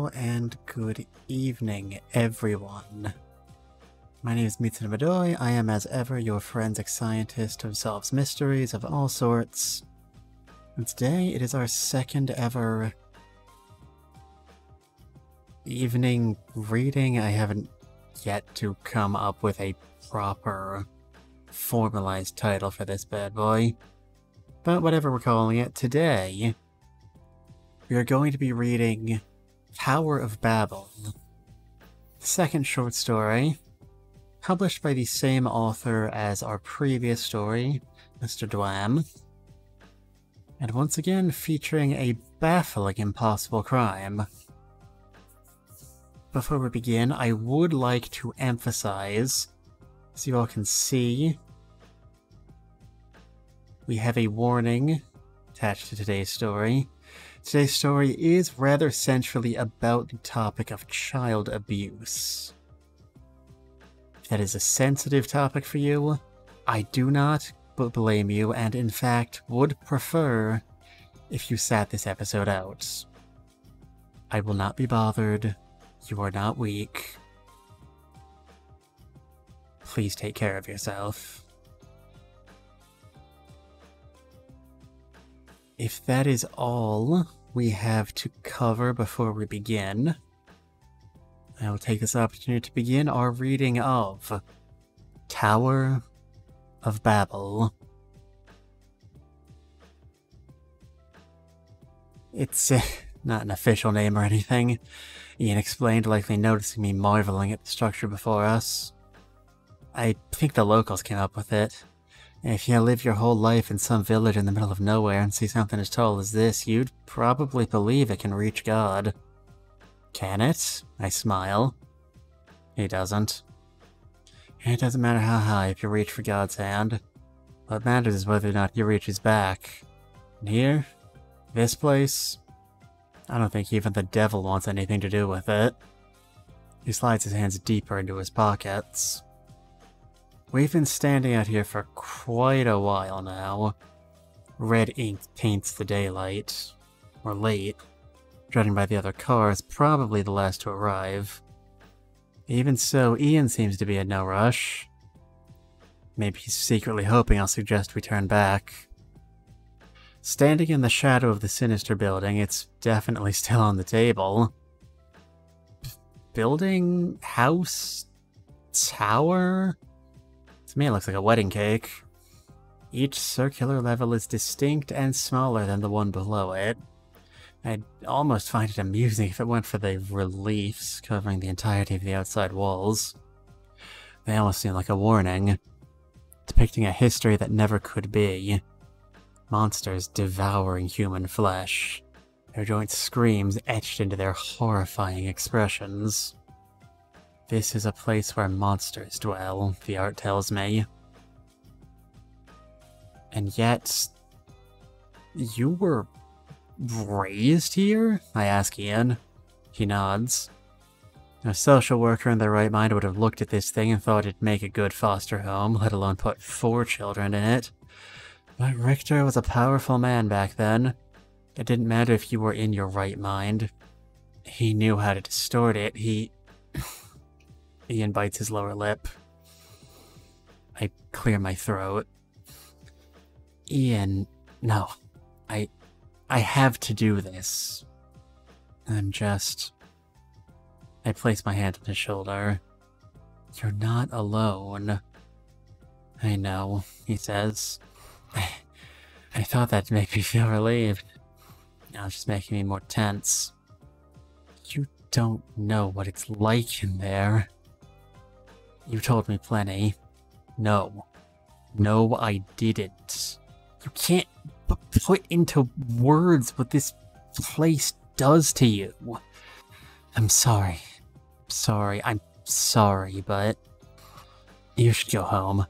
Hello and good evening, everyone. My name is Mitsuda. I am, as ever, your forensic scientist who solves mysteries of all sorts. And today it is our second ever evening reading. I haven't yet to come up with a proper, formalized title for this bad boy. But whatever we're calling it, today we are going to be reading Tower of Babel, the second short story, published by the same author as our previous story, Mr. DWaM, and once again featuring a baffling impossible crime. Before we begin, I would like to emphasize, so you all can see, we have a warning attached to today's story. Today's story is rather centrally about the topic of child abuse. If that is a sensitive topic for you, I do not blame you, and in fact would prefer if you sat this episode out. I will not be bothered. You are not weak. Please take care of yourself. If that is all we have to cover before we begin, I will take this opportunity to begin our reading of Tower of Babel. It's not an official name or anything, Ian explained, likely noticing me marveling at the structure before us. I think the locals came up with it. If you live your whole life in some village in the middle of nowhere and see something as tall as this, you'd probably believe it can reach God. Can it? I smile. He doesn't. It doesn't matter how high if you reach for God's hand. What matters is whether or not you reach his back. And here? This place? I don't think even the devil wants anything to do with it. He slides his hands deeper into his pockets. We've been standing out here for quite a while now. Red ink taints the daylight. We're late. Judging by the other cars, probably the last to arrive. Even so, Ian seems to be in no rush. Maybe he's secretly hoping I'll suggest we turn back. Standing in the shadow of the sinister building, it's definitely still on the table. Building? House? Tower? To me, it looks like a wedding cake. Each circular level is distinct and smaller than the one below it. I'd almost find it amusing if it weren't for the reliefs covering the entirety of the outside walls. They almost seem like a warning, depicting a history that never could be. Monsters devouring human flesh, their joint screams etched into their horrifying expressions. This is a place where monsters dwell, the art tells me. And yet, you were raised here? I ask Ian. He nods. A social worker in their right mind would have looked at this thing and thought it'd make a good foster home, let alone put 4 children in it. But Richter was a powerful man back then. It didn't matter if you were in your right mind. He knew how to distort it. Ian bites his lower lip. I clear my throat. Ian, no. I have to do this. I place my hand on his shoulder. You're not alone. I know, he says. I thought that'd make me feel relieved. Now it's just making me more tense. You don't know what it's like in there. You told me plenty. No. No, I didn't. You can't put into words what this place does to you. I'm sorry. I'm sorry, but you should go home.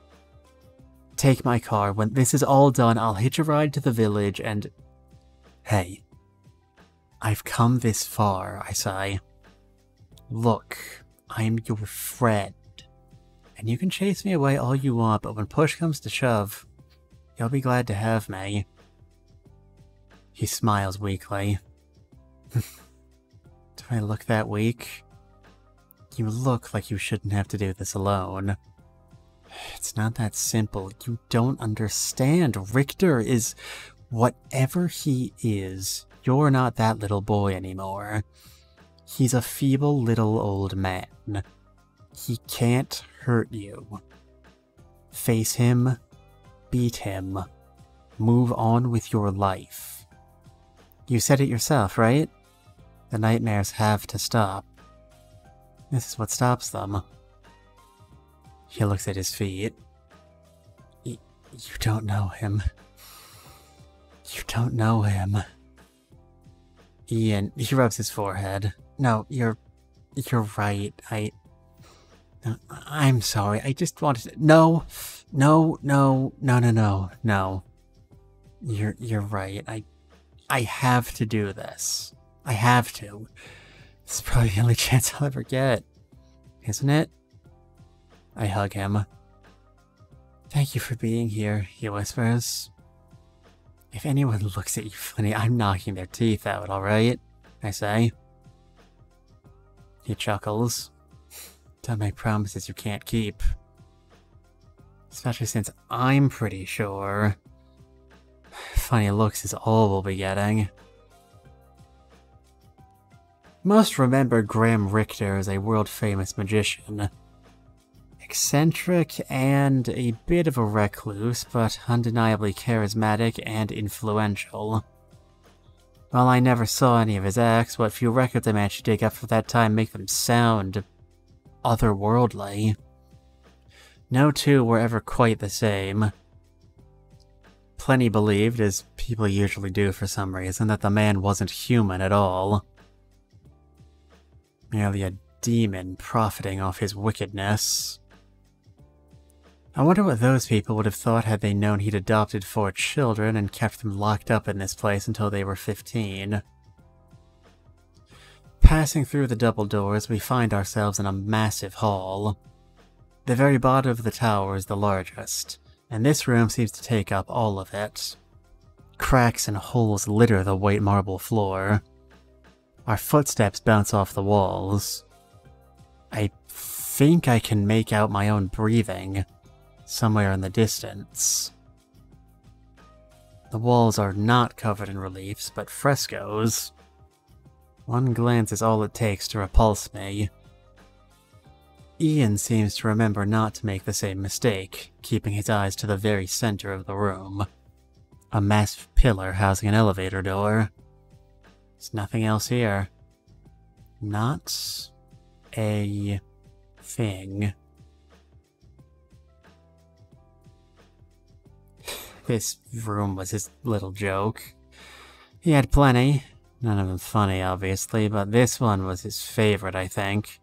Take my car. When this is all done, I'll hitch a ride to the village and... Hey. I've come this far, I sigh. Look, I'm your friend. And you can chase me away all you want, but when push comes to shove, you'll be glad to have me. He smiles weakly. To Do I look that weak? You look like you shouldn't have to do this alone. It's not that simple. You don't understand. Richter is whatever he is. You're not that little boy anymore. He's a feeble little old man. He can't hurt you. Face him. Beat him. Move on with your life. You said it yourself, right? The nightmares have to stop. This is what stops them. He looks at his feet. You don't know him. You don't know him. Ian, he rubs his forehead. No, you're right. I'm sorry. I just wanted to... No. You're right. I have to do this. I have to. This is probably the only chance I'll ever get. Isn't it? I hug him. Thank you for being here, he whispers. If anyone looks at you funny, I'm knocking their teeth out, alright? I say. He chuckles. Don't make promises you can't keep. Especially since I'm pretty sure funny looks is all we'll be getting. Most remember Graham Richter as a world-famous magician. Eccentric and a bit of a recluse, but undeniably charismatic and influential. While I never saw any of his acts, what few records I managed to dig up for that time make them sound otherworldly. No two were ever quite the same. Plenty believed, as people usually do for some reason, that the man wasn't human at all. Merely a demon profiting off his wickedness. I wonder what those people would have thought had they known he'd adopted 4 children and kept them locked up in this place until they were 15. Passing through the double doors, we find ourselves in a massive hall. The very bottom of the tower is the largest, and this room seems to take up all of it. Cracks and holes litter the white marble floor. Our footsteps bounce off the walls. I think I can make out my own breathing, somewhere in the distance. The walls are not covered in reliefs, but frescoes. One glance is all it takes to repulse me. Ian seems to remember not to make the same mistake, keeping his eyes to the very center of the room. A massive pillar housing an elevator door. There's nothing else here. Not a thing. This room was his little joke. He had plenty. None of them funny, obviously, but this one was his favorite, I think.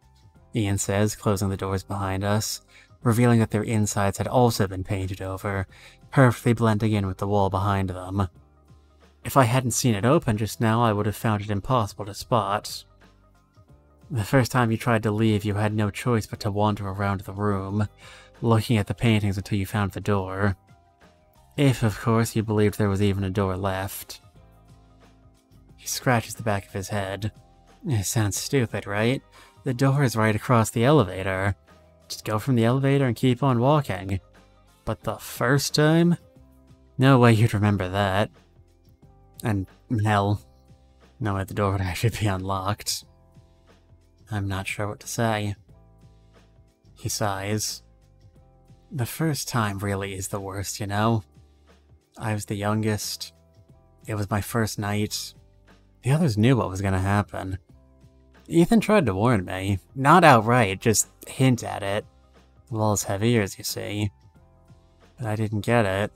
Ian says, closing the doors behind us, revealing that their insides had also been painted over, perfectly blending in with the wall behind them. If I hadn't seen it open just now, I would have found it impossible to spot. The first time you tried to leave, you had no choice but to wander around the room, looking at the paintings until you found the door. If, of course, you believed there was even a door left. He scratches the back of his head. It sounds stupid, right? The door is right across the elevator. Just go from the elevator and keep on walking. But the first time? No way you'd remember that. And, hell, no way the door would actually be unlocked. I'm not sure what to say. He sighs. The first time really is the worst, you know? I was the youngest. It was my first night. The others knew what was gonna happen. Ethan tried to warn me. Not outright, just hint at it. The wall's heavier, as you see. But I didn't get it.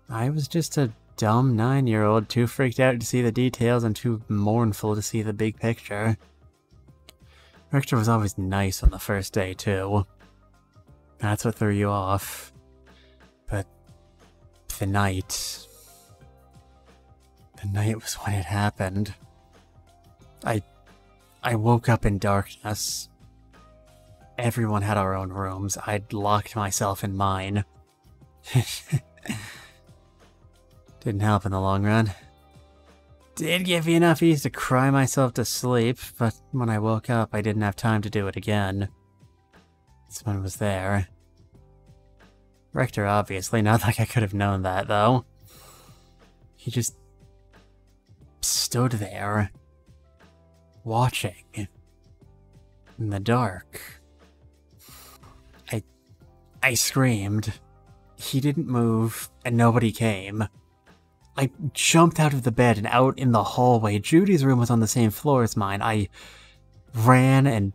I was just a dumb 9-year-old, too freaked out to see the details and too mournful to see the big picture. Richter was always nice on the first day, too. That's what threw you off. But the night... The night was when it happened. I woke up in darkness. Everyone had our own rooms. I'd locked myself in mine. Didn't help in the long run. did give me enough ease to cry myself to sleep, but when I woke up, I didn't have time to do it again. Someone was there. Richter, obviously, not like I could have known that, though. He just stood there, watching, in the dark. I screamed. He didn't move, and nobody came. I jumped out of the bed and out in the hallway. Judy's room was on the same floor as mine. I ran, and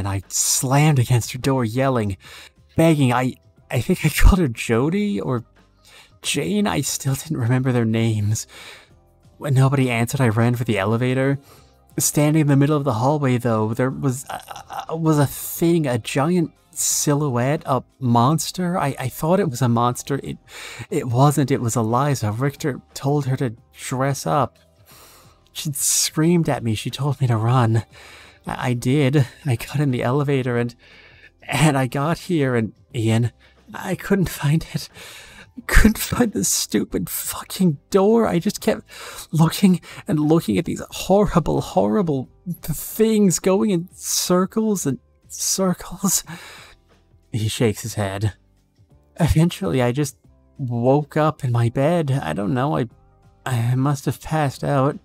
I slammed against her door, yelling, begging. I think I called her Jody or Jane. I still didn't remember their names. When nobody answered, I ran for the elevator. Standing in the middle of the hallway, though, there was a thing, a giant silhouette, a monster. I thought it was a monster. It wasn't. It was Eliza. Richter told her to dress up. She screamed at me. She told me to run. I did. I got in the elevator and I got here, and Ian, I couldn't find it. I couldn't find this stupid fucking door. I just kept looking and looking at these horrible, horrible things going in circles and circles. He shakes his head. Eventually, I just woke up in my bed. I don't know, I must have passed out.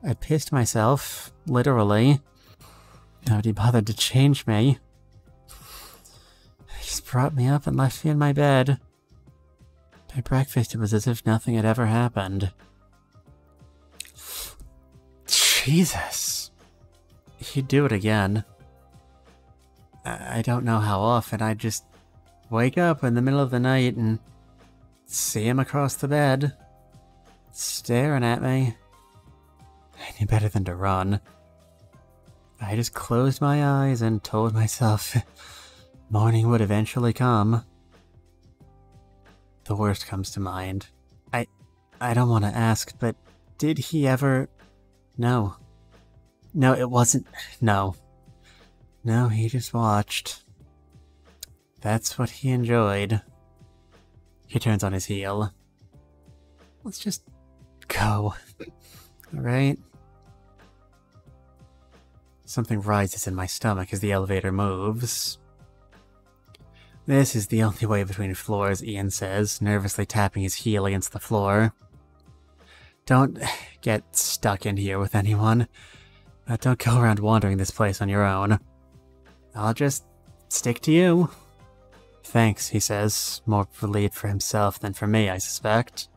I pissed myself, literally. Nobody bothered to change me. They just brought me up and left me in my bed. By breakfast, it was as if nothing had ever happened. Jesus. He'd do it again. I don't know how often. I'd just wake up in the middle of the night and see him across the bed, staring at me. I knew better than to run. I just closed my eyes and told myself morning would eventually come. The worst comes to mind. I don't want to ask, but did he ever... No. No, it wasn't... No. No, he just watched. That's what he enjoyed. He turns on his heel. Let's just go. Alright? Something rises in my stomach as the elevator moves. This is the only way between floors, Ian says, nervously tapping his heel against the floor. Don't get stuck in here with anyone. Don't go around wandering this place on your own. I'll just stick to you. Thanks, he says, more relieved for himself than for me, I suspect.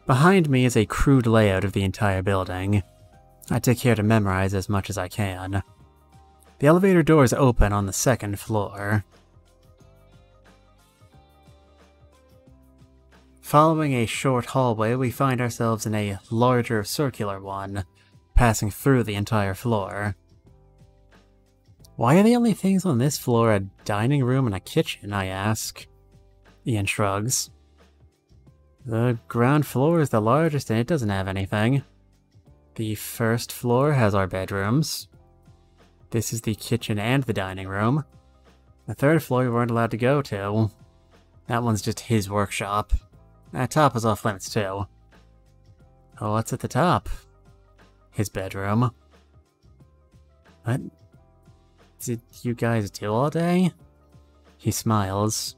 Behind me is a crude layout of the entire building. I take care to memorize as much as I can. The elevator doors open on the second floor. Following a short hallway, we find ourselves in a larger circular one, passing through the entire floor. Why are the only things on this floor a dining room and a kitchen, I ask. Ian shrugs. The ground floor is the largest and it doesn't have anything. The first floor has our bedrooms. This is the kitchen and the dining room. The third floor we weren't allowed to go to. That one's just his workshop. That top is off limits too. Oh, what's at the top? His bedroom. What did you guys do all day? He smiles.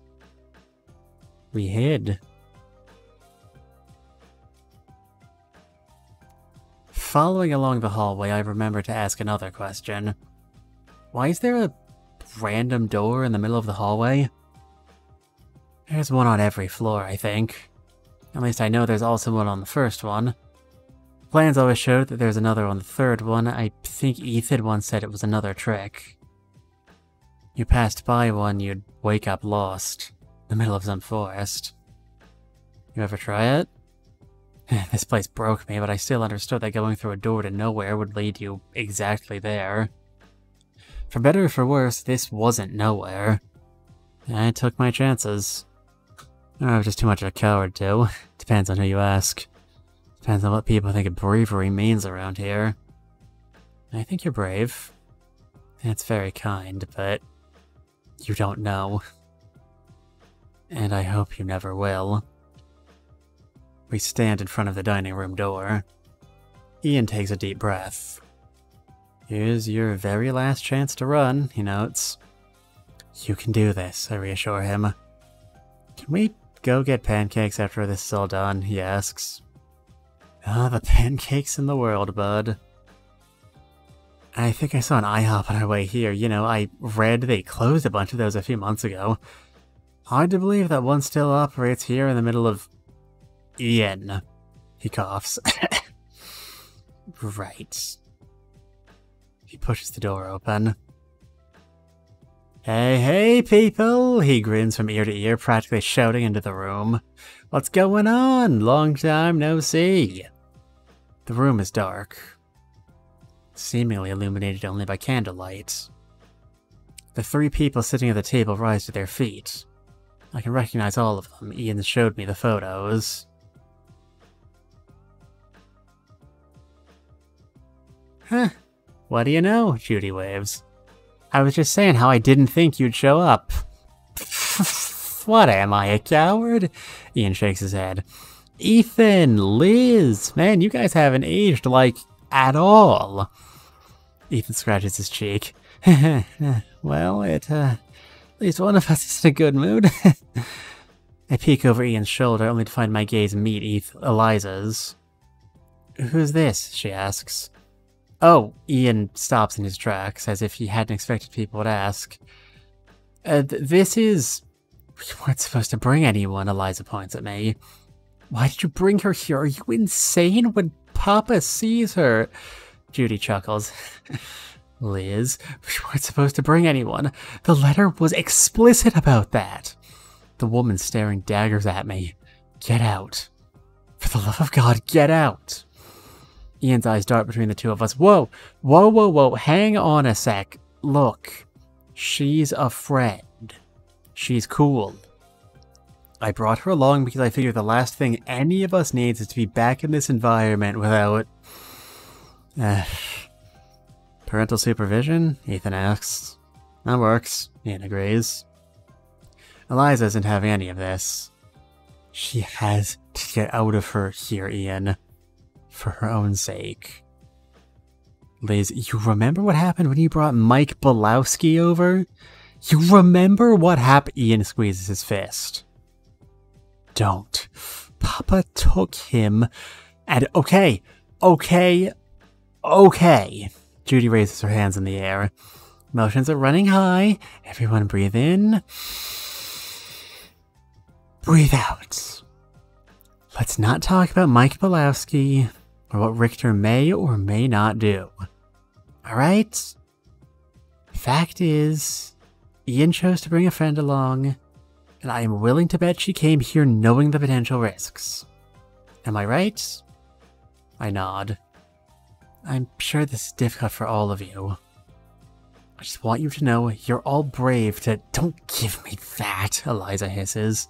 We hid. Following along the hallway, I remember to ask another question. Why is there a random door in the middle of the hallway? There's one on every floor, I think. At least I know there's also one on the first one. Plans always showed that there's another on the third one. I think Ethan once said it was another trick. You passed by one, you'd wake up lost, in the middle of some forest. You ever try it? This place broke me, but I still understood that going through a door to nowhere would lead you exactly there. For better or for worse, this wasn't nowhere. I took my chances. I was just too much of a coward, too. Depends on who you ask. Depends on what people think bravery means around here. I think you're brave. That's very kind, but you don't know. And I hope you never will. We stand in front of the dining room door. Ian takes a deep breath. Here's your very last chance to run, he notes. You can do this, I reassure him. Can we go get pancakes after this is all done, he asks. Ah, the pancakes in the world, bud. I think I saw an IHOP on our way here. You know, I read they closed a bunch of those a few months ago. Hard to believe that one still operates here in the middle of... Ian. He coughs. Right. He pushes the door open. Hey, hey, people! He grins from ear to ear, practically shouting into the room. What's going on? Long time no see. The room is dark, seemingly illuminated only by candlelight. The three people sitting at the table rise to their feet. I can recognize all of them. Ian showed me the photos. Huh. What do you know? Judy waves. I was just saying how I didn't think you'd show up. What am I, a coward? Ian shakes his head. Ethan, Liz, man, you guys haven't aged, like, at all. Ethan scratches his cheek. Well, at least one of us is in a good mood. I peek over Ian's shoulder, only to find my gaze meet Eliza's. Who's this? She asks. Oh, Ian stops in his tracks, as if he hadn't expected people would ask. This is... We weren't supposed to bring anyone, Eliza points at me. Why did you bring her here? Are you insane? When Papa sees her... Judy chuckles. Liz, we weren't supposed to bring anyone. The letter was explicit about that. The woman staring daggers at me. Get out. For the love of God, get out. Ian's eyes dart between the two of us. Whoa, whoa, whoa, whoa, hang on a sec. Look, she's a friend. She's cool. I brought her along because I figured the last thing any of us needs is to be back in this environment without... Parental supervision? Ethan asks. That works, Ian agrees. Eliza isn't having any of this. She has to get out of here, Ian. For her own sake. Liz, you remember what happened when you brought Mike Belowski over? You remember what happened? Ian squeezes his fist. Don't. Papa took him. And okay. Judy raises her hands in the air. Emotions are running high. Everyone breathe in. Breathe out. Let's not talk about Mike Belowski. Or what Richter may or may not do. Alright? Fact is, Ian chose to bring a friend along, and I am willing to bet she came here knowing the potential risks. Am I right? I nod. I'm sure this is difficult for all of you. I just want you to know you're all brave to— Don't give me that, Eliza hisses.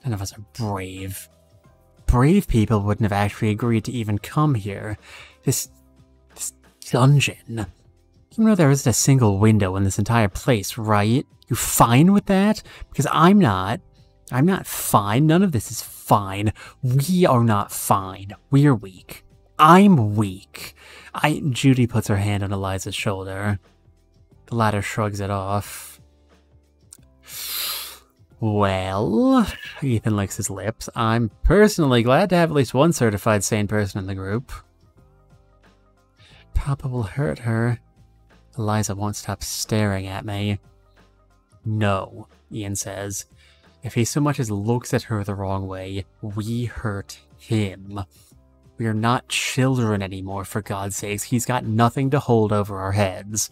None of us are brave. Brave people wouldn't have actually agreed to even come here. This dungeon. You know there isn't a single window in this entire place, right? You fine with that? Because I'm not. I'm not fine. None of this is fine. We are not fine. We're weak. I'm weak. Judy puts her hand on Eliza's shoulder. The latter shrugs it off. Well, Ethan licks his lips. I'm personally glad to have at least one certified sane person in the group. Papa will hurt her. Eliza won't stop staring at me. No, Ian says. If he so much as looks at her the wrong way, we hurt him. We are not children anymore, for God's sakes. He's got nothing to hold over our heads.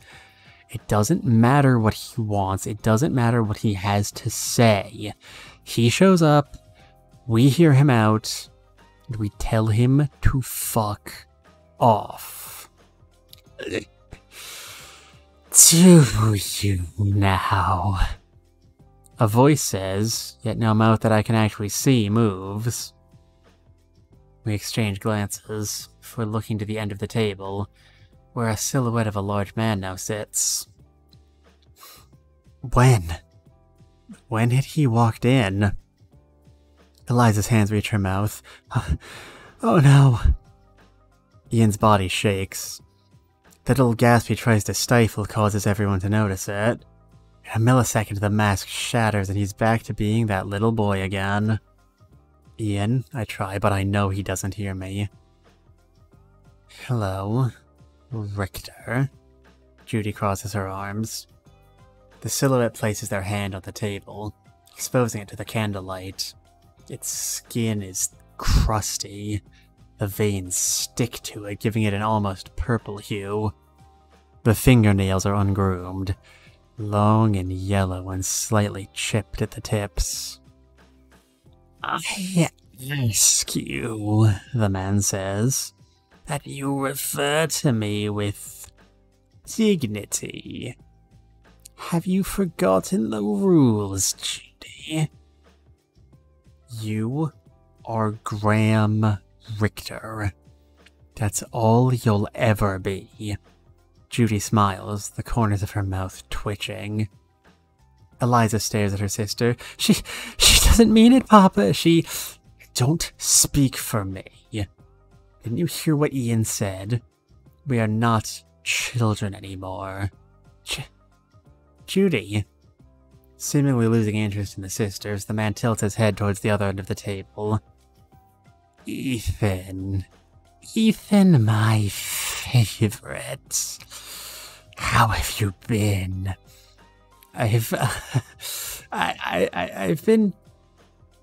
It doesn't matter what he wants. It doesn't matter what he has to say. He shows up, we hear him out, and we tell him to fuck off. Do you now? A voice says, yet no mouth that I can actually see moves. We exchange glances before looking to the end of the table, where a silhouette of a large man now sits. When had he walked in? Eliza's hands reach her mouth. Oh no. Ian's body shakes. The little gasp he tries to stifle causes everyone to notice it. In a millisecond, the mask shatters and he's back to being that little boy again. Ian, I try, but I know he doesn't hear me. Hello, Richter. Judy crosses her arms. The silhouette places their hand on the table, exposing it to the candlelight. Its skin is crusty. The veins stick to it, giving it an almost purple hue. The fingernails are ungroomed, long and yellow and slightly chipped at the tips. I ask you, the man says, that you refer to me with dignity. Have you forgotten the rules, Judy? You are Graham Richter. That's all you'll ever be. Judy smiles, the corners of her mouth twitching. Eliza stares at her sister. She doesn't mean it, Papa. Don't speak for me. Didn't you hear what Ian said? We are not children anymore. Judy. Seemingly losing interest in the sisters, the man tilts his head towards the other end of the table. Ethan, my favorite. How have you been? I've been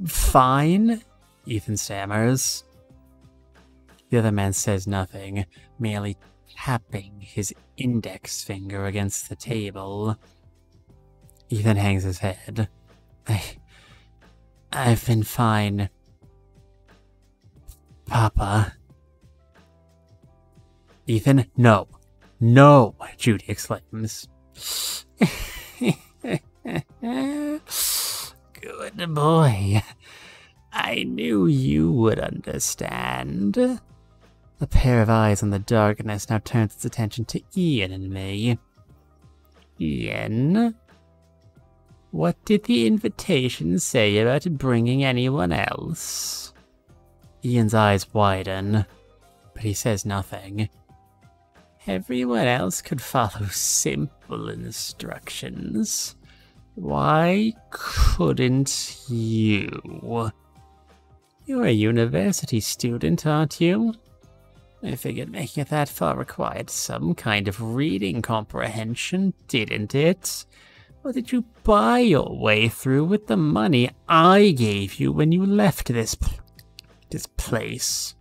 fine, Ethan stammers. The other man says nothing, merely tapping his index finger against the table. Ethan hangs his head. I've been fine, Papa. Ethan, no. No, Judy exclaims. Good boy. I knew you would understand. A pair of eyes in the darkness now turns its attention to Ian and me. Ian? What did the invitation say about bringing anyone else? Ian's eyes widen, but he says nothing. Everyone else could follow simple instructions. Why couldn't you? You're a university student, aren't you? I figured making it that far required some kind of reading comprehension, didn't it? Or did you buy your way through with the money I gave you when you left this place?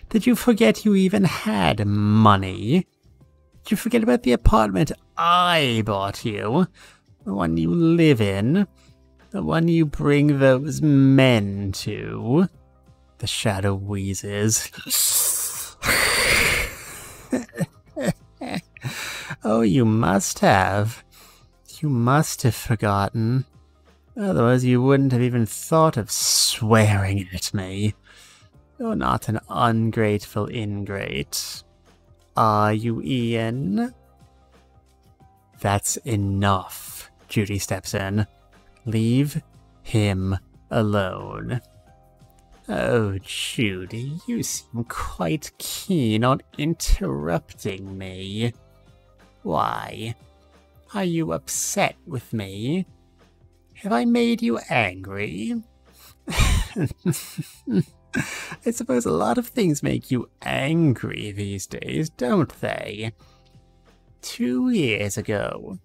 Did you forget you even had money? Did you forget about the apartment I bought you? The one you live in? The one you bring those men to? The shadow wheezes. Oh, you must have. You must have forgotten. Otherwise you wouldn't have even thought of swearing at me. You're not an ungrateful ingrate. Are you, Ian? That's enough. Judy steps in. Leave him alone. Oh, Judy, you seem quite keen on interrupting me. Why? Are you upset with me? Have I made you angry? I suppose a lot of things make you angry these days, don't they? 2 years ago,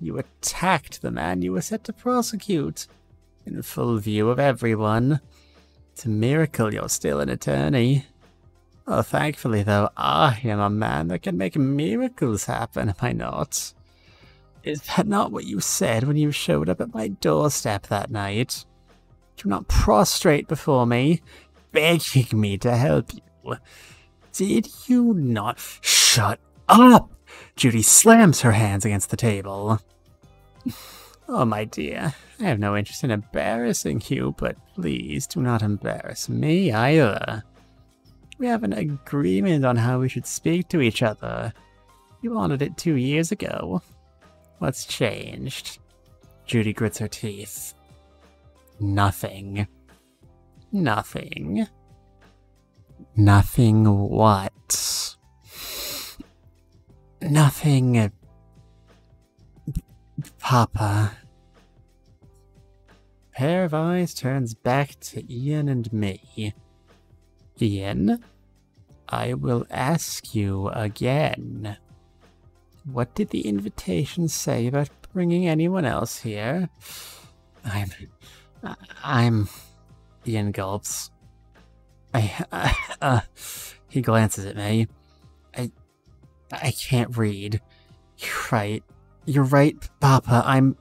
you attacked the man you were set to prosecute, in full view of everyone. It's a miracle you're still an attorney. Oh, thankfully though, I am a man that can make miracles happen, am I not? Is that not what you said when you showed up at my doorstep that night? Do not prostrate before me, begging me to help you. Did you not? Shut up! Judy slams her hands against the table. Oh, my dear, I have no interest in embarrassing you, but please do not embarrass me either. We have an agreement on how we should speak to each other. You wanted it 2 years ago. What's changed? Judy grits her teeth. Nothing. Nothing. Nothing what? Nothing... Papa. Pair of eyes turns back to Ian and me. Ian, I will ask you again. What did the invitation say about bringing anyone else here? I'm... Ian gulps. He glances at me. I can't read. You're right, Papa. I'm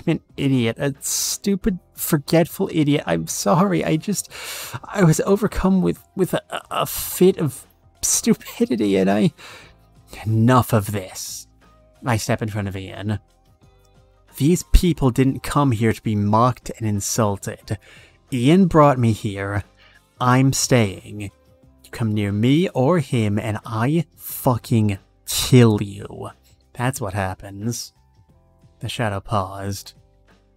an idiot. A stupid, forgetful idiot. I'm sorry. I was overcome with a fit of stupidity and Enough of this. I step in front of Ian. These people didn't come here to be mocked and insulted. Ian brought me here. I'm staying. You come near me or him and I fucking kill you. That's what happens. The shadow paused.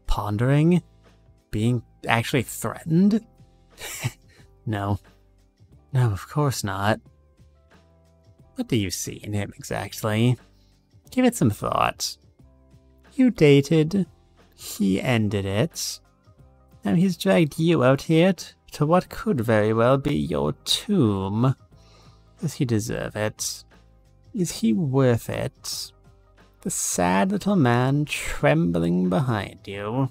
Pondering? Being actually threatened? No. No, of course not. What do you see in him exactly? Give it some thought. You dated. He ended it. Now he's dragged you out here to what could very well be your tomb. Does he deserve it? Is he worth it? The sad little man trembling behind you.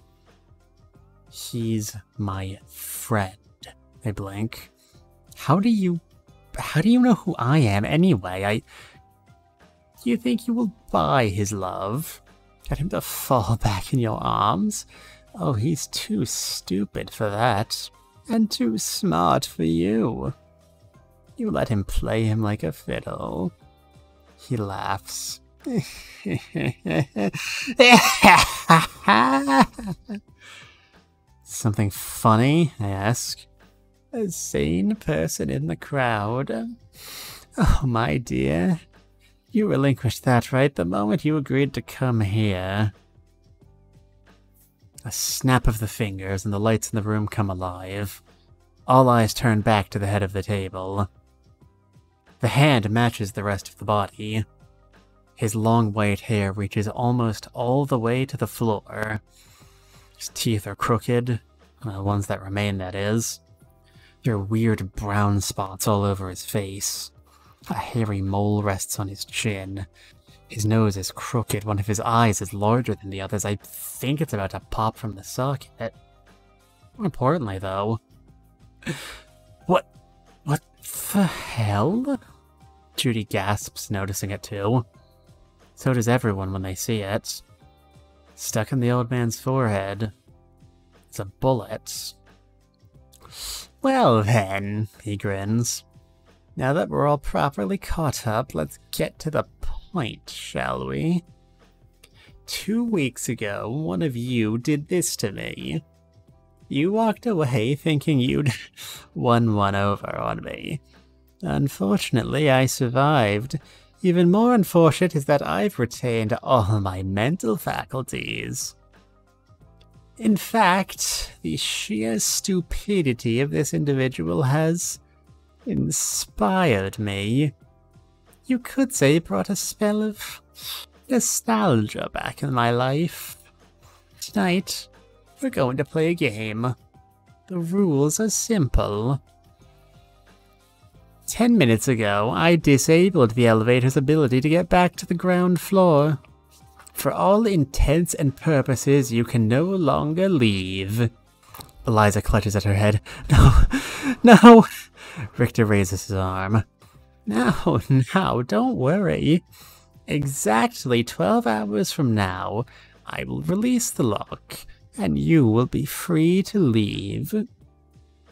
He's my friend. I blink. How do you know who I am anyway? Do you think you will buy his love? Get him to fall back in your arms? Oh, he's too stupid for that. And too smart for you. You let him play him like a fiddle. He laughs. Something funny? I ask. A sane person in the crowd. Oh, my dear. You relinquished that right the moment you agreed to come here. A snap of the fingers and the lights in the room come alive. All eyes turn back to the head of the table. The hand matches the rest of the body. His long white hair reaches almost all the way to the floor. His teeth are crooked, the ones that remain, that is. There are weird brown spots all over his face. A hairy mole rests on his chin. His nose is crooked, one of his eyes is larger than the others. I think it's about to pop from the socket. More importantly, though... What the hell? Judy gasps, noticing it too. So does everyone when they see it. Stuck in the old man's forehead. It's a bullet. Well then, he grins. Now that we're all properly caught up, let's get to the point, shall we? 2 weeks ago, one of you did this to me. You walked away thinking you'd won one over on me. Unfortunately, I survived. Even more unfortunate is that I've retained all my mental faculties. In fact, the sheer stupidity of this individual has inspired me. You could say it brought a spell of nostalgia back in my life. Tonight, we're going to play a game. The rules are simple. 10 minutes ago, I disabled the elevator's ability to get back to the ground floor. For all intents and purposes, you can no longer leave. Eliza clutches at her head. No, no! Richter raises his arm. Now, don't worry. Exactly 12 hours from now, I will release the lock, and you will be free to leave.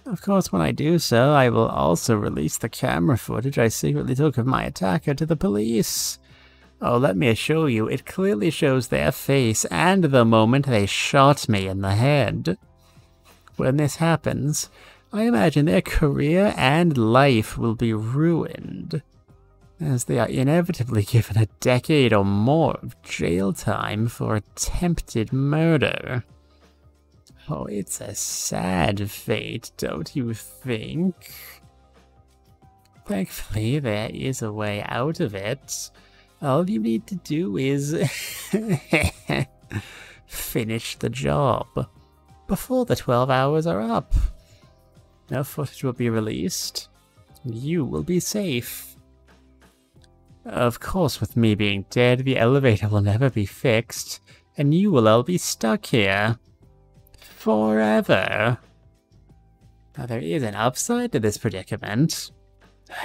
Of course, when I do so, I will also release the camera footage I secretly took of my attacker to the police. Oh, let me assure you, it clearly shows their face and the moment they shot me in the head. When this happens, I imagine their career and life will be ruined, as they are inevitably given a decade or more of jail time for attempted murder. Oh, it's a sad fate, don't you think? Thankfully, there is a way out of it. All you need to do is finish the job before the 12 hours are up. No footage will be released. You will be safe. Of course, with me being dead, the elevator will never be fixed, and you will all be stuck here. Forever. Now, there is an upside to this predicament.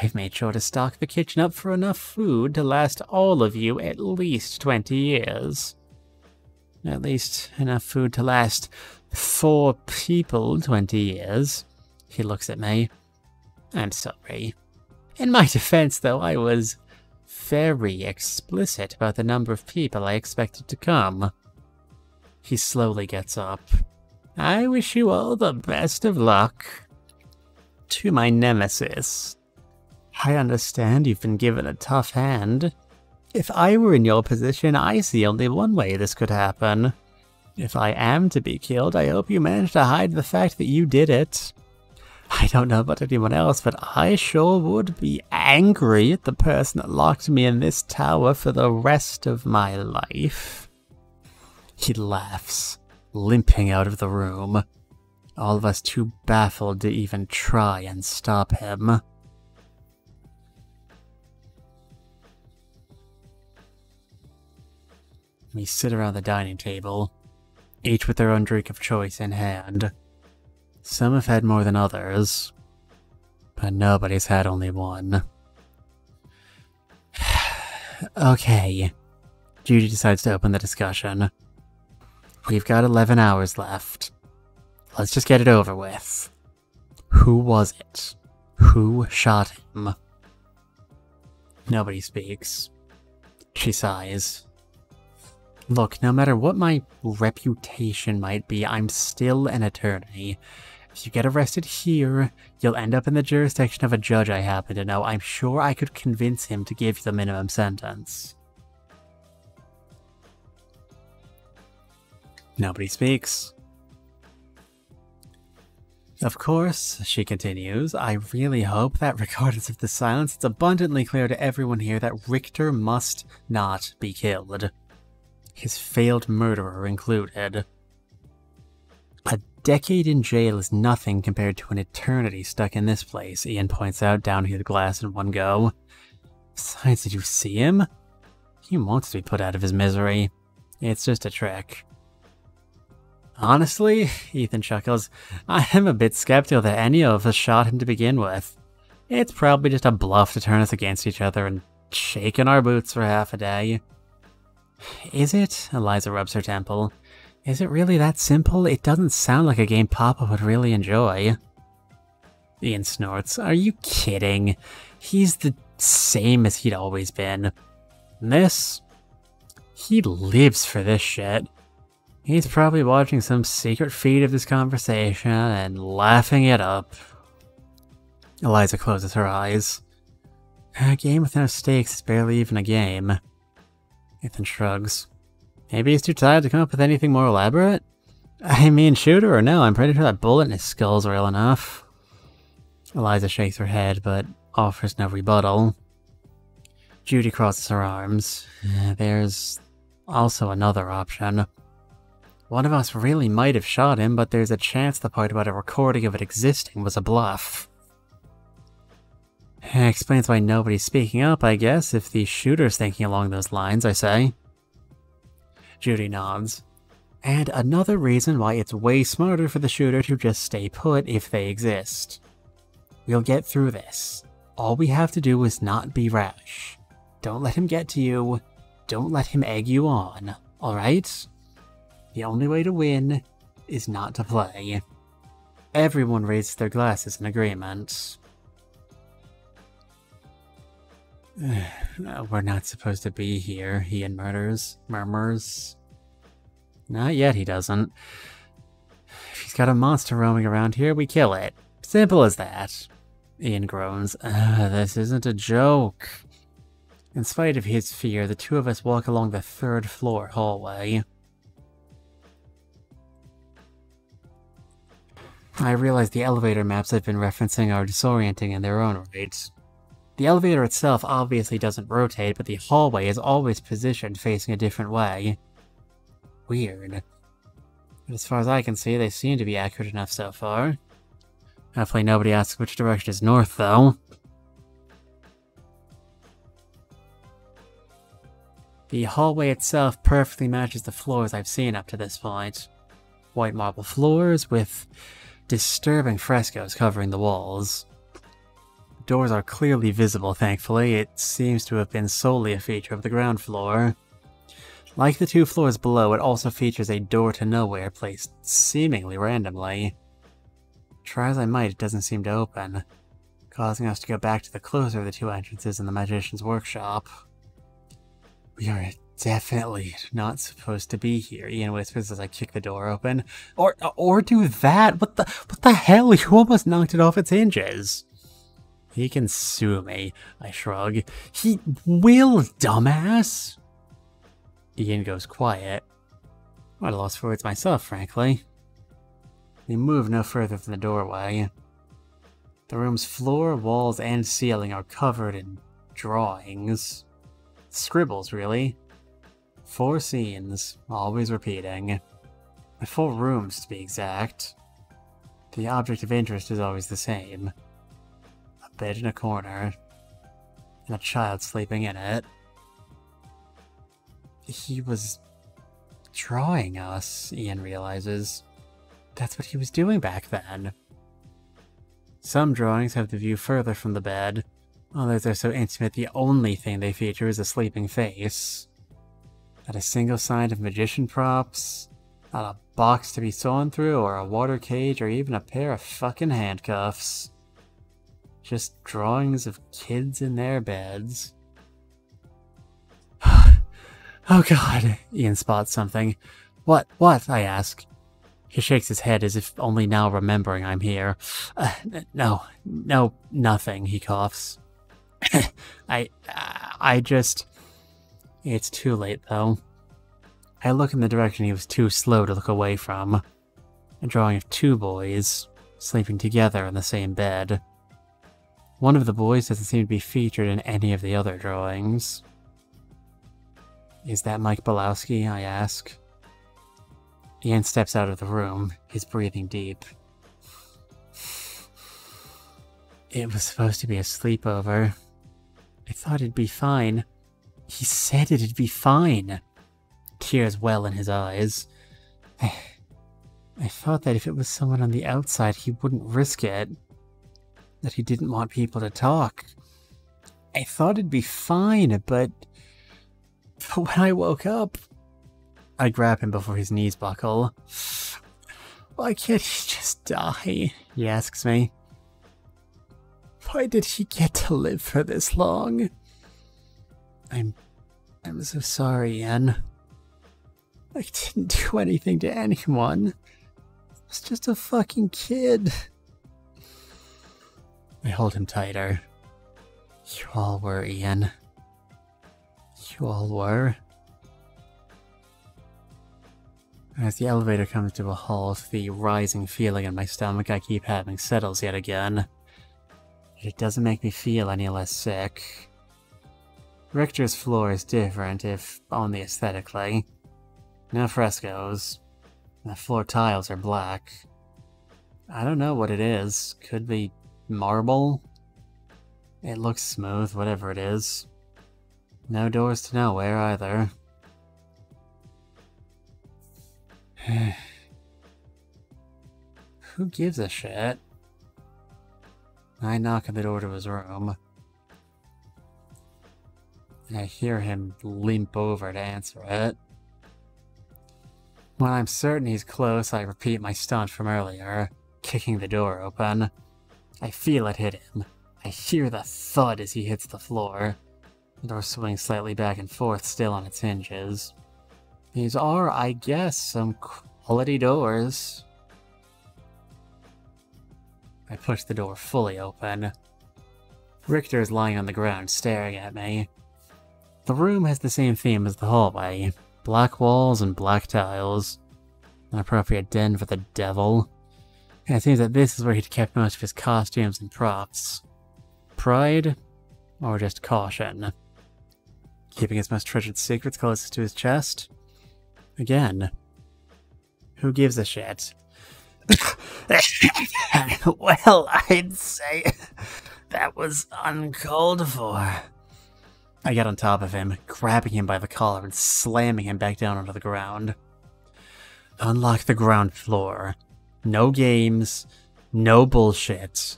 I've made sure to stock the kitchen up for enough food to last all of you at least 20 years. At least enough food to last 4 people 20 years. He looks at me. I'm sorry. In my defense, though, I was very explicit about the number of people I expected to come. He slowly gets up. I wish you all the best of luck. To my nemesis. I understand you've been given a tough hand. If I were in your position, I see only one way this could happen. If I am to be killed, I hope you manage to hide the fact that you did it. I don't know about anyone else, but I sure would be angry at the person that locked me in this tower for the rest of my life. He laughs, limping out of the room. All of us too baffled to even try and stop him. We sit around the dining table, each with their own drink of choice in hand. Some have had more than others, but nobody's had only one. Okay, Judy decides to open the discussion. We've got 11 hours left. Let's just get it over with. Who was it? Who shot him? Nobody speaks. She sighs. Look, no matter what my reputation might be, I'm still an attorney. If you get arrested here, you'll end up in the jurisdiction of a judge I happen to know. I'm sure I could convince him to give you the minimum sentence. Nobody speaks. Of course, she continues, I really hope that regardless of the silence, it's abundantly clear to everyone here that Richter must not be killed. His failed murderer included. A decade in jail is nothing compared to an eternity stuck in this place, Ian points out, downing the glass in one go. Besides, did you see him? He wants to be put out of his misery. It's just a trick. Honestly, Ethan chuckles, I am a bit skeptical that any of us shot him to begin with. It's probably just a bluff to turn us against each other and shake in our boots for half a day. Is it? Eliza rubs her temple. Is it really that simple? It doesn't sound like a game Papa would really enjoy. Ian snorts. Are you kidding? He's the same as he'd always been. This? He lives for this shit. He's probably watching some secret feed of this conversation and laughing it up. Eliza closes her eyes. A game with no stakes is barely even a game. Ethan shrugs. Maybe he's too tired to come up with anything more elaborate? I mean, shooter or no, I'm pretty sure that bullet in his skull's real enough. Eliza shakes her head, but offers no rebuttal. Judy crosses her arms. There's also another option. One of us really might have shot him, but there's a chance the part about a recording of it existing was a bluff. Explains why nobody's speaking up, I guess, if the shooter's thinking along those lines, I say. Judy nods. And another reason why it's way smarter for the shooter to just stay put if they exist. We'll get through this. All we have to do is not be rash. Don't let him get to you. Don't let him egg you on, alright? The only way to win is not to play. Everyone raises their glasses in agreement. We're not supposed to be here, Ian murmurs. Not yet, he doesn't. If he's got a monster roaming around here, we kill it. Simple as that. Ian groans. This isn't a joke. In spite of his fear, the two of us walk along the 3rd floor hallway. I realize the elevator maps I've been referencing are disorienting in their own right. The elevator itself obviously doesn't rotate, but the hallway is always positioned facing a different way. Weird. But as far as I can see, they seem to be accurate enough so far. Hopefully nobody asks which direction is north, though. The hallway itself perfectly matches the floors I've seen up to this point. White marble floors with disturbing frescoes covering the walls. Doors are clearly visible, thankfully. It seems to have been solely a feature of the ground floor. Like the 2 floors below, it also features a door to nowhere placed seemingly randomly. Try as I might, it doesn't seem to open, causing us to go back to the closer of the 2 entrances in the magician's workshop. We are definitely not supposed to be here, Ian whispers as I kick the door open. Or do that? What the hell? You almost knocked it off its hinges. He can sue me, I shrug. He will, dumbass! Ian goes quiet. I'm at a loss for words myself, frankly. We move no further than the doorway. The room's floor, walls, and ceiling are covered in drawings. Scribbles, really. 4 scenes, always repeating. 4 rooms, to be exact. The object of interest is always the same. A bed in a corner, and a child sleeping in it. He was drawing us, Ian realizes. That's what he was doing back then. Some drawings have the view further from the bed. Others are so intimate the only thing they feature is a sleeping face. Not a single sign of magician props. Not a box to be sawn through, or a water cage, or even a pair of fucking handcuffs. Just drawings of kids in their beds. Oh god, Ian spots something. What, I ask. He shakes his head as if only now remembering I'm here. No, nothing, he coughs. I just... It's too late, though. I look in the direction he was too slow to look away from. A drawing of 2 boys, sleeping together in the same bed. One of the boys doesn't seem to be featured in any of the other drawings. Is that Mike Belowski? I ask. Ian steps out of the room, his breathing deep. It was supposed to be a sleepover. I thought it'd be fine. He said it'd be fine. Tears well in his eyes. I thought that if it was someone on the outside, he wouldn't risk it. That he didn't want people to talk. I thought it'd be fine, but when I woke up... I grab him before his knees buckle. Why can't he just die? He asks me. Why did he get to live for this long? I'm so sorry, Ian. I didn't do anything to anyone. I was just a fucking kid. I hold him tighter. You all were, Ian. You all were. As the elevator comes to a halt, the rising feeling in my stomach I keep having settles yet again. It doesn't make me feel any less sick. Richter's floor is different, if only aesthetically. No frescoes. The floor tiles are black. I don't know what it is. Could be marble? It looks smooth, whatever it is. No doors to nowhere either. Who gives a shit? I knock on the door to his room. I hear him limp over to answer it. When I'm certain he's close, I repeat my stunt from earlier, kicking the door open. I feel it hit him. I hear the thud as he hits the floor. The door swings slightly back and forth, still on its hinges. These are, I guess, some quality doors. I push the door fully open. Richter is lying on the ground, staring at me. The room has the same theme as the hallway. Black walls and black tiles. An appropriate den for the devil. And it seems that this is where he'd kept most of his costumes and props. Pride? Or just caution? Keeping his most treasured secrets closest to his chest? Again, who gives a shit? Well, I'd say that was uncalled for. I get on top of him, grabbing him by the collar and slamming him back down onto the ground. Unlock the ground floor. No games, no bullshit.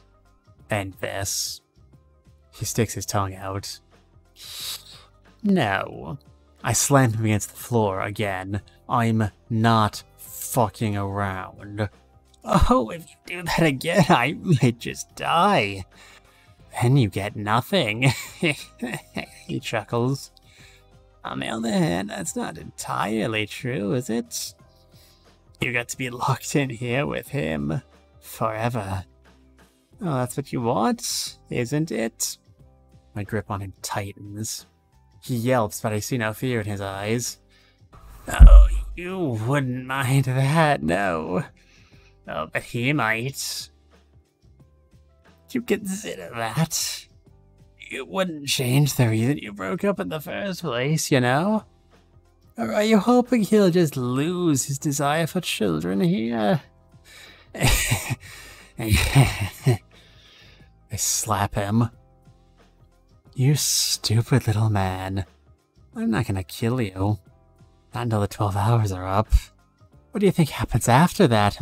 And this. He sticks his tongue out. No. I slam him against the floor again. I'm not fucking around. Oh, if you do that again, I might just die. Then you get nothing. He chuckles. On the other hand, that's not entirely true, is it? You got to be locked in here with him. Forever. Oh, that's what you want, isn't it? My grip on him tightens. He yelps, but I see no fear in his eyes. Oh, you wouldn't mind that, no. Oh, but he might. You consider that? It wouldn't change the reason you broke up in the first place, you know? Or are you hoping he'll just lose his desire for children here? I slap him. You stupid little man. I'm not gonna kill you. Not until the 12 hours are up. What do you think happens after that,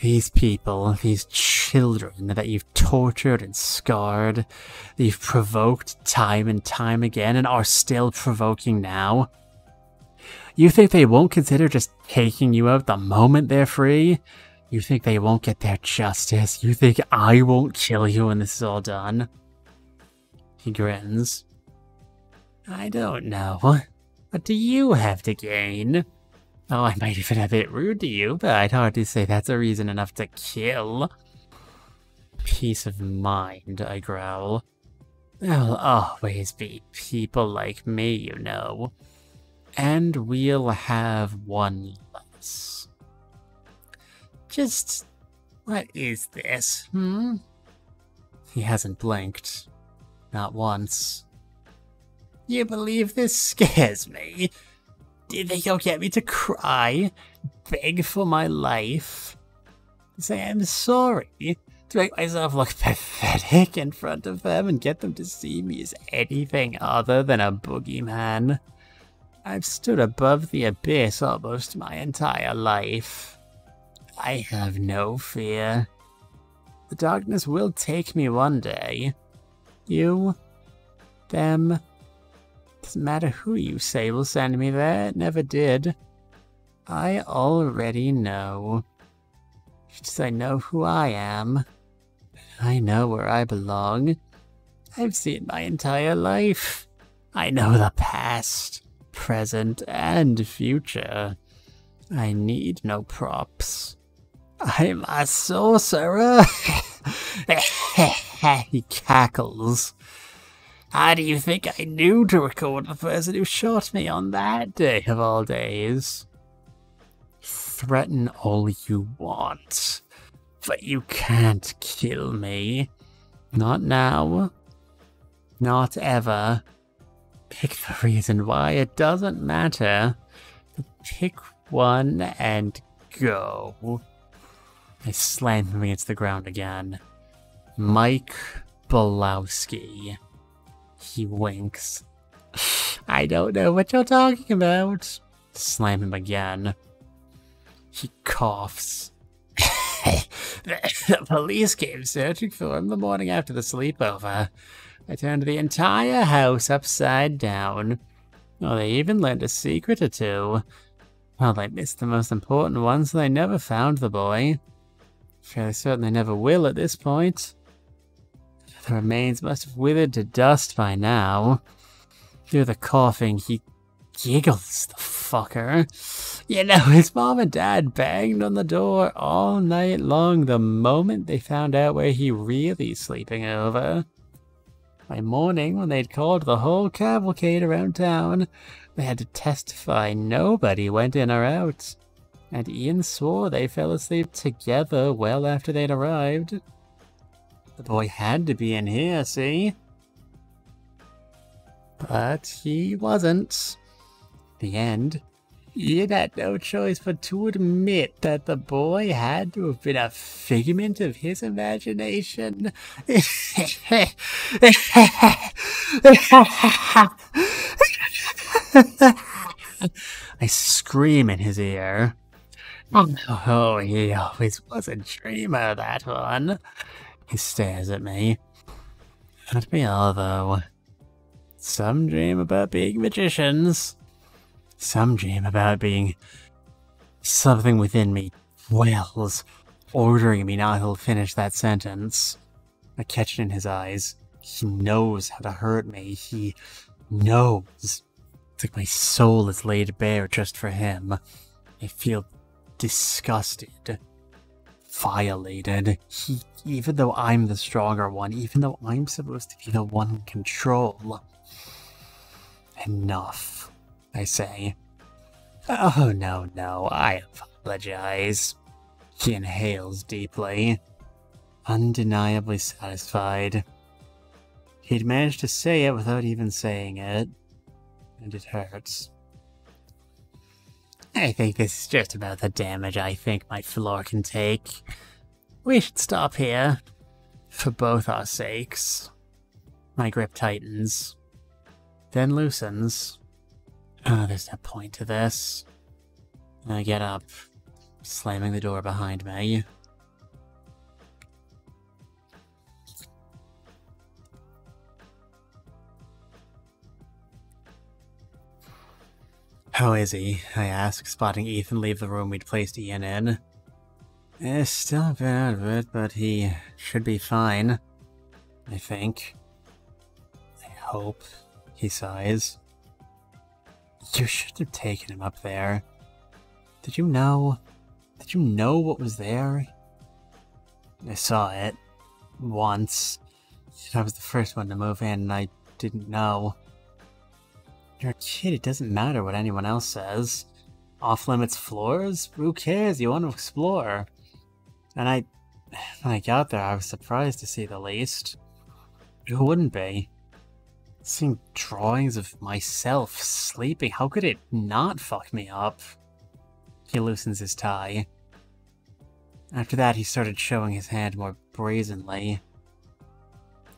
These people, these children that you've tortured and scarred, that you've provoked time and time again and are still provoking now. You think they won't consider just taking you out the moment they're free? You think they won't get their justice? You think I won't kill you when this is all done? He grins. I don't know. What do you have to gain? Oh, I might even be a bit rude to you, but I'd hardly say that's a reason enough to kill. Peace of mind, I growl. There'll always be people like me, you know. And we'll have one less. Just, what is this, He hasn't blinked. Not once. You believe this scares me? Do you think you'll get me to cry? Beg for my life? Say I'm sorry? To make myself look pathetic in front of them and get them to see me as anything other than a boogeyman? I've stood above the abyss almost my entire life. I have no fear. The darkness will take me one day. You, them, doesn't matter who you say will send me there, it never did. I already know. Just I know who I am. I know where I belong. I've seen my entire life. I know the past, present, and future. I need no props. I'm a sorcerer. He cackles. How do you think I knew to record the person who shot me on that day of all days? Threaten all you want, but you can't kill me. Not now. Not ever. Pick the reason why, it doesn't matter. Pick one and go. I slam him against the ground again. Mike Bolowski. He winks. I don't know what you're talking about. Slam him again. He coughs. The police came searching for him the morning after the sleepover. I turned the entire house upside down. Oh, they even learned a secret or two. Well, they missed the most important one, so they never found the boy. Fairly certain they never will at this point. The remains must have withered to dust by now. Through the coughing, he giggles, the fucker. You know, his mom and dad banged on the door all night long the moment they found out where he really's sleeping over. By morning, when they'd called the whole cavalcade around town, they had to testify nobody went in or out. and Ian swore they fell asleep together well after they'd arrived. The boy had to be in here, see? But he wasn't. The end. Ian had no choice but to admit that the boy had to have been a figment of his imagination. I scream in his ear. Oh, he always was a dreamer, that one. He stares at me. Not me all, though. Some dream about being magicians. Some dream about being something within me wails, ordering me not to finish that sentence. I catch it in his eyes. He knows how to hurt me. He knows. It's like my soul is laid bare just for him. I feel disgusted. Violated. Even though I'm the stronger one, even though I'm supposed to be the one in control. Enough, I say. Oh, no, I apologize. He inhales deeply, undeniably satisfied. He'd managed to say it without even saying it, and it hurts. I think this is just about the damage I think my floor can take. We should stop here, for both our sakes. My grip tightens, then loosens. There's no point to this. I get up, slamming the door behind me. How is he? I ask, spotting Ethan leave the room we'd placed Ian in. Still a bit out of it, but he should be fine. I think. I hope. He sighs. You should have taken him up there. Did you know? Did you know what was there? I saw it. Once. I was the first one to move in, and I didn't know. You're a kid, it doesn't matter what anyone else says. Off-limits floors? Who cares? You want to explore. And when I got there, I was surprised to see the least. Who wouldn't be? Seeing drawings of myself sleeping, how could it not fuck me up? He loosens his tie. After that, he started showing his hand more brazenly.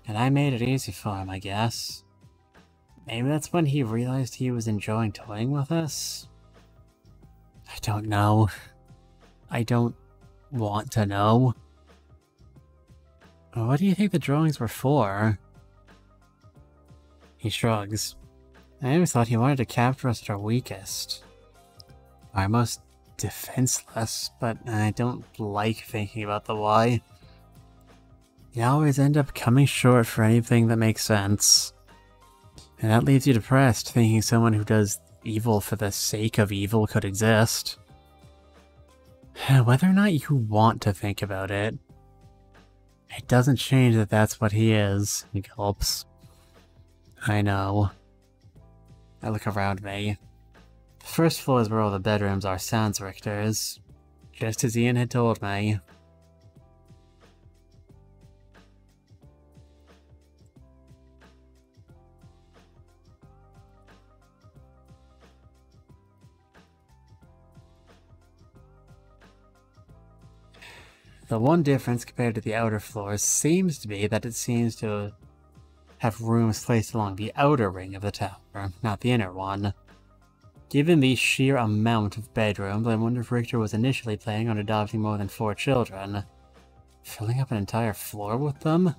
And I made it easy for him, I guess. Maybe that's when he realized he was enjoying toying with us? I don't know. I don't want to know. What do you think the drawings were for? He shrugs. I always thought he wanted to capture us at our weakest. Our most defenseless, but I don't like thinking about the why. You always end up coming short for anything that makes sense. And that leaves you depressed, thinking someone who does evil for the sake of evil could exist. Whether or not you want to think about it, it doesn't change that that's what he is, he gulps. I know. I look around me. The first floor is where all the bedrooms are sounds Richters, just as Ian had told me. The one difference compared to the outer floors seems to be that it seems to have rooms placed along the outer ring of the tower, not the inner one. Given the sheer amount of bedrooms, I wonder if Richter was initially planning on adopting more than 4 children. Filling up an entire floor with them?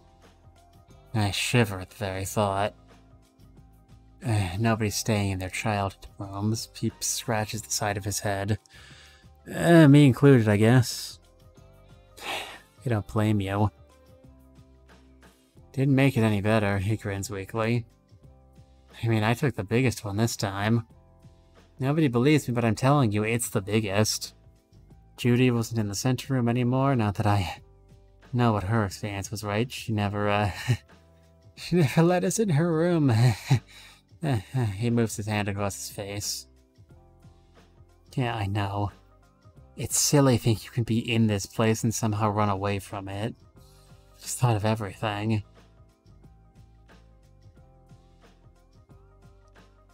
I shiver at the very thought. Nobody's staying in their childhood rooms. He scratches the side of his head. Me included, I guess. I don't blame you. Didn't make it any better, he grins weakly. I mean, I took the biggest one this time. Nobody believes me, but I'm telling you, it's the biggest. Judy wasn't in the center room anymore, not that I know what her experience was right. She never let us in her room. He moves his hand across his face. Yeah, I know. It's silly to think you can be in this place and somehow run away from it. Just thought of everything.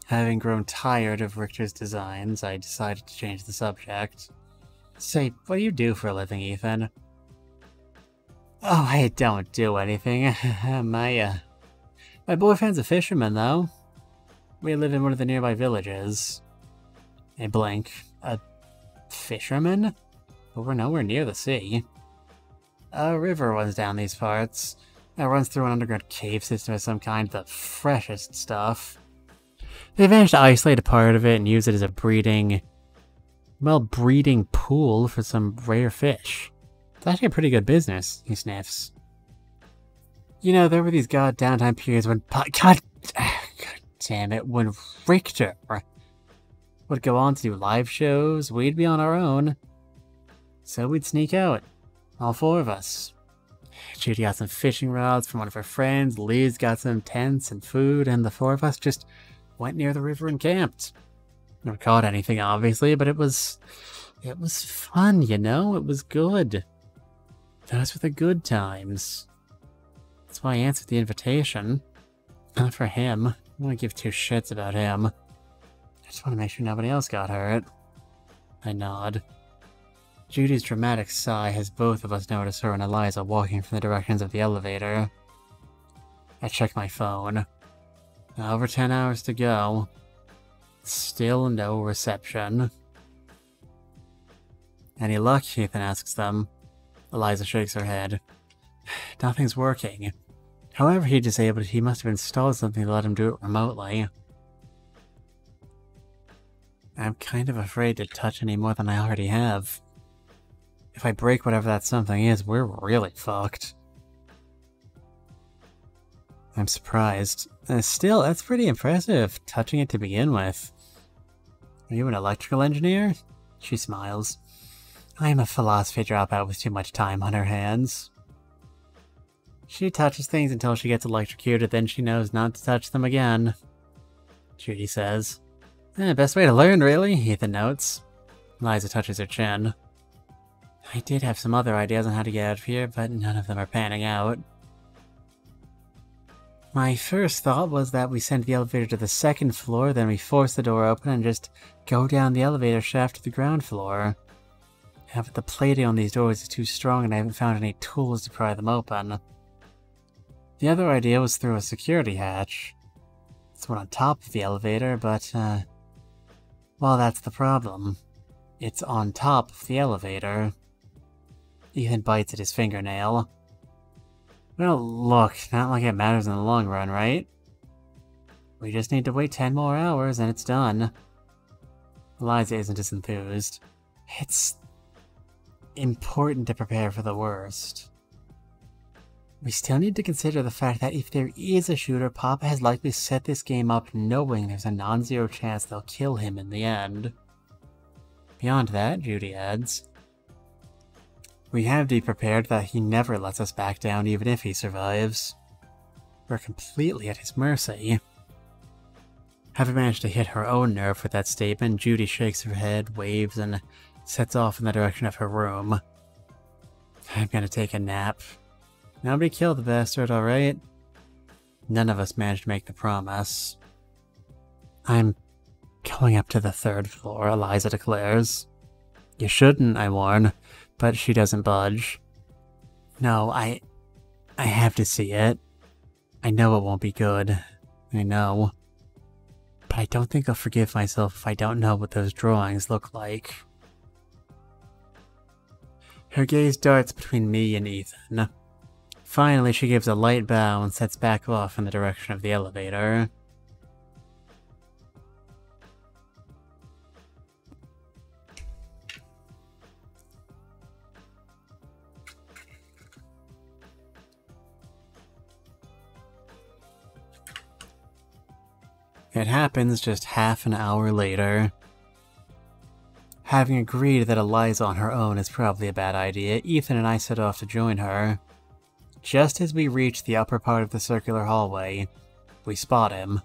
Having grown tired of Richter's designs, I decided to change the subject. Say, what do you do for a living, Ethan? Oh, I don't do anything. My boyfriend's a fisherman, though. We live in one of the nearby villages. I blink. A fisherman? But we're nowhere near the sea. A river runs down these parts. It runs through an underground cave system of some kind, the freshest stuff. They managed to isolate a part of it and use it as a breeding pool for some rare fish. It's actually a pretty good business, he sniffs. You know, there were these downtime periods when God damn it, when Richter would go on to do live shows, we'd be on our own. So we'd sneak out. All four of us. Judy got some fishing rods from one of her friends, Liz got some tents and food, and the four of us just went near the river and camped. Never caught anything, obviously, but it was fun, you know? It was good. Those were the good times. That's why I answered the invitation. Not for him. I don't want to give two shits about him. I just want to make sure nobody else got hurt. I nod. Judy's dramatic sigh has both of us noticed her and Eliza walking from the directions of the elevator. I check my phone. Over 10 hours to go. Still no reception. Any luck? Ethan asks them. Eliza shakes her head. Nothing's working. However he disabled it, he must have installed something to let him do it remotely. I'm kind of afraid to touch any more than I already have. If I break whatever that something is, we're really fucked. I'm surprised. Still, that's pretty impressive, touching it to begin with. Are you an electrical engineer? She smiles. I'm a philosophy dropout with too much time on her hands. She touches things until she gets electrocuted, then she knows not to touch them again. Judy says. Best way to learn, really, Ethan notes. Eliza touches her chin. I did have some other ideas on how to get out of here, but none of them are panning out. My first thought was that we send the elevator to the second floor, then we force the door open and just go down the elevator shaft to the ground floor. But the plating on these doors is too strong and I haven't found any tools to pry them open. The other idea was through a security hatch. It's one on top of the elevator, but, well, that's the problem. It's on top of the elevator. Ethan bites at his fingernail. Well, look, not like it matters in the long run, right? We just need to wait 10 more hours and it's done. Eliza isn't as enthused. It's important to prepare for the worst. We still need to consider the fact that if there is a shooter, Papa has likely set this game up knowing there's a non-zero chance they'll kill him in the end. Beyond that, Judy adds, we have to be prepared that he never lets us back down even if he survives. We're completely at his mercy. Having managed to hit her own nerve with that statement, Judy shakes her head, waves, and sets off in the direction of her room. I'm gonna take a nap. Nobody killed the bastard, alright? None of us managed to make the promise. I'm going up to the third floor, Eliza declares. You shouldn't, I warn, but she doesn't budge. No, I have to see it. I know it won't be good. I know. But I don't think I'll forgive myself if I don't know what those drawings look like. Her gaze darts between me and Ethan. Finally, she gives a light bow and sets back off in the direction of the elevator. It happens just half an hour later. Having agreed that Eliza on her own is probably a bad idea, Ethan and I set off to join her. Just as we reach the upper part of the circular hallway, we spot him.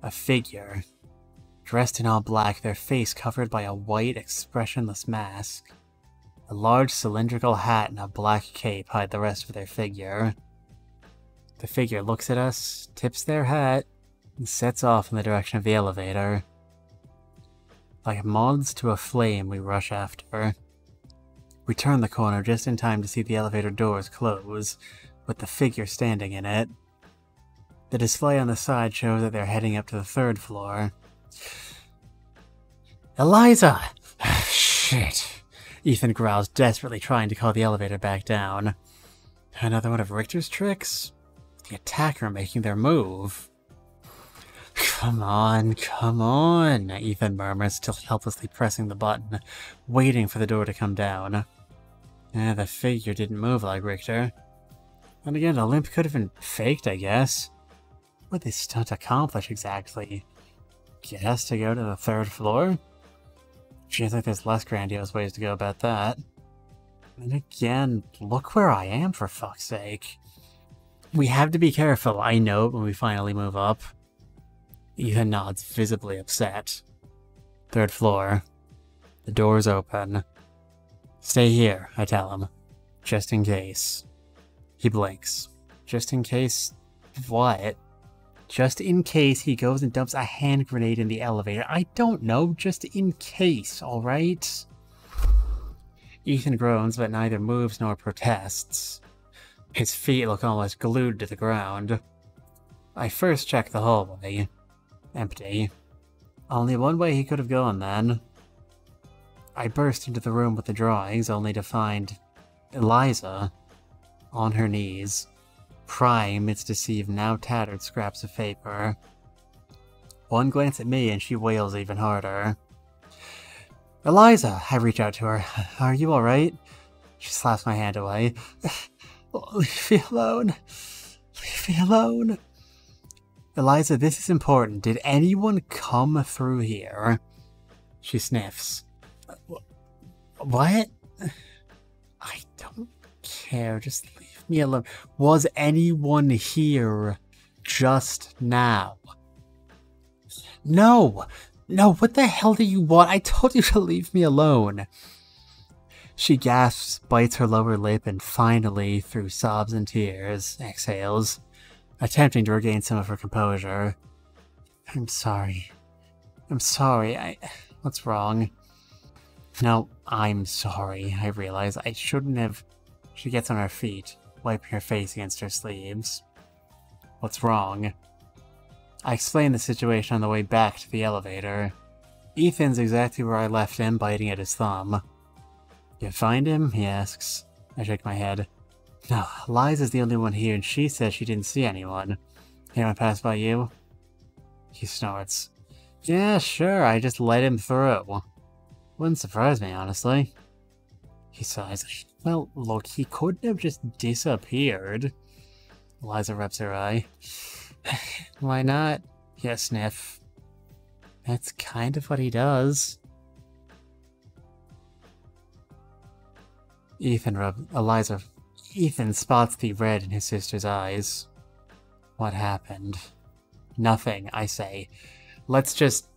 A figure. dressed in all black, their face covered by a white, expressionless mask. A large cylindrical hat and a black cape hide the rest of their figure. The figure looks at us, tips their hat, and sets off in the direction of the elevator. Like moths to a flame, we rush after. We turn the corner just in time to see the elevator doors close, with the figure standing in it. The display on the side shows that they're heading up to the 3rd floor. Eliza! Shit. Ethan growls, desperately trying to call the elevator back down. Another one of Richter's tricks? The attacker making their move. Come on, Ethan murmurs, still helplessly pressing the button, waiting for the door to come down. The figure didn't move like Richter. And again, the limp could have been faked, I guess. What did this stunt accomplish exactly? Get us to go to the 3rd floor? Seems like there's less grandiose ways to go about that. And again, look where I am, for fuck's sake. We have to be careful, I know, when we finally move up. Ethan nods, visibly upset. 3rd floor. The door's open. Stay here, I tell him. Just in case. He blinks. Just in case... what? Just in case he goes and dumps a hand grenade in the elevator. I don't know, just in case, alright? Ethan groans, but neither moves nor protests. His feet look almost glued to the ground. I first check the hallway. Empty. Only one way he could have gone, then. I burst into the room with the drawings, only to find Eliza on her knees, prying amidst a sea of now tattered scraps of paper. One glance at me and she wails even harder. Eliza! I reach out to her. Are you alright? She slaps my hand away. Leave me alone. Leave me alone. Eliza, this is important. Did anyone come through here? She sniffs. What? I don't care. Just leave me alone. Was anyone here just now? No! No, what the hell do you want? I told you to leave me alone. She gasps, bites her lower lip, and finally, through sobs and tears, exhales, attempting to regain some of her composure. I'm sorry. I'm sorry. What's wrong? No, I'm sorry. I realize I shouldn't have... She gets on her feet, wiping her face against her sleeves. What's wrong? I explain the situation on the way back to the elevator. Ethan's exactly where I left him, biting at his thumb. You find him? He asks. I shake my head. No, Liza's the only one here, and she says she didn't see anyone. Anyone pass by you? He snorts. Yeah, sure, I just let him through. Wouldn't surprise me, honestly. He sighs. Well, look, he couldn't have just disappeared. Liza rubs her eye. Why not? Yeah, sniff. That's kind of what he does. Ethan spots the red in his sister's eyes. What happened? Nothing, I say. Let's just...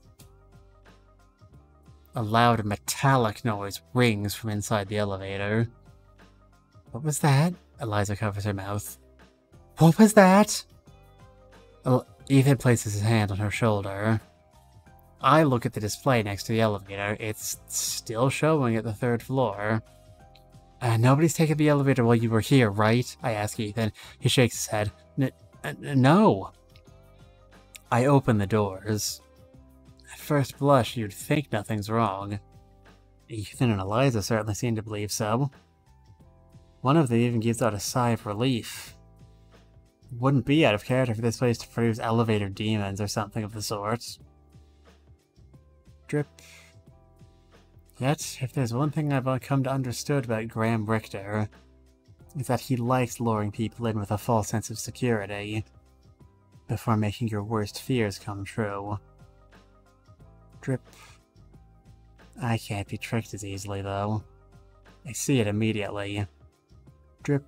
A loud metallic noise rings from inside the elevator. What was that? Eliza covers her mouth. What was that? Ethan places his hand on her shoulder. I look at the display next to the elevator. It's still showing at the 3rd floor. Nobody's taken the elevator while you were here, right? I ask Ethan. He shakes his head. No. I open the doors. At first blush, you'd think nothing's wrong. Ethan and Eliza certainly seem to believe so. One of them even gives out a sigh of relief. Wouldn't be out of character for this place to produce elevator demons or something of the sort. Drip. Yet, if there's one thing I've come to understood about Graham Richter, is that he likes luring people in with a false sense of security, before making your worst fears come true. Drip. I can't be tricked as easily, though. I see it immediately. Drip.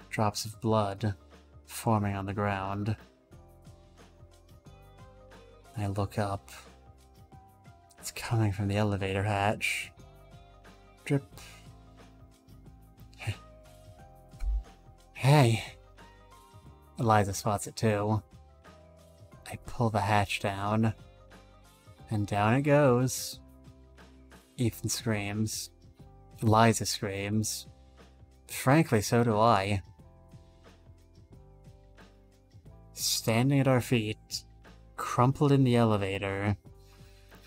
Drops of blood forming on the ground. I look up. It's coming from the elevator hatch. Drip. Hey. Eliza spots it too. I pull the hatch down. And down it goes. Ethan screams. Eliza screams. Frankly, so do I. Standing at our feet, crumpled in the elevator,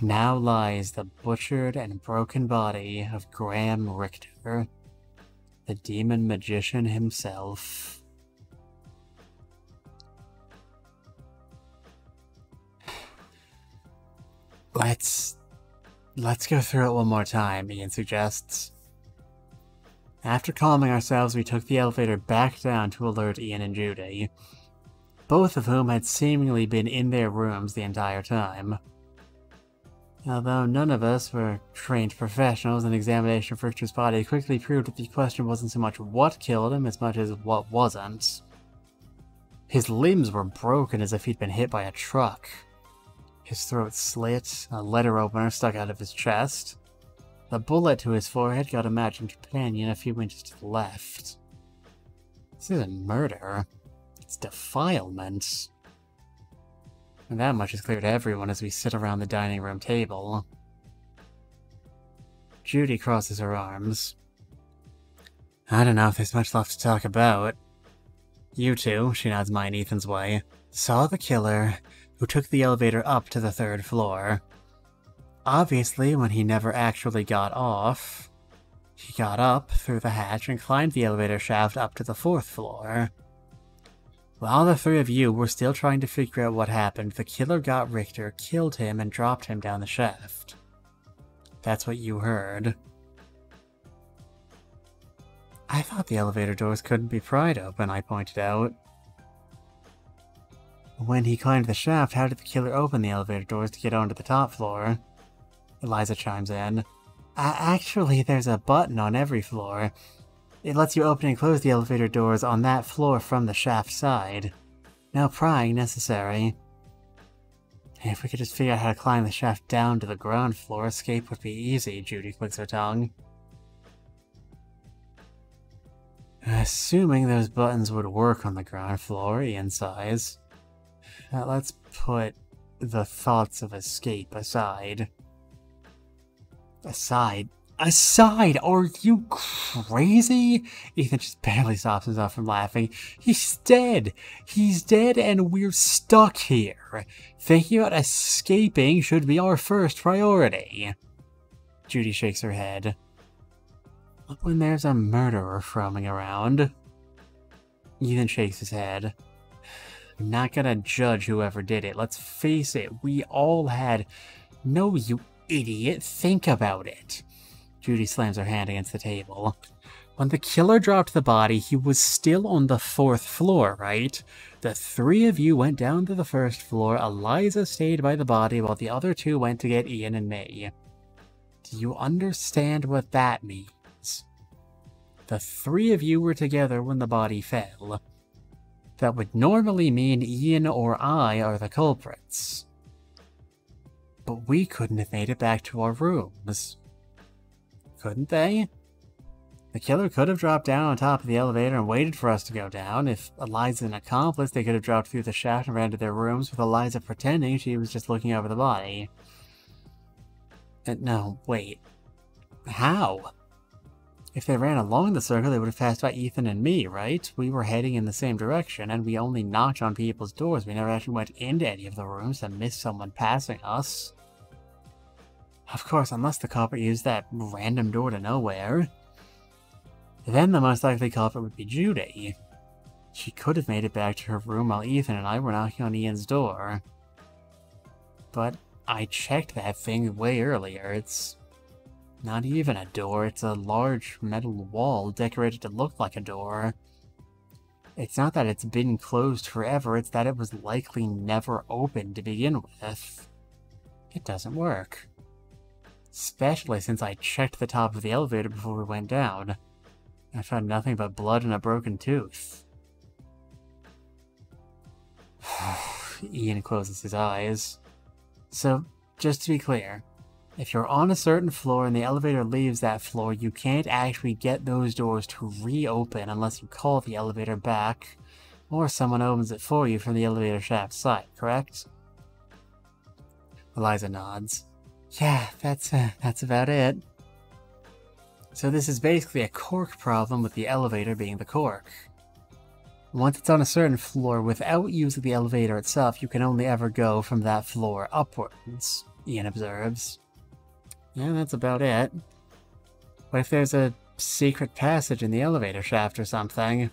now lies the butchered and broken body of Graham Richter, the demon magician himself. Let's go through it one more time, Ian suggests. After calming ourselves, we took the elevator back down to alert Ian and Judy, both of whom had seemingly been in their rooms the entire time. Although none of us were trained professionals, an examination of Richter's body quickly proved that the question wasn't so much what killed him as much as what wasn't. His limbs were broken as if he'd been hit by a truck. His throat slit, a letter opener stuck out of his chest. The bullet to his forehead got a matching companion a few inches to the left. This isn't murder. It's defilement. And that much is clear to everyone as we sit around the dining room table. Judy crosses her arms. I don't know if there's much left to talk about. You two, she nods mine Ethan's way, saw the killer who took the elevator up to the 3rd floor. Obviously, when he never actually got off, he got up through the hatch and climbed the elevator shaft up to the 4th floor. While the 3 of you were still trying to figure out what happened, the killer got Richter, killed him, and dropped him down the shaft. That's what you heard. I thought the elevator doors couldn't be pried open, I pointed out. When he climbed the shaft, how did the killer open the elevator doors to get onto the top floor? Eliza chimes in. Actually, there's a button on every floor. It lets you open and close the elevator doors on that floor from the shaft side. No prying necessary. If we could just figure out how to climb the shaft down to the ground floor, escape would be easy, Judy clicks her tongue. Assuming those buttons would work on the ground floor, Ian sighs. Let's put the thoughts of escape aside. Aside? Are you crazy? Ethan just barely stops himself from laughing. He's dead. He's dead and we're stuck here. Thinking about escaping should be our first priority. Judy shakes her head. When there's a murderer roaming around. Ethan shakes his head. I'm not gonna judge whoever did it. Let's face it, we all had... No, you idiot. Think about it. Judy slams her hand against the table. When the killer dropped the body, he was still on the 4th floor, right? The 3 of you went down to the 1st floor, Eliza stayed by the body while the other 2 went to get Ian and me. Do you understand what that means? The 3 of you were together when the body fell. That would normally mean Ian or I are the culprits. But we couldn't have made it back to our rooms. Couldn't they? The killer could have dropped down on top of the elevator and waited for us to go down. If Eliza's an accomplice, they could have dropped through the shaft and ran to their rooms with Eliza pretending she was just looking over the body. No, wait. How? If they ran along the circle, they would have passed by Ethan and me, right? We were heading in the same direction, and we only knocked on people's doors. We never actually went into any of the rooms and missed someone passing us. Of course, unless the culprit used that random door to nowhere. Then the most likely culprit would be Judy. She could have made it back to her room while Ethan and I were knocking on Ian's door. But I checked that thing way earlier. It's not even a door, it's a large metal wall decorated to look like a door. It's not that it's been closed forever, it's that it was likely never opened to begin with. It doesn't work. Especially since I checked the top of the elevator before we went down. I found nothing but blood and a broken tooth. Ian closes his eyes. So, just to be clear, if you're on a certain floor and the elevator leaves that floor, you can't actually get those doors to reopen unless you call the elevator back, or someone opens it for you from the elevator shaft side, correct? Eliza nods. Yeah, that's about it. So this is basically a cork problem with the elevator being the cork. Once it's on a certain floor, without using the elevator itself, you can only ever go from that floor upwards, Ian observes. Yeah, that's about it. What if there's a secret passage in the elevator shaft or something?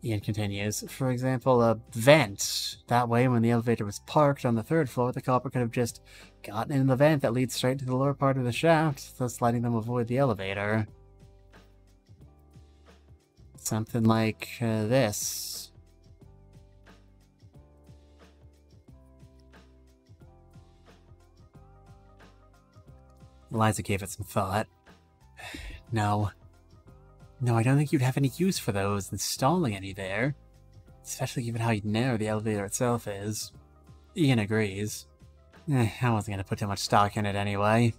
Ian continues. For example, a vent. That way, when the elevator was parked on the 3rd floor, the culprit could have just gotten in the vent that leads straight to the lower part of the shaft, thus letting them avoid the elevator. Something like this. Eliza gave it some thought. No, I don't think you'd have any use for those installing any there. Especially given how narrow the elevator itself is. Ian agrees. I wasn't gonna put too much stock in it anyway.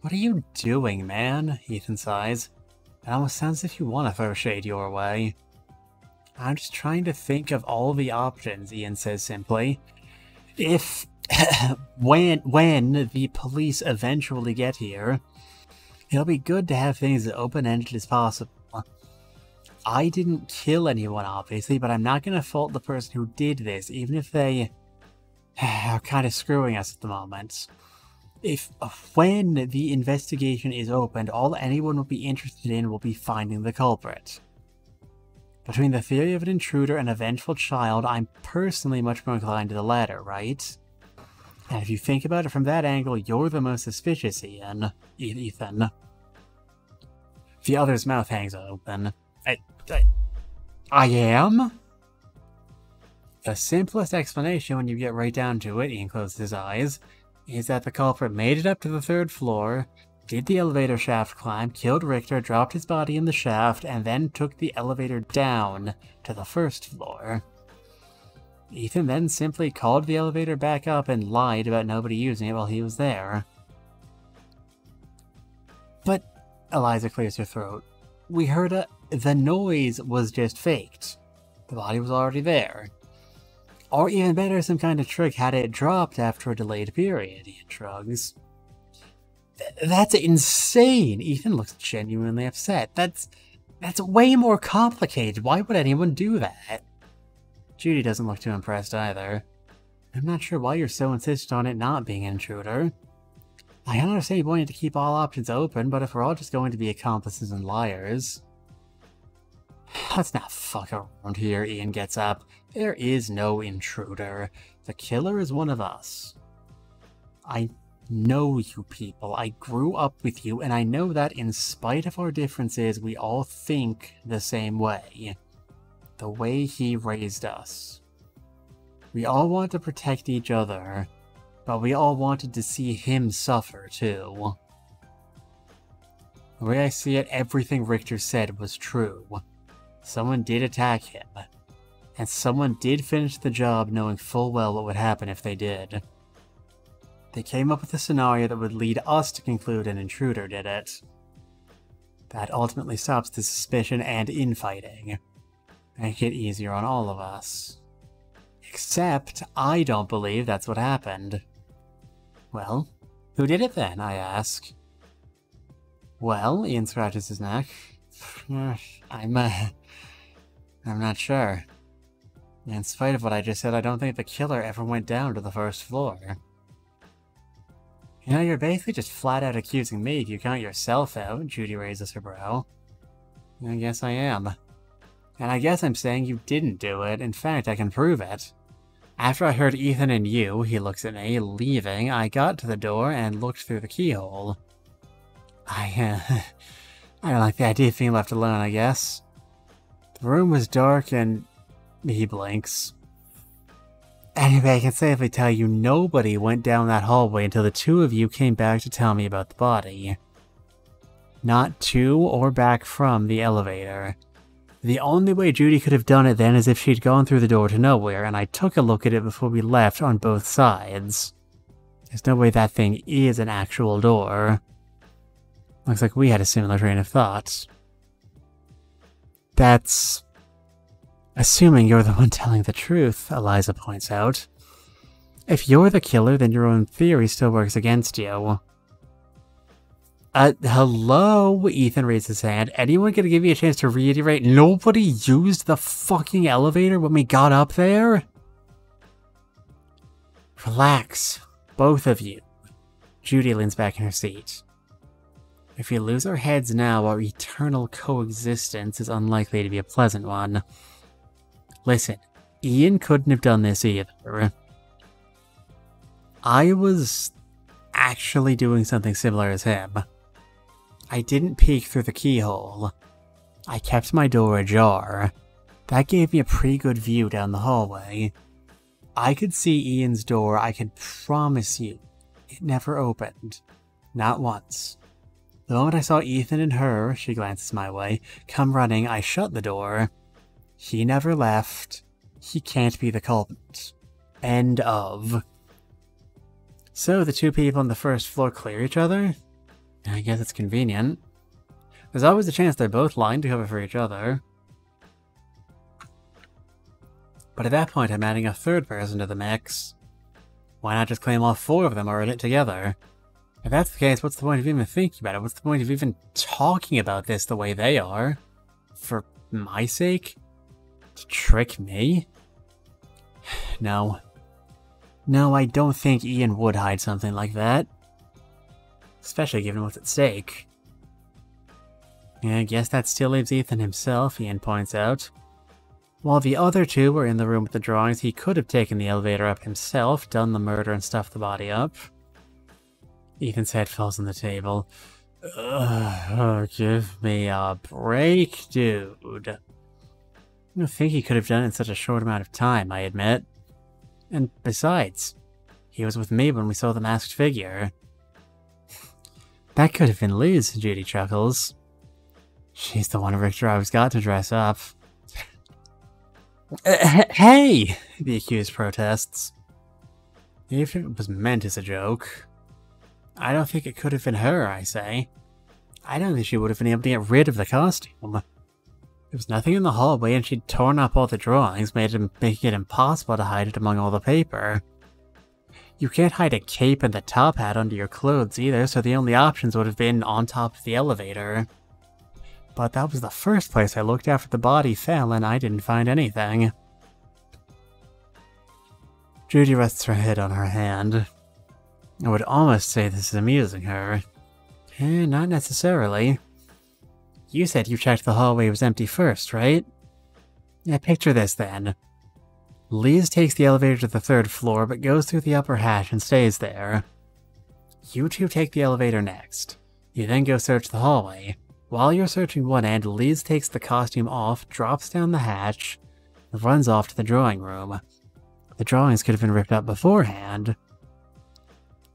What are you doing, man? Ethan sighs. It almost sounds as if you want to throw shade your way. I'm just trying to think of all the options, Ian says simply. If... when the police eventually get here, it'll be good to have things as open-ended as possible. I didn't kill anyone, obviously, but I'm not going to fault the person who did this, even if they are kind of screwing us at the moment. When the investigation is opened, all anyone will be interested in will be finding the culprit. Between the theory of an intruder and a vengeful child, I'm personally much more inclined to the latter, right? And if you think about it from that angle, you're the most suspicious, Ethan. The other's mouth hangs open. I am? The simplest explanation when you get right down to it, Ian closes his eyes, is that the culprit made it up to the 3rd floor, did the elevator shaft climb, killed Richter, dropped his body in the shaft, and then took the elevator down to the 1st floor. Ethan then simply called the elevator back up and lied about nobody using it while he was there. But, Eliza clears her throat, we heard the noise was just faked. The body was already there. Or even better, some kind of trick had it dropped after a delayed period, Ian shrugs. That's insane! Ethan looks genuinely upset. That's way more complicated. Why would anyone do that? Judy doesn't look too impressed either. I'm not sure why you're so insistent on it not being an intruder. I understand you wanted to keep all options open, but if we're all just going to be accomplices and liars... Let's not fuck around here, Ian gets up. There is no intruder. The killer is one of us. I know you people. I grew up with you, and I know that in spite of our differences, we all think the same way. The way he raised us. We all want to protect each other, but we all wanted to see him suffer too. The way I see it, everything Richter said was true. Someone did attack him, and someone did finish the job knowing full well what would happen if they did. They came up with a scenario that would lead us to conclude an intruder did it. That ultimately stops the suspicion and infighting. Make it easier on all of us. Except, I don't believe that's what happened. Well, who did it then, I ask. Well, Ian scratches his neck. I'm not sure. In spite of what I just said, I don't think the killer ever went down to the 1st floor. You know, you're basically just flat out accusing me if you count yourself out, Judy raises her brow. I guess I am. And I guess I'm saying you didn't do it. In fact, I can prove it. After I heard Ethan and you, he looks at me, leaving, I got to the door and looked through the keyhole. I don't like the idea of being left alone, I guess. The room was dark and... he blinks. Anyway, I can safely tell you nobody went down that hallway until the two of you came back to tell me about the body. Not to or back from the elevator. The only way Judy could have done it then is if she'd gone through the door to nowhere, and I took a look at it before we left on both sides. There's no way that thing is an actual door. Looks like we had a similar train of thought. That's assuming you're the one telling the truth, Eliza points out. If you're the killer, then your own theory still works against you. Hello? Ethan raised his hand. Anyone gonna give you a chance to reiterate? Nobody used the fucking elevator when we got up there? Relax, both of you. Judy leans back in her seat. If we lose our heads now, our eternal coexistence is unlikely to be a pleasant one. Listen, Ian couldn't have done this either. I was actually doing something similar as him. I didn't peek through the keyhole. I kept my door ajar. That gave me a pretty good view down the hallway. I could see Ian's door. I can promise you, it never opened. Not once. The moment I saw Ethan and her, she glances my way, come running, I shut the door. He never left. He can't be the culprit. End of. So the two people on the first floor clear each other? I guess it's convenient. There's always a chance they're both lying to cover for each other. But at that point I'm adding a third person to the mix. Why not just claim all four of them are in it together? If that's the case, what's the point of even thinking about it? What's the point of even talking about this the way they are? For my sake? To trick me? No. No, I don't think Ian would hide something like that. Especially given what's at stake. Yeah, I guess that still leaves Ethan himself, Ian points out. While the other two were in the room with the drawings, he could have taken the elevator up himself, done the murder, and stuffed the body up. Ethan's head falls on the table. Ugh, give me a break, dude. I don't think he could have done it in such a short amount of time, I admit. And besides, he was with me when we saw the masked figure. That could have been Liz, Judy chuckles. She's the one Richter always got to dress up. Hey! The accused protests. Even if it was meant as a joke. I don't think it could have been her, I say. I don't think she would have been able to get rid of the costume. There was nothing in the hallway and she'd torn up all the drawings, making it impossible to hide it among all the paper. You can't hide a cape and the top hat under your clothes either, so the only options would have been on top of the elevator. But that was the first place I looked after the body fell and I didn't find anything. Judy rests her head on her hand. I would almost say this is amusing her. Not necessarily. You said you checked the hallway was empty first, right? Yeah, picture this then. Liz takes the elevator to the third floor, but goes through the upper hatch and stays there. You two take the elevator next. You then go search the hallway. While you're searching one end, Liz takes the costume off, drops down the hatch, and runs off to the drawing room. The drawings could have been ripped up beforehand.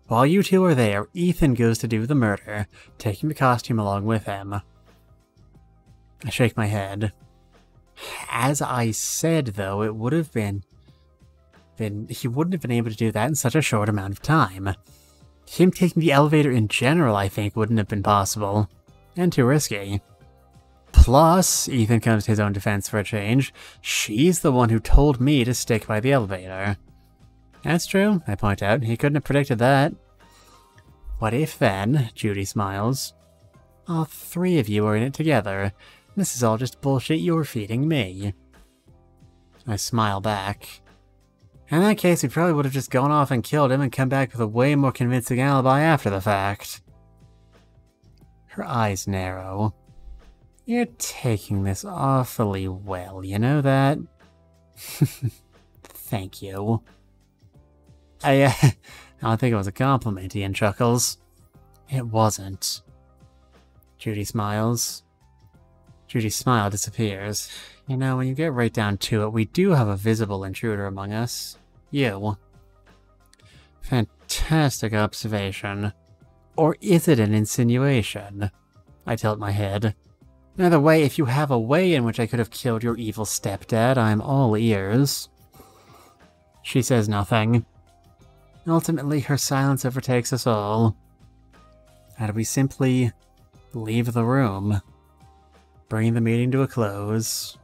While you two are there, Ethan goes to do the murder, taking the costume along with him. I shake my head. As I said, though, it would have been... he wouldn't have been able to do that in such a short amount of time. Him taking the elevator in general, I think, wouldn't have been possible. And too risky. Plus, Ethan comes to his own defense for a change. She's the one who told me to stick by the elevator. That's true, I point out. He couldn't have predicted that. What if then, Judy smiles, all three of you are in it together? This is all just bullshit you're feeding me. I smile back. In that case, we probably would have just gone off and killed him and come back with a way more convincing alibi after the fact. Her eyes narrow. You're taking this awfully well, you know that? Thank you. I don't think it was a compliment, Ian chuckles. It wasn't. Judy smiles. Judy's smile disappears. You know, when you get right down to it, we do have a visible intruder among us. You. Fantastic observation. Or is it an insinuation? I tilt my head. Either way, if you have a way in which I could have killed your evil stepdad, I'm all ears. She says nothing. Ultimately, her silence overtakes us all. And we simply leave the room, bringing the meeting to a close.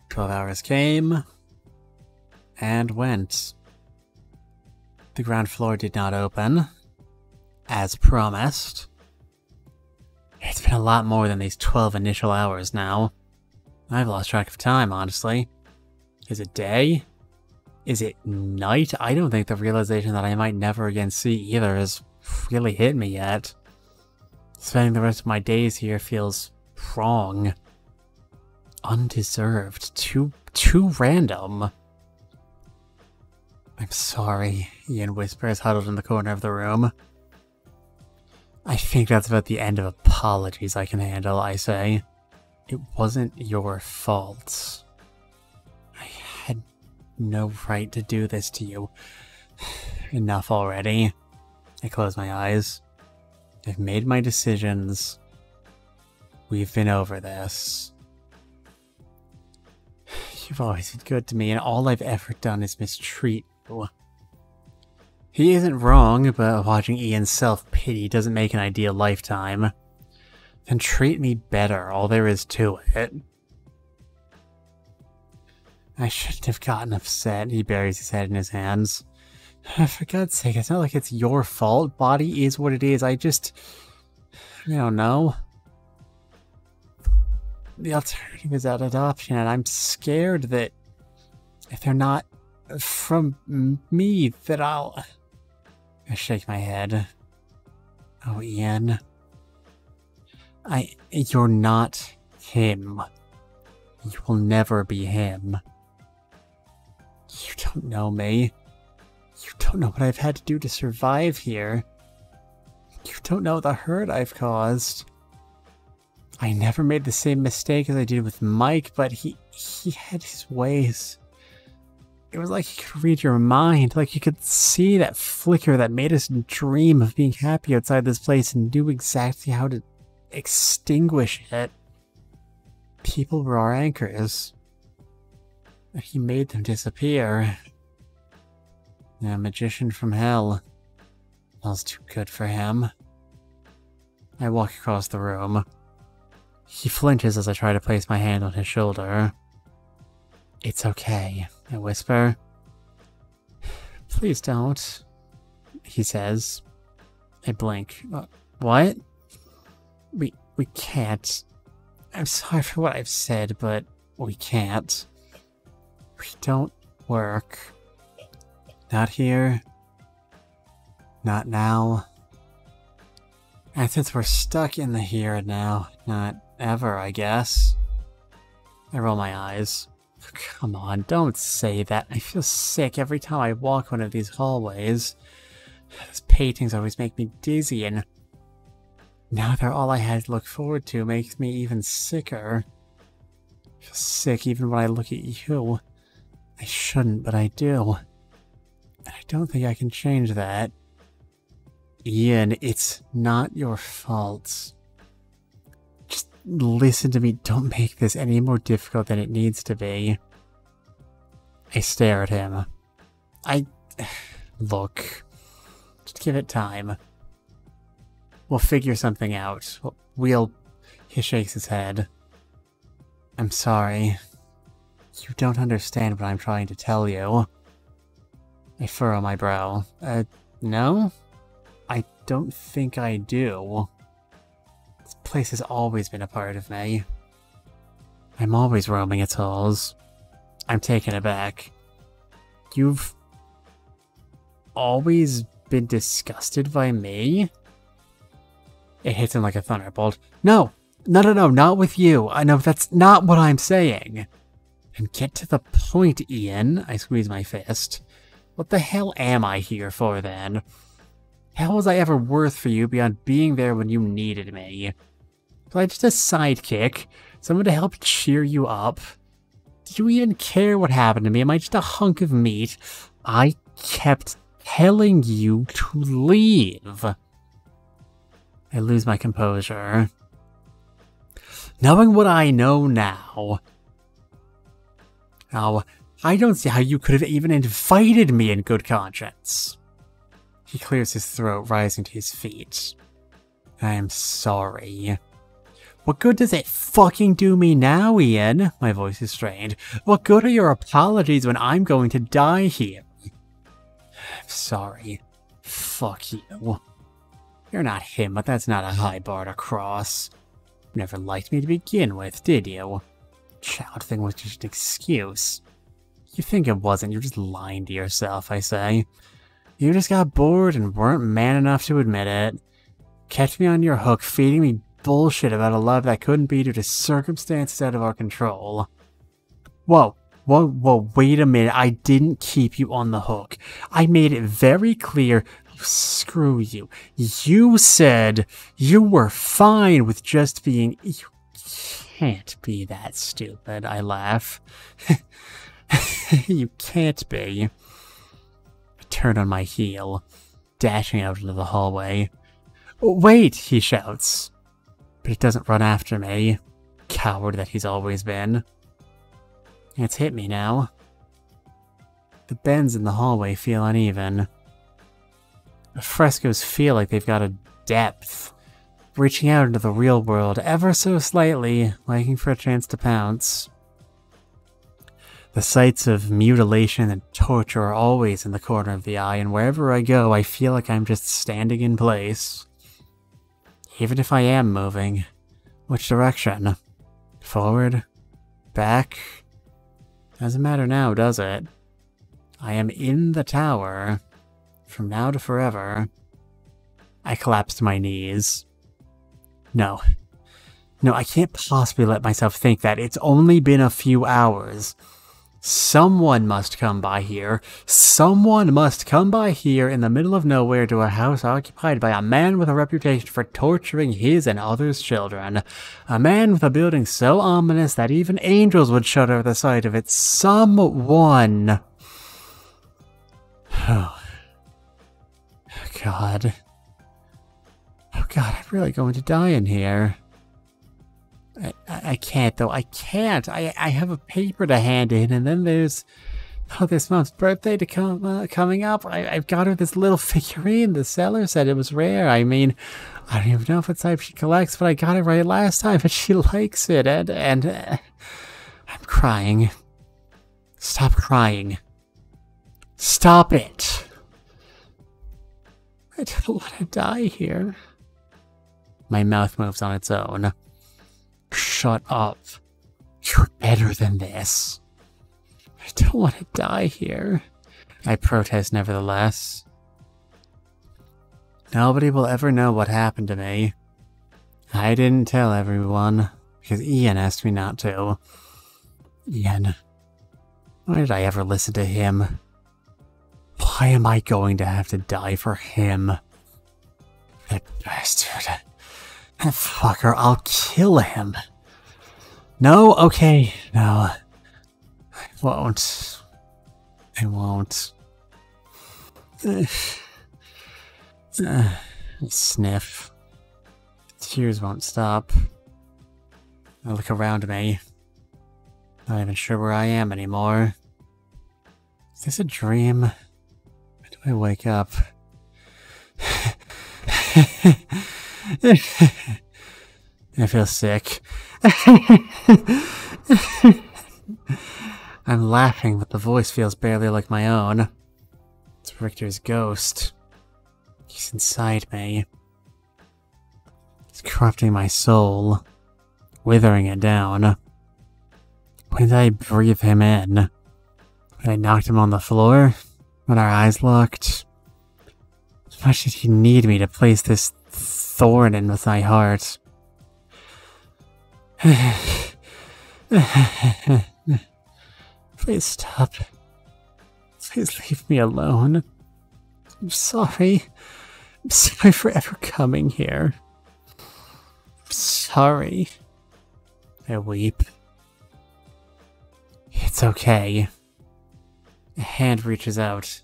"12 hours came and went. The ground floor did not open, as promised. It's been a lot more than these 12 initial hours now. I've lost track of time, honestly. Is it day? Is it night? I don't think the realization that I might never again see either has really hit me yet. Spending the rest of my days here feels wrong. Undeserved. Too random. I'm sorry, Ian whispers, huddled in the corner of the room. I think that's about the end of apologies I can handle, I say. It wasn't your fault. I had no right to do this to you. Enough already. I close my eyes. I've made my decisions. We've been over this. You've always been good to me, and all I've ever done is mistreat you. He isn't wrong, but watching Ian's self-pity doesn't make an ideal lifetime. Then treat me better, all there is to it. I shouldn't have gotten upset. He buries his head in his hands. For God's sake, it's not like it's your fault. Body is what it is. I don't know. The alternative is adoption, and I'm scared that if they're not from me, that I shake my head. Oh, Ian. You're not him. You will never be him. You don't know me. You don't know what I've had to do to survive here. You don't know the hurt I've caused. I never made the same mistake as I did with Mike, but he had his ways. It was like he could read your mind, like he could see that flicker that made us dream of being happy outside this place and knew exactly how to extinguish it. People were our anchors. He made them disappear. A magician from hell. That was too good for him. I walk across the room. He flinches as I try to place my hand on his shoulder. It's okay, I whisper. Please don't, he says. I blink. What? We can't. I'm sorry for what I've said, but we can't. We don't work. Not here. Not now. And since we're stuck in the here and now, not ever, I guess. I roll my eyes. Come on, don't say that. I feel sick every time I walk one of these hallways. Those paintings always make me dizzy, and now they're all I had to look forward to. Makes me even sicker. I feel sick even when I look at you. I shouldn't, but I do. And I don't think I can change that. Ian, it's not your fault. Just listen to me. Don't make this any more difficult than it needs to be. I stare at him. Look. Just give it time. We'll figure something out. He shakes his head. I'm sorry. You don't understand what I'm trying to tell you. I furrow my brow. No? I don't think I do. This place has always been a part of me. I'm always roaming its halls. I'm taken aback. You've always been disgusted by me? It hits him like a thunderbolt. No, not with you. I know that's not what I'm saying. And get to the point, Ian. I squeeze my fist. What the hell am I here for, then? How was I ever worth for you beyond being there when you needed me? Was I just a sidekick? Someone to help cheer you up? Do you even care what happened to me? Am I just a hunk of meat? I kept telling you to leave. I lose my composure. Knowing what I know now, I don't see how you could have even invited me in good conscience. He clears his throat, rising to his feet. I am sorry. What good does it fucking do me now, Ian? My voice is strained. What good are your apologies when I'm going to die here? I'm sorry. Fuck you. You're not him, but that's not a high bar to cross. You never liked me to begin with, did you? Child thing was just an excuse. You think it wasn't, you're just lying to yourself, I say. You just got bored and weren't man enough to admit it. Kept me on your hook, feeding me bullshit about a love that couldn't be due to circumstances out of our control. Whoa, wait a minute, I didn't keep you on the hook. I made it very clear, screw you. You said you were fine with just being... You can't be that stupid, I laugh. You can't be. I turn on my heel, dashing out into the hallway. Wait, he shouts. But he doesn't run after me. Coward that he's always been. It's hit me now. The bends in the hallway feel uneven. The frescoes feel like they've got a depth, reaching out into the real world ever so slightly, liking for a chance to pounce. The sights of mutilation and torture are always in the corner of the eye, and wherever I go, I feel like I'm just standing in place. Even if I am moving, which direction? Forward? Back? Doesn't matter now, does it? I am in the tower. From now to forever. I collapse to my knees. No, I can't possibly let myself think that. It's only been a few hours. Someone must come by here. Someone must come by here in the middle of nowhere to a house occupied by a man with a reputation for torturing his and others' children. A man with a building so ominous that even angels would shudder at the sight of it. Someone. Oh, God. Oh, God, I'm really going to die in here. I can't, though. I can't. I have a paper to hand in, and then there's this Mom's birthday to coming up. I've got her this little figurine. The seller said it was rare. I mean, I don't even know if it's type she collects, but I got it right last time, and she likes it, and I'm crying. Stop crying. Stop it. I don't want to die here. My mouth moves on its own. Shut up. You're better than this. I don't want to die here. I protest nevertheless. Nobody will ever know what happened to me. I didn't tell everyone, because Ian asked me not to. Ian. Why did I ever listen to him? Why am I going to have to die for him? That bastard. That fucker, I'll kill him. No, okay, no. I won't. I won't. I sniff. The tears won't stop. I look around me. Not even sure where I am anymore. Is this a dream? When do I wake up? I feel sick. I'm laughing, but the voice feels barely like my own. It's Richter's ghost. He's inside me. He's corrupting my soul, withering it down. When did I breathe him in? When I knocked him on the floor? When our eyes locked? How much did he need me to place this thorn in with my heart? Please stop. Please leave me alone. I'm sorry. I'm sorry for ever coming here. I'm sorry. I weep. It's okay. A hand reaches out.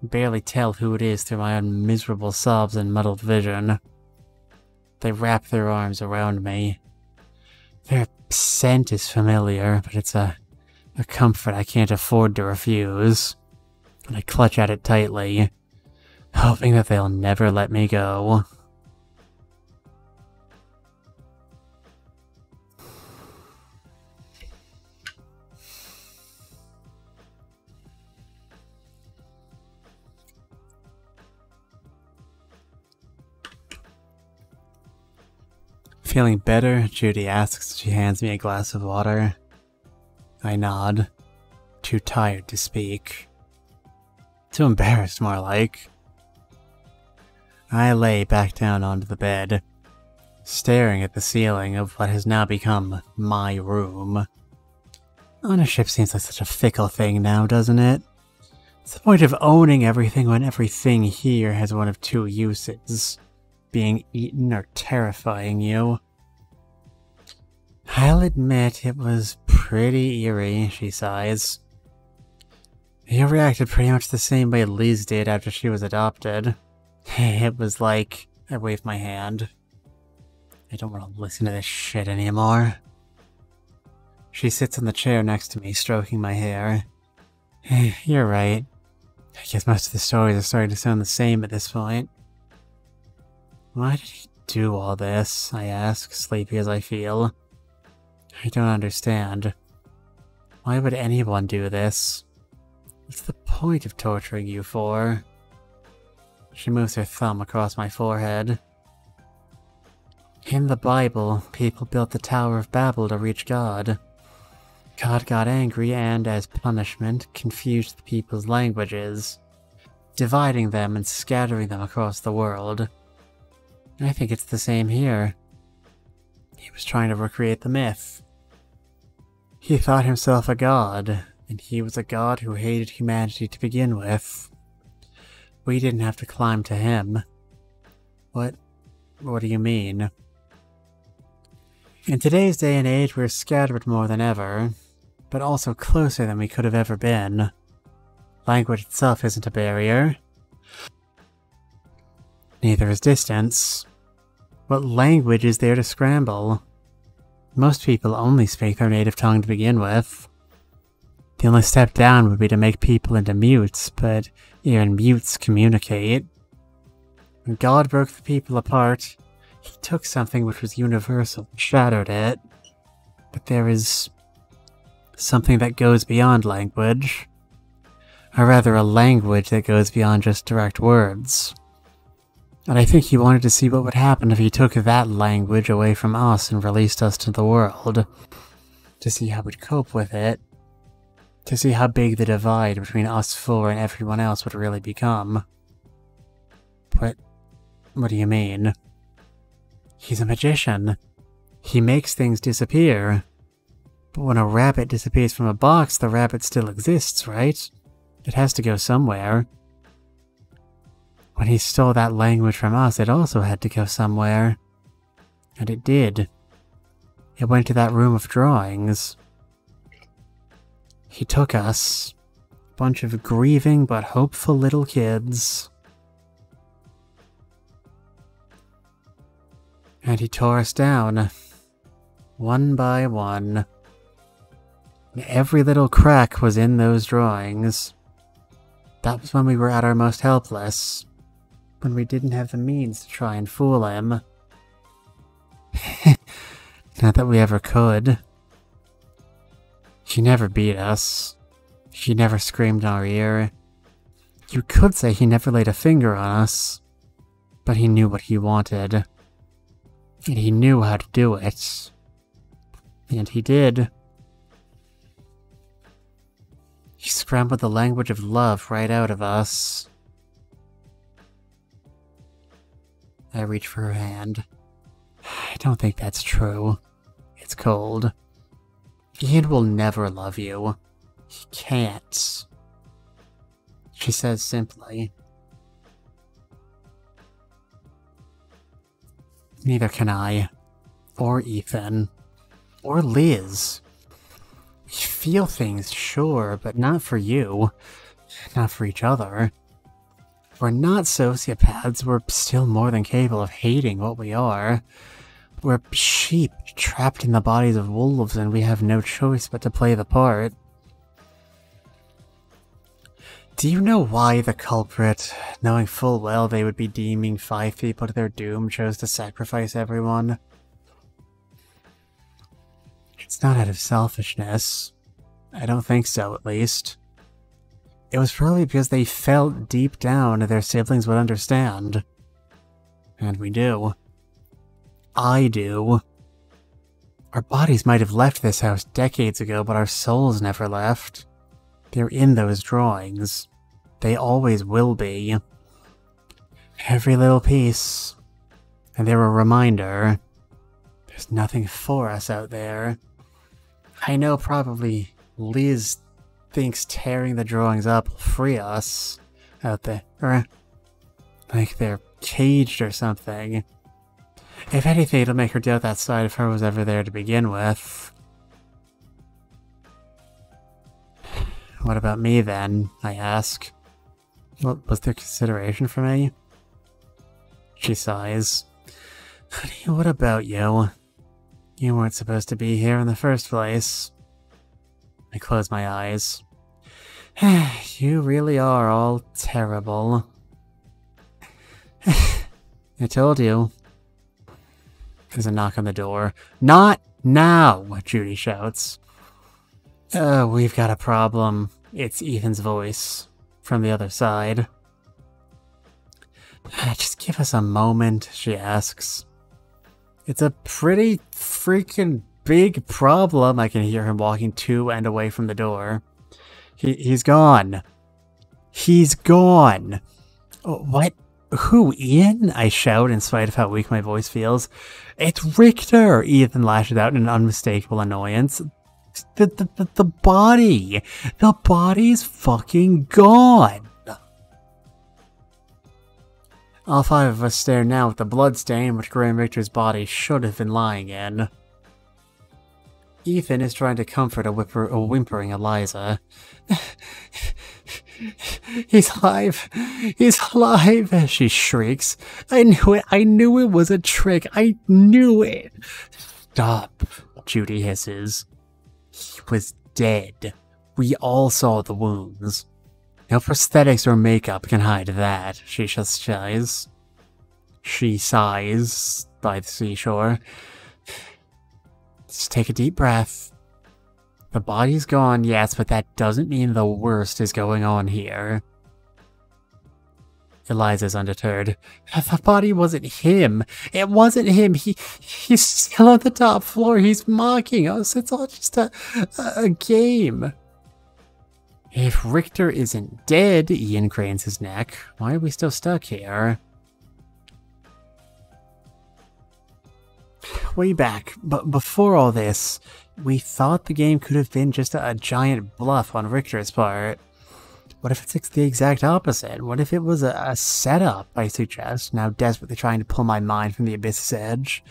Barely tell who it is through my own miserable sobs and muddled vision. They wrap their arms around me. Their scent is familiar, but it's a comfort I can't afford to refuse. And I clutch at it tightly, hoping that they'll never let me go. Feeling better, Judy asks as she hands me a glass of water. I nod, too tired to speak. Too embarrassed, more like. I lay back down onto the bed, staring at the ceiling of what has now become my room. Ownership seems like such a fickle thing now, doesn't it? It's the point of owning everything when everything here has one of two uses. Being eaten or terrifying you. I'll admit it was pretty eerie, she sighs. You reacted pretty much the same way Liz did after she was adopted. It was like, I waved my hand. I don't want to listen to this shit anymore. She sits in the chair next to me, stroking my hair. You're right. I guess most of the stories are starting to sound the same at this point. Why did he do all this? I ask, sleepy as I feel. I don't understand. Why would anyone do this? What's the point of torturing you for? She moves her thumb across my forehead. In the Bible, people built the Tower of Babel to reach God. God got angry and, as punishment, confused the people's languages, dividing them and scattering them across the world. I think it's the same here. He was trying to recreate the myth. He thought himself a god, and he was a god who hated humanity to begin with. We didn't have to climb to him. What do you mean? In today's day and age, we're scattered more than ever, but also closer than we could have ever been. Language itself isn't a barrier. Neither is distance. What language is there to scramble? Most people only speak their native tongue to begin with. The only step down would be to make people into mutes, but even mutes communicate. When God broke the people apart, he took something which was universal and shattered it. But there is something that goes beyond language. Or rather, a language that goes beyond just direct words. And I think he wanted to see what would happen if he took that language away from us and released us to the world. To see how we'd cope with it. To see how big the divide between us four and everyone else would really become. But what do you mean? He's a magician. He makes things disappear. But when a rabbit disappears from a box, the rabbit still exists, right? It has to go somewhere. When he stole that language from us, it also had to go somewhere. And it did. It went to that room of drawings. He took us, a bunch of grieving but hopeful little kids. And he tore us down, one by one. Every little crack was in those drawings. That was when we were at our most helpless. When we didn't have the means to try and fool him. Not that we ever could. He never beat us. He never screamed in our ear. You could say he never laid a finger on us. But he knew what he wanted. And he knew how to do it. And he did. He scrambled the language of love right out of us. I reach for her hand. I don't think that's true. It's cold. Ian will never love you. He can't. She says simply. Neither can I. Or Ethan. Or Liz. We feel things, sure, but not for you. Not for each other. We're not sociopaths. We're still more than capable of hating what we are. We're sheep trapped in the bodies of wolves, and we have no choice but to play the part. Do you know why the culprit, knowing full well they would be deeming 5 people to their doom, chose to sacrifice everyone? It's not out of selfishness. I don't think so, at least. It was probably because they felt deep down their siblings would understand. And we do. I do. Our bodies might have left this house decades ago, but our souls never left. They're in those drawings. They always will be. Every little piece. And they're a reminder. There's nothing for us out there. I know probably Liz thinks tearing the drawings up will free us out there. Or like they're caged or something. If anything, it'll make her doubt that side of her was ever there to begin with. What about me then? I ask. What was there consideration for me? She sighs. Honey, what about you? You weren't supposed to be here in the first place. I close my eyes. You really are all terrible. I told you. There's a knock on the door. Not now, Judy shouts. We've got a problem. It's Ethan's voice from the other side. Just give us a moment, she asks. It's a pretty freaking big problem. I can hear him walking to and away from the door. He's gone. He's gone. What? Who, Ian? I shout in spite of how weak my voice feels. It's Richter, Ethan lashes out in unmistakable annoyance. The body. The body's fucking gone. All 5 of us stare now at the bloodstain which Graham Richter's body should have been lying in. Ethan is trying to comfort a whimpering Eliza. He's alive! He's alive! She shrieks. I knew it! I knew it was a trick! I knew it! Stop, Judy hisses. He was dead. We all saw the wounds. No prosthetics or makeup can hide that, she just sighs. She sighs by the seashore. Just take a deep breath. The body's gone, yes, but that doesn't mean the worst is going on here. Eliza's undeterred. The body wasn't him. It wasn't him. He's still on the top floor. He's mocking us. It's all just a game. If Richter isn't dead, Ian cranes his neck. Why are we still stuck here? Way back, but before all this, we thought the game could have been just a giant bluff on Richter's part. What if it's the exact opposite? What if it was a setup, I suggest, now desperately trying to pull my mind from the abyss's edge?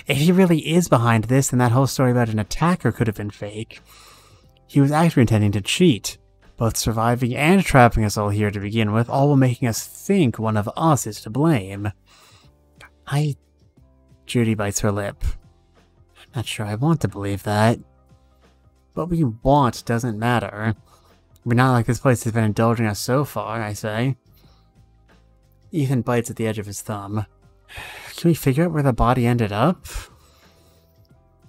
If he really is behind this, then that whole story about an attacker could have been fake. He was actually intending to cheat, both surviving and trapping us all here to begin with, all while making us think one of us is to blame. Judy bites her lip. I'm not sure I want to believe that. What we want doesn't matter. We're not like this place has been indulging us so far, I say. Ethan bites at the edge of his thumb. Can we figure out where the body ended up?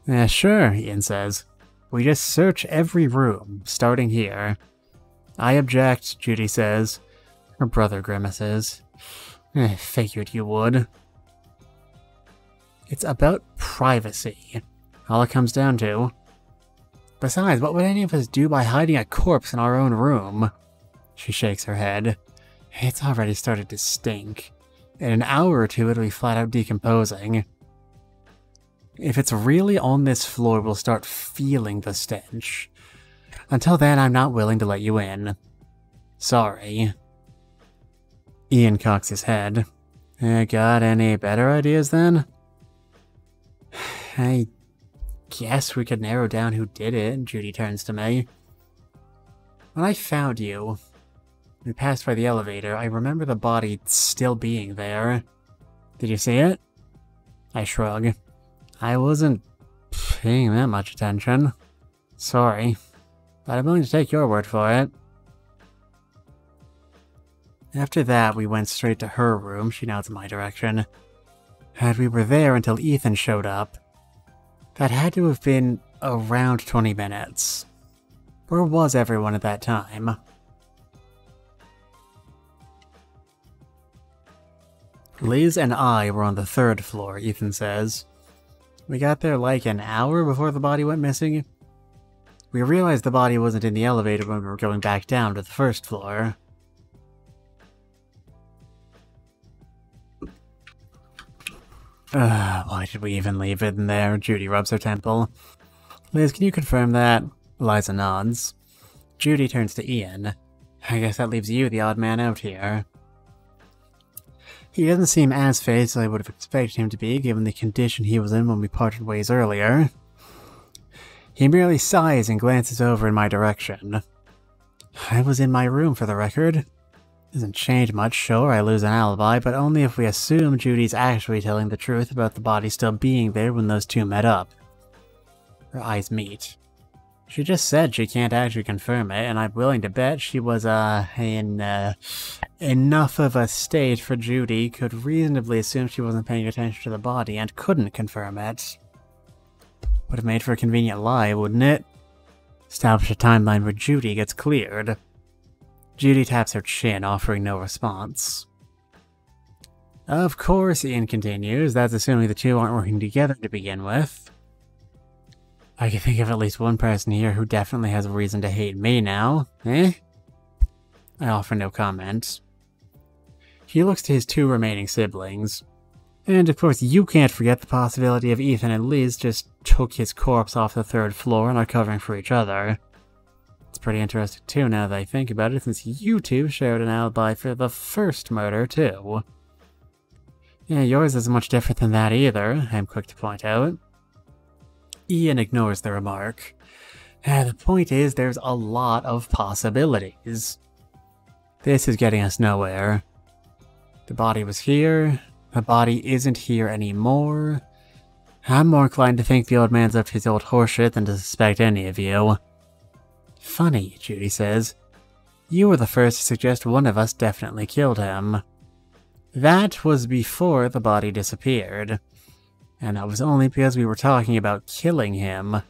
Yeah, sure, Ian says. We just search every room, starting here. I object, Judy says. Her brother grimaces. Figured you would. It's about privacy. All it comes down to. Besides, what would any of us do by hiding a corpse in our own room? She shakes her head. It's already started to stink. In an hour or two, it'll be flat out decomposing. If it's really on this floor, we'll start feeling the stench. Until then, I'm not willing to let you in. Sorry. Ian cocks his head. Got any better ideas then? I guess we could narrow down who did it, Judy turns to me. When I found you, we passed by the elevator, I remember the body still being there. Did you see it? I shrug. I wasn't paying that much attention. Sorry, but I'm willing to take your word for it. After that, we went straight to her room. She nods in my direction. And we were there until Ethan showed up. That had to have been around 20 minutes. Where was everyone at that time? Liz and I were on the 3rd floor, Ethan says. We got there like an hour before the body went missing. We realized the body wasn't in the elevator when we were going back down to the 1st floor. Why did we even leave it in there? Judy rubs her temple. Liz, can you confirm that? Liza nods. Judy turns to Ian. I guess that leaves you the odd man out here. He doesn't seem as phased as I would have expected him to be, given the condition he was in when we parted ways earlier. He merely sighs and glances over in my direction. I was in my room, for the record. Doesn't change much, sure, I lose an alibi, but only if we assume Judy's actually telling the truth about the body still being there when those two met up. Her eyes meet. She just said she can't actually confirm it, and I'm willing to bet she was, in, enough of a state for Judy could reasonably assume she wasn't paying attention to the body and couldn't confirm it. Would have made for a convenient lie, wouldn't it? Establish a timeline where Judy gets cleared. Judy taps her chin, offering no response. Of course, Ian continues, that's assuming the two aren't working together to begin with. I can think of at least one person here who definitely has a reason to hate me now, eh? I offer no comment. He looks to his two remaining siblings. And of course you can't forget the possibility of Ethan and Liz just took his corpse off the 3rd floor and are covering for each other. It's pretty interesting too now that I think about it, since you two shared an alibi for the first murder too. Yeah, yours isn't much different than that either, I'm quick to point out. Ian ignores the remark. The point is, there's a lot of possibilities. This is getting us nowhere. The body was here. The body isn't here anymore. I'm more inclined to think the old man's up to his old horseshit than to suspect any of you. Funny, Judy says. You were the first to suggest one of us definitely killed him. That was before the body disappeared. And that was only because we were talking about killing him.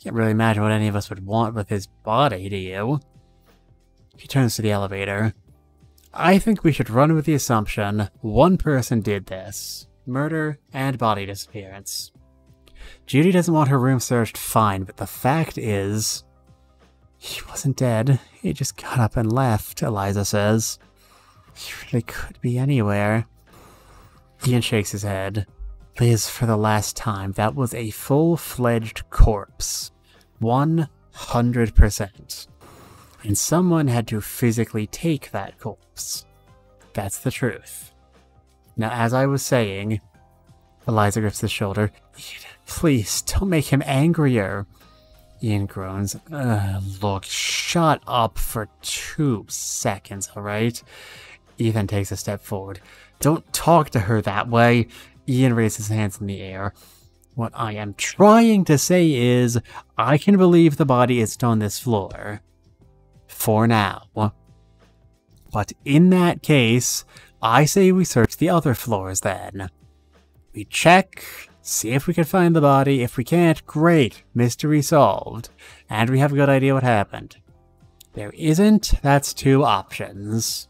Can't really imagine what any of us would want with his body, do you? He turns to the elevator. I think we should run with the assumption one person did this. Murder and body disappearance. Judy doesn't want her room searched, fine, but the fact is... He wasn't dead. He just got up and left, Eliza says. He really could be anywhere. Ian shakes his head. Liz, for the last time, that was a full-fledged corpse. 100%. And someone had to physically take that corpse. That's the truth. Now, as I was saying, Eliza grips his shoulder. Please, don't make him angrier. Ian groans. Look, shut up for 2 seconds, alright? Ethan takes a step forward. Don't talk to her that way. Ian raises his hands in the air. What I am trying to say is, I can believe the body isn't on this floor. For now. But in that case, I say we search the other floors then. We check, see if we can find the body. If we can't, great, mystery solved. And we have a good idea what happened. There isn't, that's 2 options.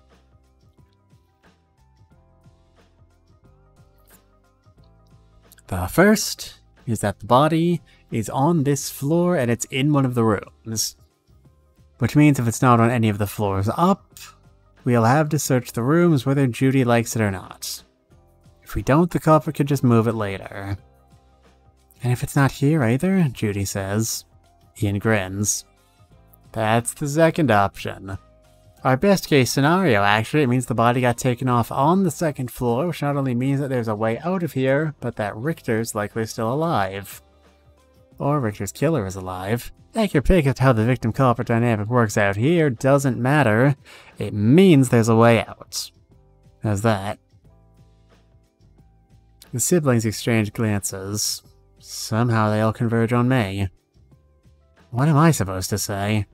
The first is that the body is on this floor and it's in one of the rooms. Which means if it's not on any of the floors up, we'll have to search the rooms whether Judy likes it or not. If we don't, the culprit could just move it later. And if it's not here either, Judy says. Ian grins. That's the second option. Our best case scenario, actually, it means the body got taken off on the 2nd floor, which not only means that there's a way out of here, but that Richter's likely still alive. or Richter's killer is alive. Take your pick of how the victim-culprit dynamic works out here, doesn't matter. It means there's a way out. How's that? The siblings exchange glances. Somehow they all converge on me. What am I supposed to say?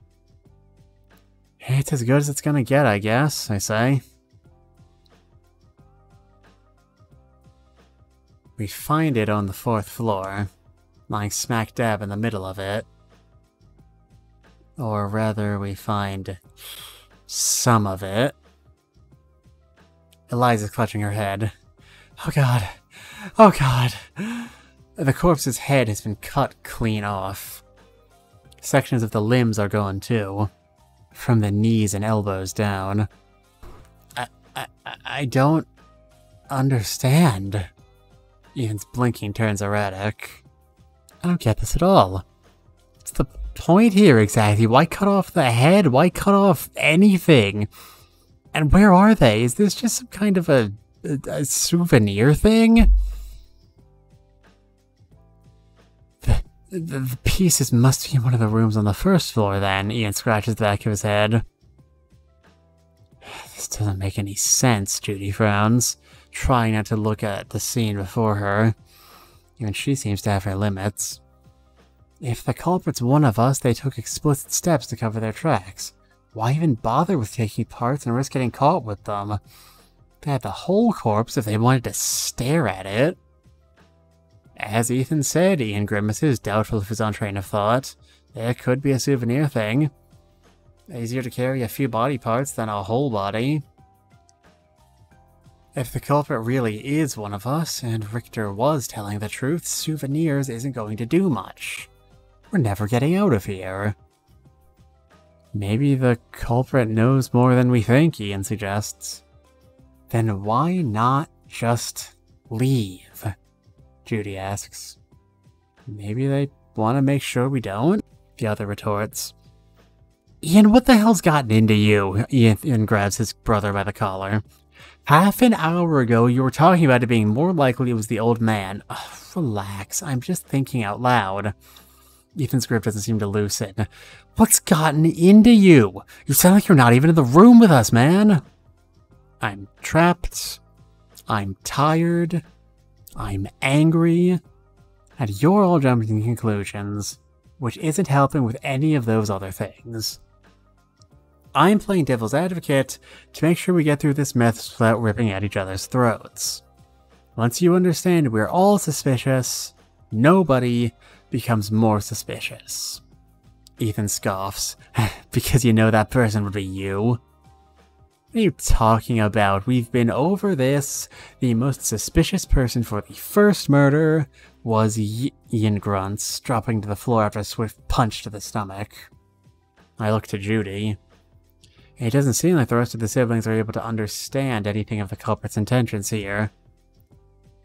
It's as good as it's gonna get, I guess, I say. We find it on the 4th floor, lying smack dab in the middle of it. Or rather, we find some of it. Eliza's clutching her head. Oh god. Oh god. The corpse's head has been cut clean off. Sections of the limbs are gone too. From the knees and elbows down. I don't understand. Ethan's blinking turns erratic. I don't get this at all. What's the point here exactly? Why cut off the head? Why cut off anything? And where are they? Is this just some kind of a souvenir thing? The pieces must be in one of the rooms on the 1st floor then. Ian scratches the back of his head. This doesn't make any sense, Judy frowns, trying not to look at the scene before her. Even she seems to have her limits. If the culprit's one of us, they took explicit steps to cover their tracks. Why even bother with taking parts and risk getting caught with them? They had the whole corpse if they wanted to stare at it. As Ethan said, Ian grimaces, doubtful of his own train of thought. It could be a souvenir thing. Easier to carry a few body parts than a whole body. If the culprit really is one of us, and Richter was telling the truth, souvenirs isn't going to do much. We're never getting out of here. Maybe the culprit knows more than we think, Ian suggests. Then why not just leave? Judy asks. Maybe they want to make sure we don't? The other retorts. Ian, what the hell's gotten into you? Ian grabs his brother by the collar. Half an hour ago, you were talking about it being more likely it was the old man. Ugh, relax, I'm just thinking out loud. Ethan's grip doesn't seem to loosen. What's gotten into you? You sound like you're not even in the room with us, man. I'm trapped. I'm tired. I'm angry. And you're all jumping to conclusions, which isn't helping with any of those other things. I'm playing devil's advocate to make sure we get through this mess without ripping at each other's throats. Once you understand we're all suspicious, nobody becomes more suspicious. Ethan scoffs, because you know that person would be you. What are you talking about? We've been over this. The most suspicious person for the first murder was Ian grunts, dropping to the floor after a swift punch to the stomach. I look to Judy. It doesn't seem like the rest of the siblings are able to understand anything of the culprit's intentions here.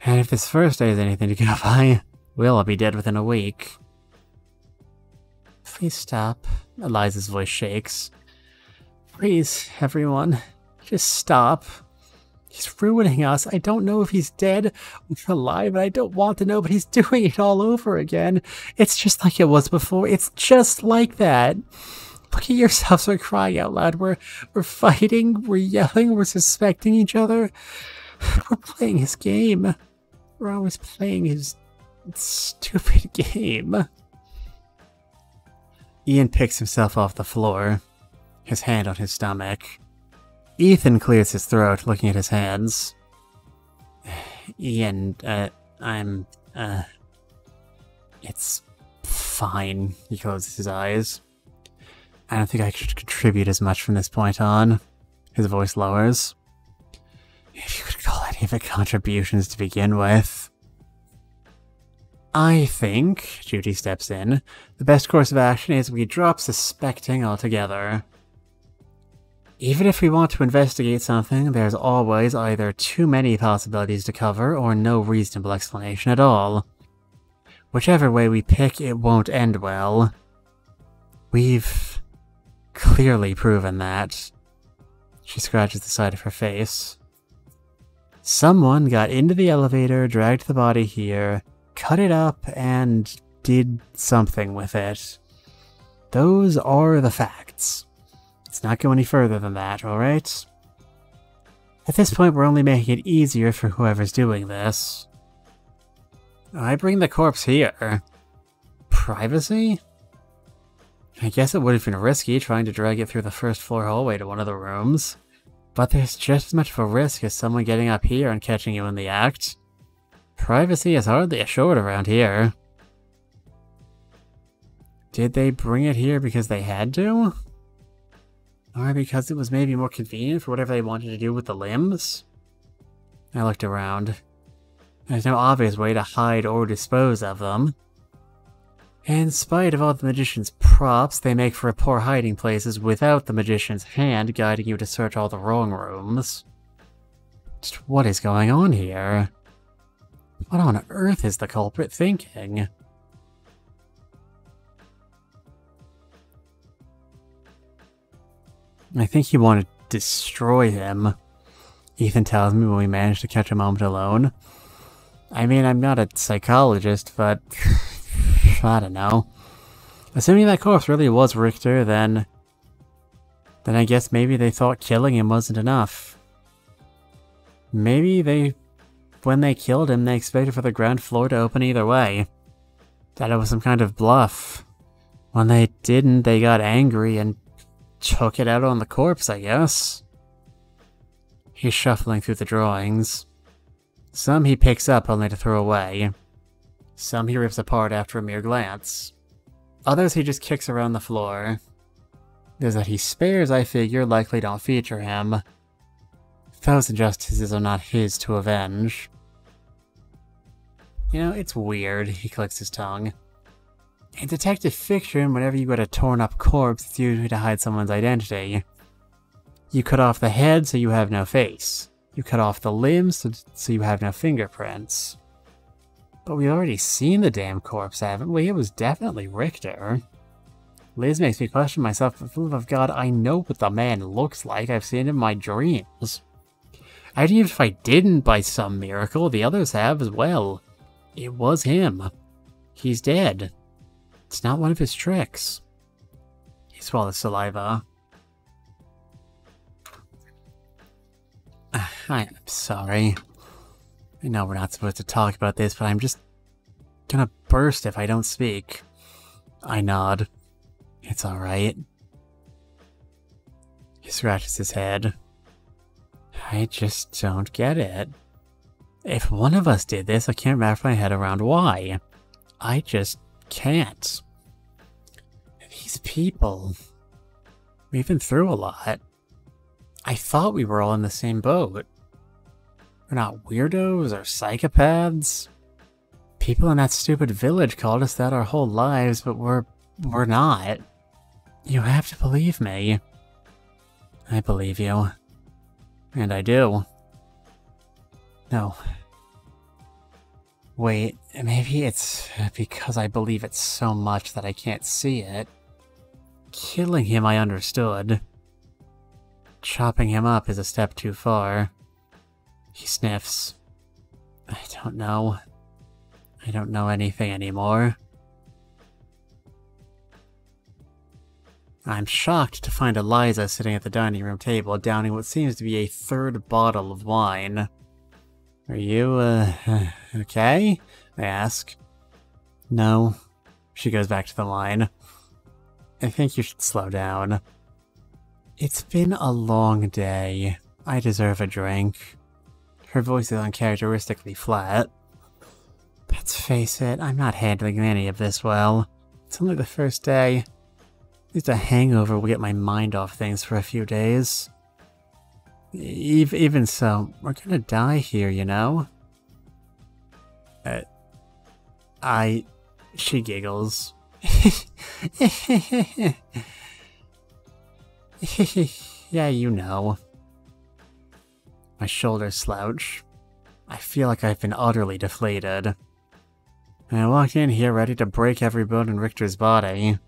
And if this first day is anything to go by, we'll all be dead within a week. Please stop. Eliza's voice shakes. Please, everyone, just stop. He's ruining us. I don't know if he's dead or alive, and I don't want to know, but he's doing it all over again. It's just like it was before. It's just like that. Look at yourselves, we're crying out loud. We're fighting, we're yelling, we're suspecting each other. We're playing his game. We're always playing his stupid game. Ian picks himself off the floor, his hand on his stomach. Ethan clears his throat, looking at his hands. Ian, it's fine. He closes his eyes. I don't think I could contribute as much from this point on. His voice lowers. If you could call any of it contributions to begin with. I think, Judy steps in, the best course of action is we drop suspecting altogether. Even if we want to investigate something, there's always either too many possibilities to cover or no reasonable explanation at all. Whichever way we pick, it won't end well. We've clearly proven that. She scratches the side of her face. Someone got into the elevator, dragged the body here, cut it up, and did something with it. Those are the facts. Let's not go any further than that, alright? At this point, we're only making it easier for whoever's doing this. I bring the corpse here. Privacy? I guess it would have been risky trying to drag it through the first floor hallway to one of the rooms. But there's just as much of a risk as someone getting up here and catching you in the act. Privacy is hardly assured around here. Did they bring it here because they had to? Or because it was maybe more convenient for whatever they wanted to do with the limbs? I looked around. There's no obvious way to hide or dispose of them. In spite of all the magician's props, they make for poor hiding places without the magician's hand guiding you to search all the wrong rooms. Just what is going on here? What on earth is the culprit thinking? I think he wanted to destroy him. Ethan tells me when we managed to catch a moment alone. I mean, I'm not a psychologist, but I don't know. Assuming that corpse really was Richter, then I guess maybe they thought killing him wasn't enough. Maybe when they killed him, they expected for the ground floor to open either way. That it was some kind of bluff. When they didn't, they got angry and took it out on the corpse, I guess. He's shuffling through the drawings. Some he picks up only to throw away. Some he rips apart after a mere glance. Others he just kicks around the floor. Those that he spares, I figure, likely don't feature him. Those injustices are not his to avenge. You know, it's weird, he clicks his tongue. In detective fiction, whenever you get a torn-up corpse, it's usually to hide someone's identity. You cut off the head so you have no face. You cut off the limbs so you have no fingerprints. But we've already seen the damn corpse, haven't we? It was definitely Richter. Liz makes me question myself, but for the love of God, I know what the man looks like. I've seen him in my dreams. And even if I didn't by some miracle, the others have as well. It was him. He's dead. It's not one of his tricks. He swallows saliva. I'm sorry. I know we're not supposed to talk about this, but I'm just gonna burst if I don't speak. I nod. It's alright. He scratches his head. I just don't get it. If one of us did this, I can't wrap my head around why. I just can't. These people. We've been through a lot. I thought we were all in the same boat. We're not weirdos or psychopaths. People in that stupid village called us that our whole lives, but we're not. You have to believe me. I believe you. And I do. No. Wait, maybe it's because I believe it so much that I can't see it. Killing him I understood. Chopping him up is a step too far. He sniffs. I don't know. I don't know anything anymore. I'm shocked to find Eliza sitting at the dining room table, downing what seems to be a third bottle of wine. Are you, okay? I ask. No. She goes back to the line. I think you should slow down. It's been a long day. I deserve a drink. Her voice is uncharacteristically flat. Let's face it, I'm not handling any of this well. It's only the first day. At least a hangover will get my mind off things for a few days. Even so, we're gonna die here, you know? She giggles. Yeah, you know. My shoulders slouch. I feel like I've been utterly deflated. And I walked in here ready to break every bone in Richter's body.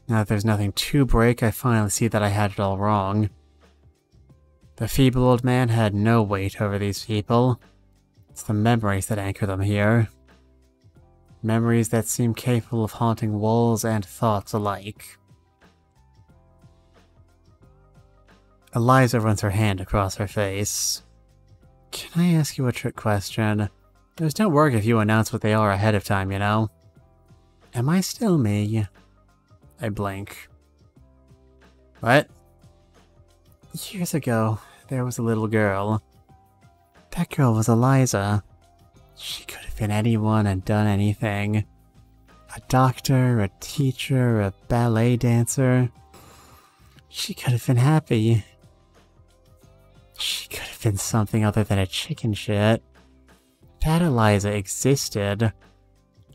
Now that there's nothing to break, I finally see that I had it all wrong. The feeble old man had no weight over these people. It's the memories that anchor them here. Memories that seem capable of haunting walls and thoughts alike. Eliza runs her hand across her face. Can I ask you a trick question? Those don't work if you announce what they are ahead of time, you know? Am I still me? I blink. What? Years ago, there was a little girl. That girl was Eliza. She could have been anyone and done anything. A doctor, a teacher, a ballet dancer. She could have been happy. She could have been something other than a chicken shit. That Eliza existed.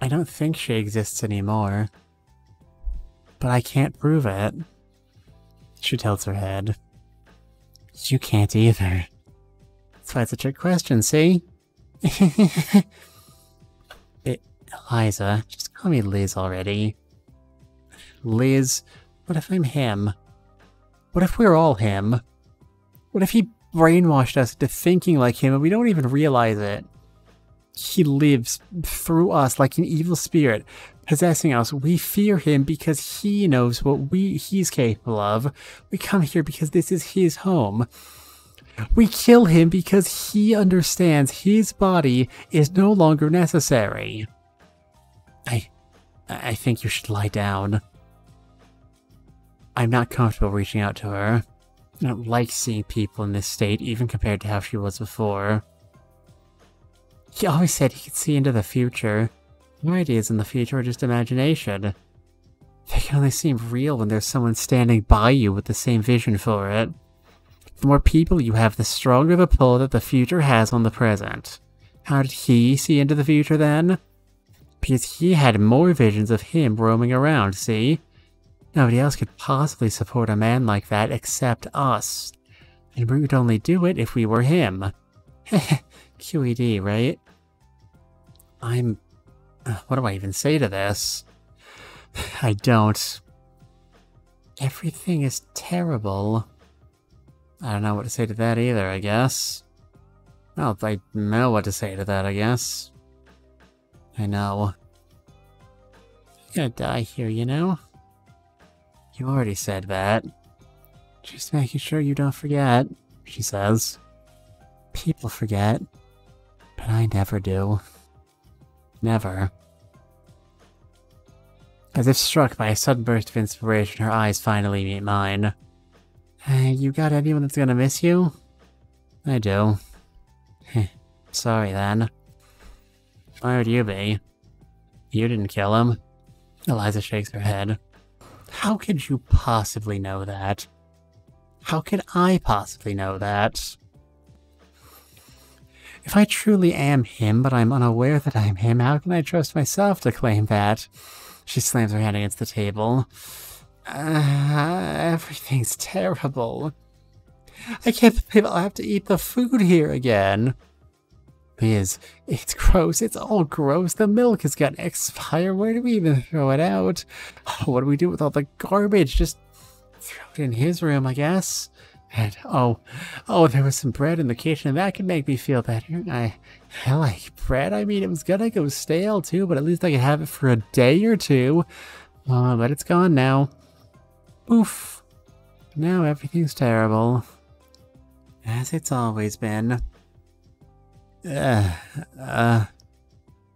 I don't think she exists anymore. But I can't prove it. She tilts her head. You can't either. That's why it's a trick question, see? Eliza, just call me Liz already. Liz, what if I'm him? What if we're all him? What if he brainwashed us into thinking like him and we don't even realize it? He lives through us like an evil spirit, possessing us. We fear him because he knows what he's capable of. We come here because this is his home. We kill him because he understands his body is no longer necessary. I think you should lie down. I'm not comfortable reaching out to her. I don't like seeing people in this state, even compared to how she was before. He always said he could see into the future. No ideas in the future are just imagination. They can only seem real when there's someone standing by you with the same vision for it. The more people you have, the stronger the pull that the future has on the present. How did he see into the future then? Because he had more visions of him roaming around, see? Nobody else could possibly support a man like that except us. And we would only do it if we were him. QED, right? What do I even say to this? I don't. Everything is terrible. I don't know what to say to that either, I guess. Well, I know what to say to that, I guess. I know. I'm gonna die here, you know? You already said that. Just making sure you don't forget, she says. People forget, but I never do. Never. As if struck by a sudden burst of inspiration, her eyes finally meet mine. You got anyone that's gonna miss you? I do. Sorry then. Why would you be? You didn't kill him. Eliza shakes her head. How could you possibly know that? How could I possibly know that? If I truly am him, but I'm unaware that I'm him, how can I trust myself to claim that? She slams her hand against the table. Everything's terrible. I can't believe I'll have to eat the food here again. It's gross. It's all gross. The milk has got expired. Where do we even throw it out? What do we do with all the garbage? Just throw it in his room, I guess. And oh, there was some bread in the kitchen, and that could make me feel better. I like bread. I mean, it was gonna go stale too, but at least I could have it for a day or two. But it's gone now. Oof. Now everything's terrible. As it's always been.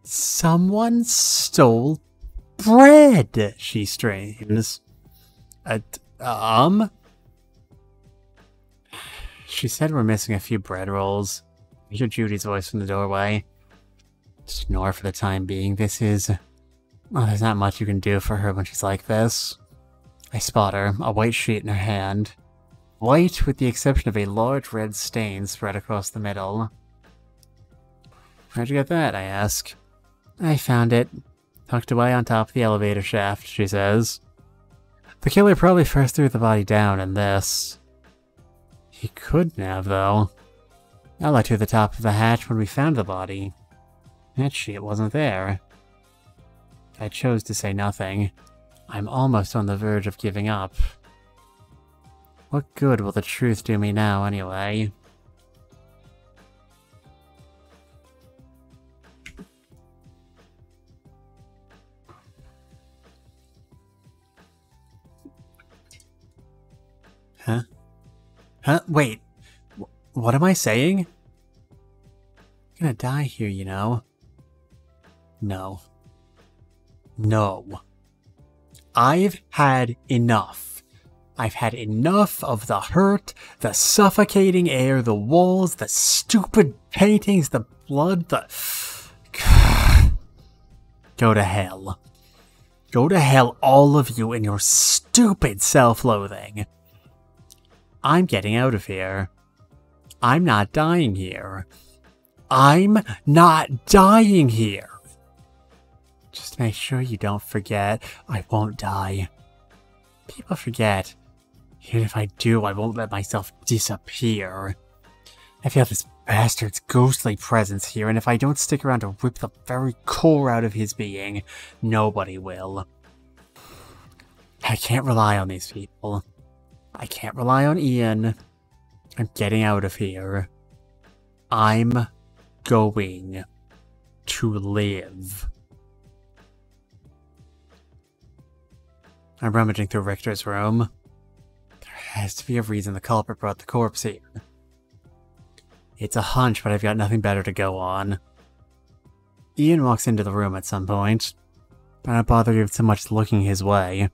Someone stole bread, she strains. She said we're missing a few bread rolls. We hear Judy's voice from the doorway. Just ignore for the time being. This is... Well, there's not much you can do for her when she's like this. I spot her, a white sheet in her hand. White with the exception of a large red stain spread across the middle. Where'd you get that, I ask. I found it. Tucked away on top of the elevator shaft, she says. The killer probably first threw the body down in this. He couldn't have, though. I looked through the top of the hatch when we found the body. That sheet wasn't there. I chose to say nothing. I'm almost on the verge of giving up. What good will the truth do me now, anyway? Huh? Huh? Wait. What am I saying? I'm gonna die here, you know. No. No. I've had enough. I've had enough of the hurt, the suffocating air, the walls, the stupid paintings, the blood, the... Go to hell. Go to hell, all of you, and your stupid self-loathing. I'm getting out of here. I'm not dying here. I'm not dying here. Just make sure you don't forget, I won't die. People forget. Even if I do, I won't let myself disappear. I feel this bastard's ghostly presence here, and if I don't stick around to rip the very core out of his being, nobody will. I can't rely on these people. I can't rely on Ian. I'm getting out of here. I'm going to live. I'm rummaging through Richter's room. There has to be a reason the culprit brought the corpse here. It's a hunch, but I've got nothing better to go on. Ian walks into the room at some point, but I don't bother even so much looking his way.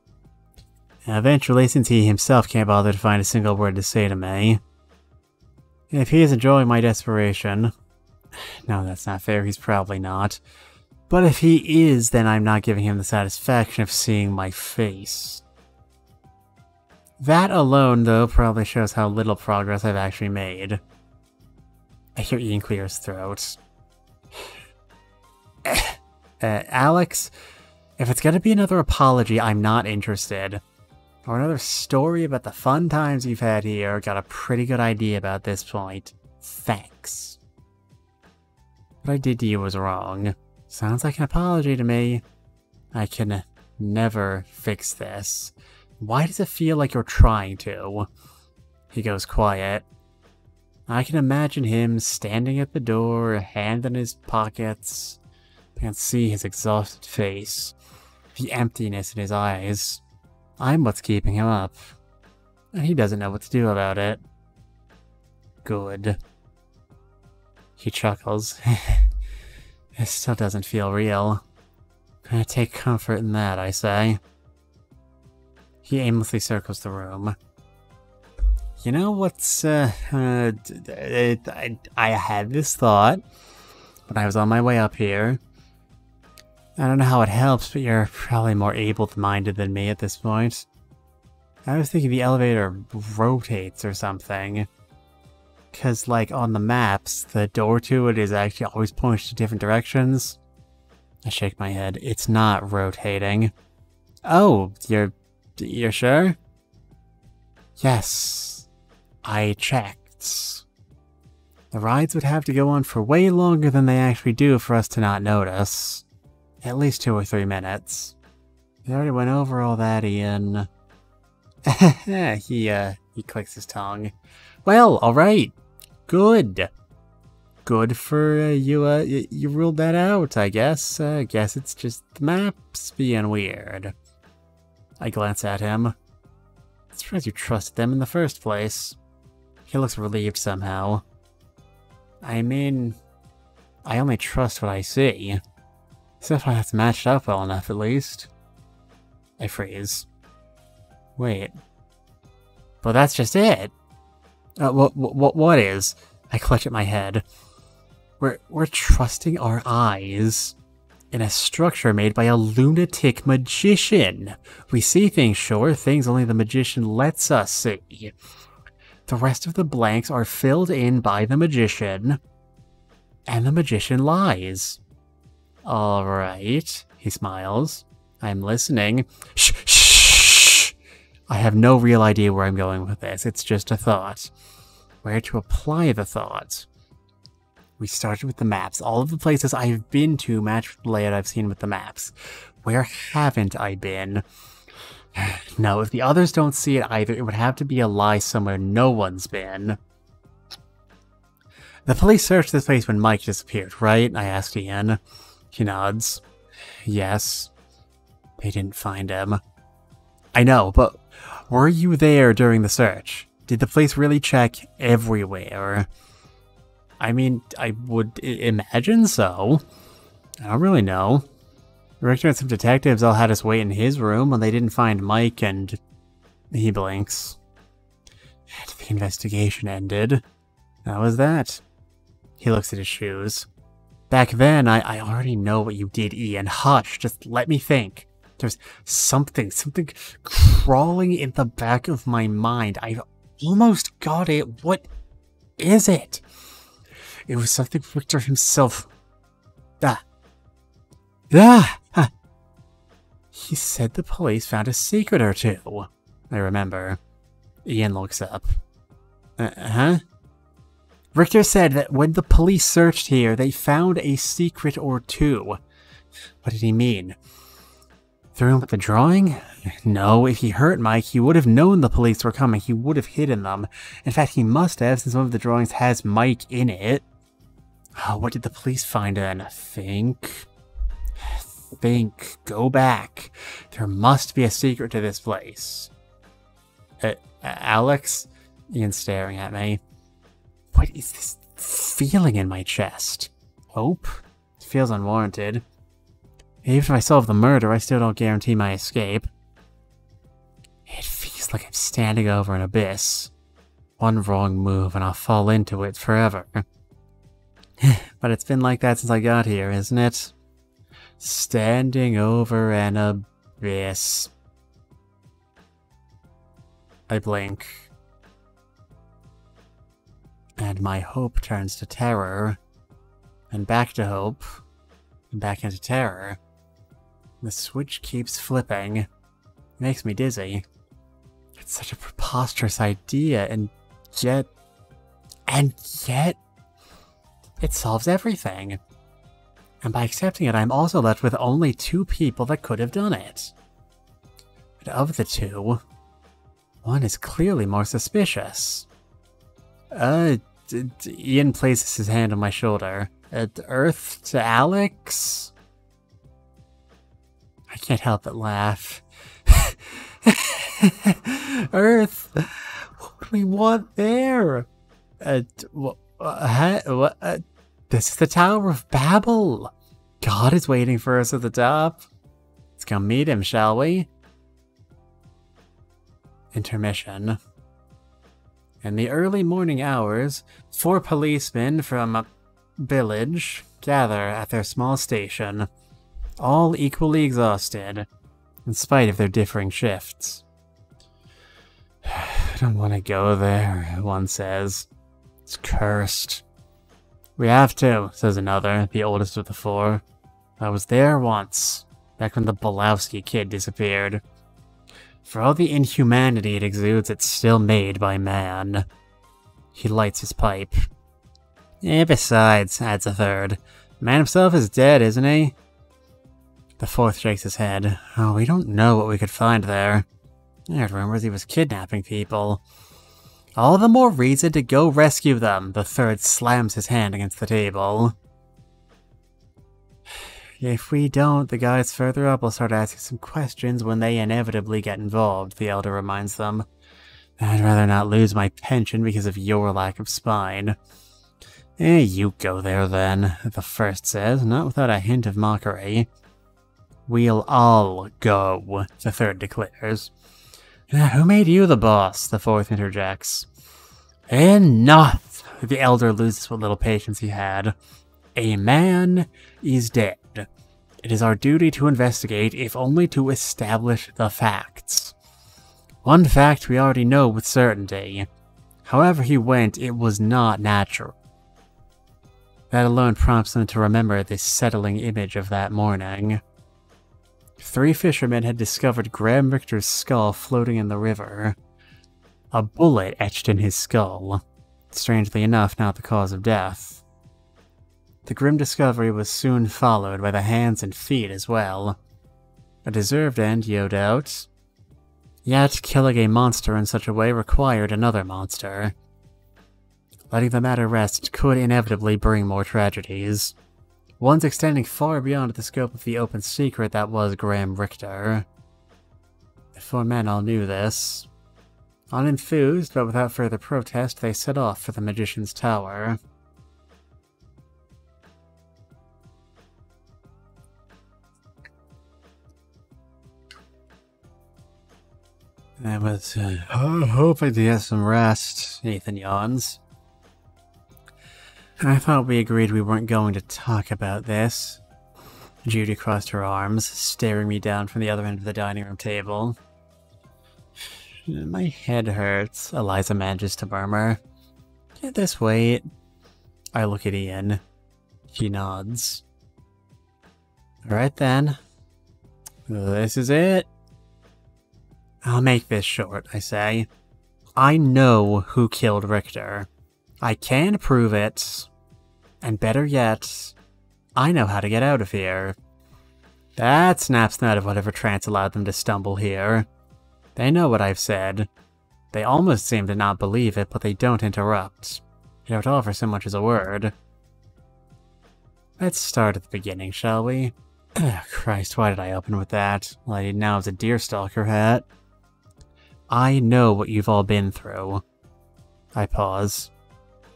And eventually, since he himself can't bother to find a single word to say to me, if he is enjoying my desperation... No, that's not fair, he's probably not. But if he is, then I'm not giving him the satisfaction of seeing my face. That alone, though, probably shows how little progress I've actually made. I hear Ian clear his throat. Alex, if it's gonna be another apology, I'm not interested. Or another story about the fun times you've had here, got a pretty good idea about this point. Thanks. What I did to you was wrong. Sounds like an apology to me. I can never fix this. Why does it feel like you're trying to? He goes quiet. I can imagine him standing at the door, a hand in his pockets. I can see his exhausted face, the emptiness in his eyes. I'm what's keeping him up, and he doesn't know what to do about it. Good. He chuckles. It still doesn't feel real. I take comfort in that, I say. He aimlessly circles the room. You know what's, I had this thought when I was on my way up here. I don't know how it helps, but you're probably more able-minded than me at this point. I was thinking the elevator rotates or something. Because, like, on the maps, the door to it is actually always pointing to different directions. I shake my head. It's not rotating. Oh, you're sure? Yes. I checked. The rides would have to go on for way longer than they actually do for us to not notice. At least 2 or 3 minutes. We already went over all that, Ian. He clicks his tongue. Well, alright. Good. Good for you ruled that out, I guess. Guess it's just the maps being weird. I glance at him. I'm surprised you trusted them in the first place. He looks relieved somehow. I mean, I only trust what I see. So if that's matched up well enough, at least. I freeze. Wait. But that's just it. What is? I clutch at my head. We're trusting our eyes in a structure made by a lunatic magician. We see things, sure, things only the magician lets us see. The rest of the blanks are filled in by the magician, and the magician lies. Alright, he smiles. I'm listening. Shh, shh! I have no real idea where I'm going with this. It's just a thought. Where to apply the thought? We started with the maps. All of the places I've been to match the layout I've seen with the maps. Where haven't I been? No, if the others don't see it either, it would have to be a lie somewhere no one's been. The police searched this place when Mike disappeared, right? I asked Ian. He nods. Yes. They didn't find him. I know, but Were you there during the search? Did the police really check everywhere? I mean, I would imagine so. I don't really know. Richter and some detectives all had us wait in his room when they didn't find Mike, and he blinks. And the investigation ended. That was that. He looks at his shoes. Back then, I already know what you did, Ian. Hush, just let me think. There's something crawling in the back of my mind. I've almost got it. What is it? It was something Richter himself. He said the police found a secret or two. I remember. Ian looks up. Huh? Richter said that when the police searched here, they found a secret or two. What did he mean? The room with the drawing? No, if he hurt Mike, he would have known the police were coming. He would have hidden them. In fact, he must have, since one of the drawings has Mike in it. Oh, what did the police find then? Think. Go back. There must be a secret to this place. Alex? Ian's staring at me. What is this feeling in my chest? Hope? It feels unwarranted. Even if I solve the murder, I still don't guarantee my escape. It feels like I'm standing over an abyss. One wrong move and I'll fall into it forever. But it's been like that since I got here, isn't it? Standing over an abyss. I blink. And my hope turns to terror. And back to hope. And back into terror. The switch keeps flipping. It makes me dizzy. It's such a preposterous idea, and yet, it solves everything. And by accepting it, I'm also left with only two people that could have done it. But of the two, one is clearly more suspicious. Ian places his hand on my shoulder. Earth to Alex? I can't help but laugh. Earth? What do we want there? This is the Tower of Babel. God is waiting for us at the top. Let's go meet him, shall we? Intermission. In the early morning hours, 4 policemen from a village gather at their small station, all equally exhausted, in spite of their differing shifts. I don't want to go there, one says. It's cursed. We have to, says another, the oldest of the 4. I was there once, back when the Belowski kid disappeared. For all the inhumanity it exudes, it's still made by man. He lights his pipe. Besides, adds a third, man himself is dead, isn't he? The 4th shakes his head. Oh, we don't know what we could find there. There's rumors he was kidnapping people. All the more reason to go rescue them, the 3rd slams his hand against the table. If we don't, the guys further up will start asking some questions when they inevitably get involved, the elder reminds them. I'd rather not lose my pension because of your lack of spine. You go there then, the 1st says, not without a hint of mockery. We'll all go, the 3rd declares. Who made you the boss? The 4th interjects. Enough! The elder loses what little patience he had. A man is dead. It is our duty to investigate, if only to establish the facts. One fact we already know with certainty. However he went, it was not natural. That alone prompts them to remember this settling image of that morning. 3 fishermen had discovered Graham Richter's skull floating in the river. A bullet etched in his skull. Strangely enough, not the cause of death. The grim discovery was soon followed by the hands and feet as well. A deserved end, no doubt. Yet, killing a monster in such a way required another monster. Letting the matter rest could inevitably bring more tragedies. Ones extending far beyond the scope of the open secret that was Graham Richter. The The four men all knew this. Unenthused, but without further protest, they set off for the magician's tower. I was hoping to get some rest, Ethan yawns. I thought we agreed we weren't going to talk about this. Judy crossed her arms, staring me down from the other end of the dining room table. My head hurts, Eliza manages to murmur. Get this weight. I look at Ian. He nods. Alright then. This is it. I'll make this short, I say. I know who killed Richter. I can prove it. And better yet, I know how to get out of here. That snaps them out of whatever trance allowed them to stumble here. They know what I've said. They almost seem to not believe it, but they don't interrupt. They don't offer so much as a word. Let's start at the beginning, shall we? Christ, why did I open with that? All I need now is a deerstalker hat. I know what you've all been through. I pause.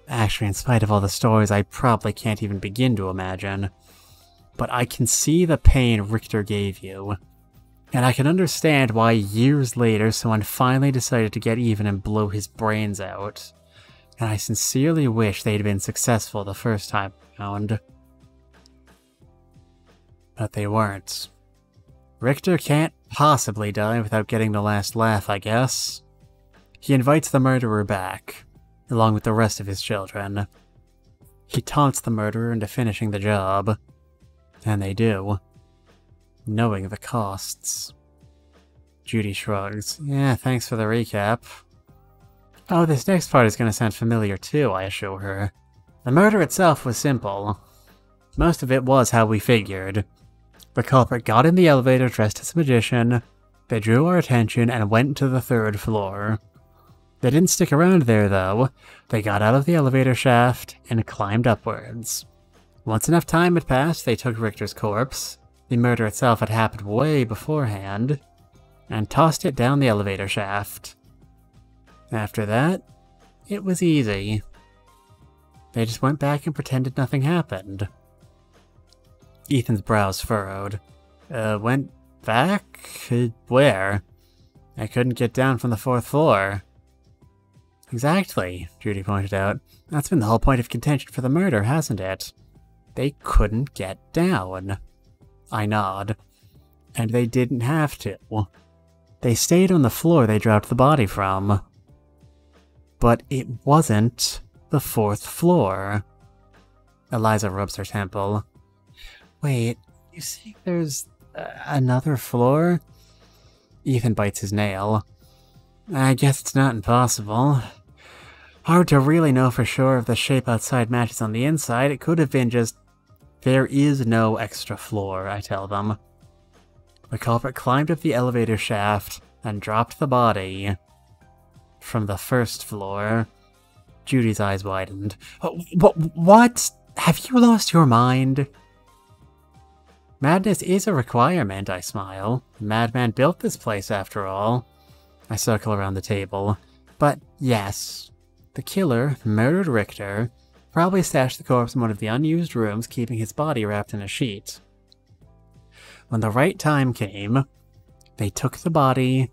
Actually, in spite of all the stories, I probably can't even begin to imagine. But I can see the pain Richter gave you. And I can understand why years later someone finally decided to get even and blow his brains out. And I sincerely wish they'd been successful the first time around. But they weren't. Richter can't possibly die without getting the last laugh, I guess. He invites the murderer back, along with the rest of his children. He taunts the murderer into finishing the job. And they do. Knowing the costs. Judy shrugs. Yeah, thanks for the recap. Oh, this next part is going to sound familiar too, I assure her. The murder itself was simple. Most of it was how we figured. The culprit got in the elevator dressed as a magician, they drew our attention and went to the 3rd floor. They didn't stick around there though. They got out of the elevator shaft and climbed upwards. Once enough time had passed, they took Richter's corpse, the murder itself had happened way beforehand, and tossed it down the elevator shaft. After that, it was easy. They just went back and pretended nothing happened. Ethan's brows furrowed. Went back? Where? I couldn't get down from the 4th floor. Exactly, Judy pointed out. That's been the whole point of contention for the murder, hasn't it? They couldn't get down. I nod. And they didn't have to. They stayed on the floor they dropped the body from. But it wasn't the 4th floor. Eliza rubs her temple. Wait, you see there's another floor? Ethan bites his nail. I guess it's not impossible. Hard to really know for sure if the shape outside matches on the inside. It could have been just... There is no extra floor, I tell them. The culprit climbed up the elevator shaft and dropped the body from the 1st floor. Judy's eyes widened. What? Have you lost your mind? Madness is a requirement, I smile. The madman built this place, after all. I circle around the table. But yes, the killer murdered Richter, probably stashed the corpse in one of the unused rooms, keeping his body wrapped in a sheet. When the right time came, they took the body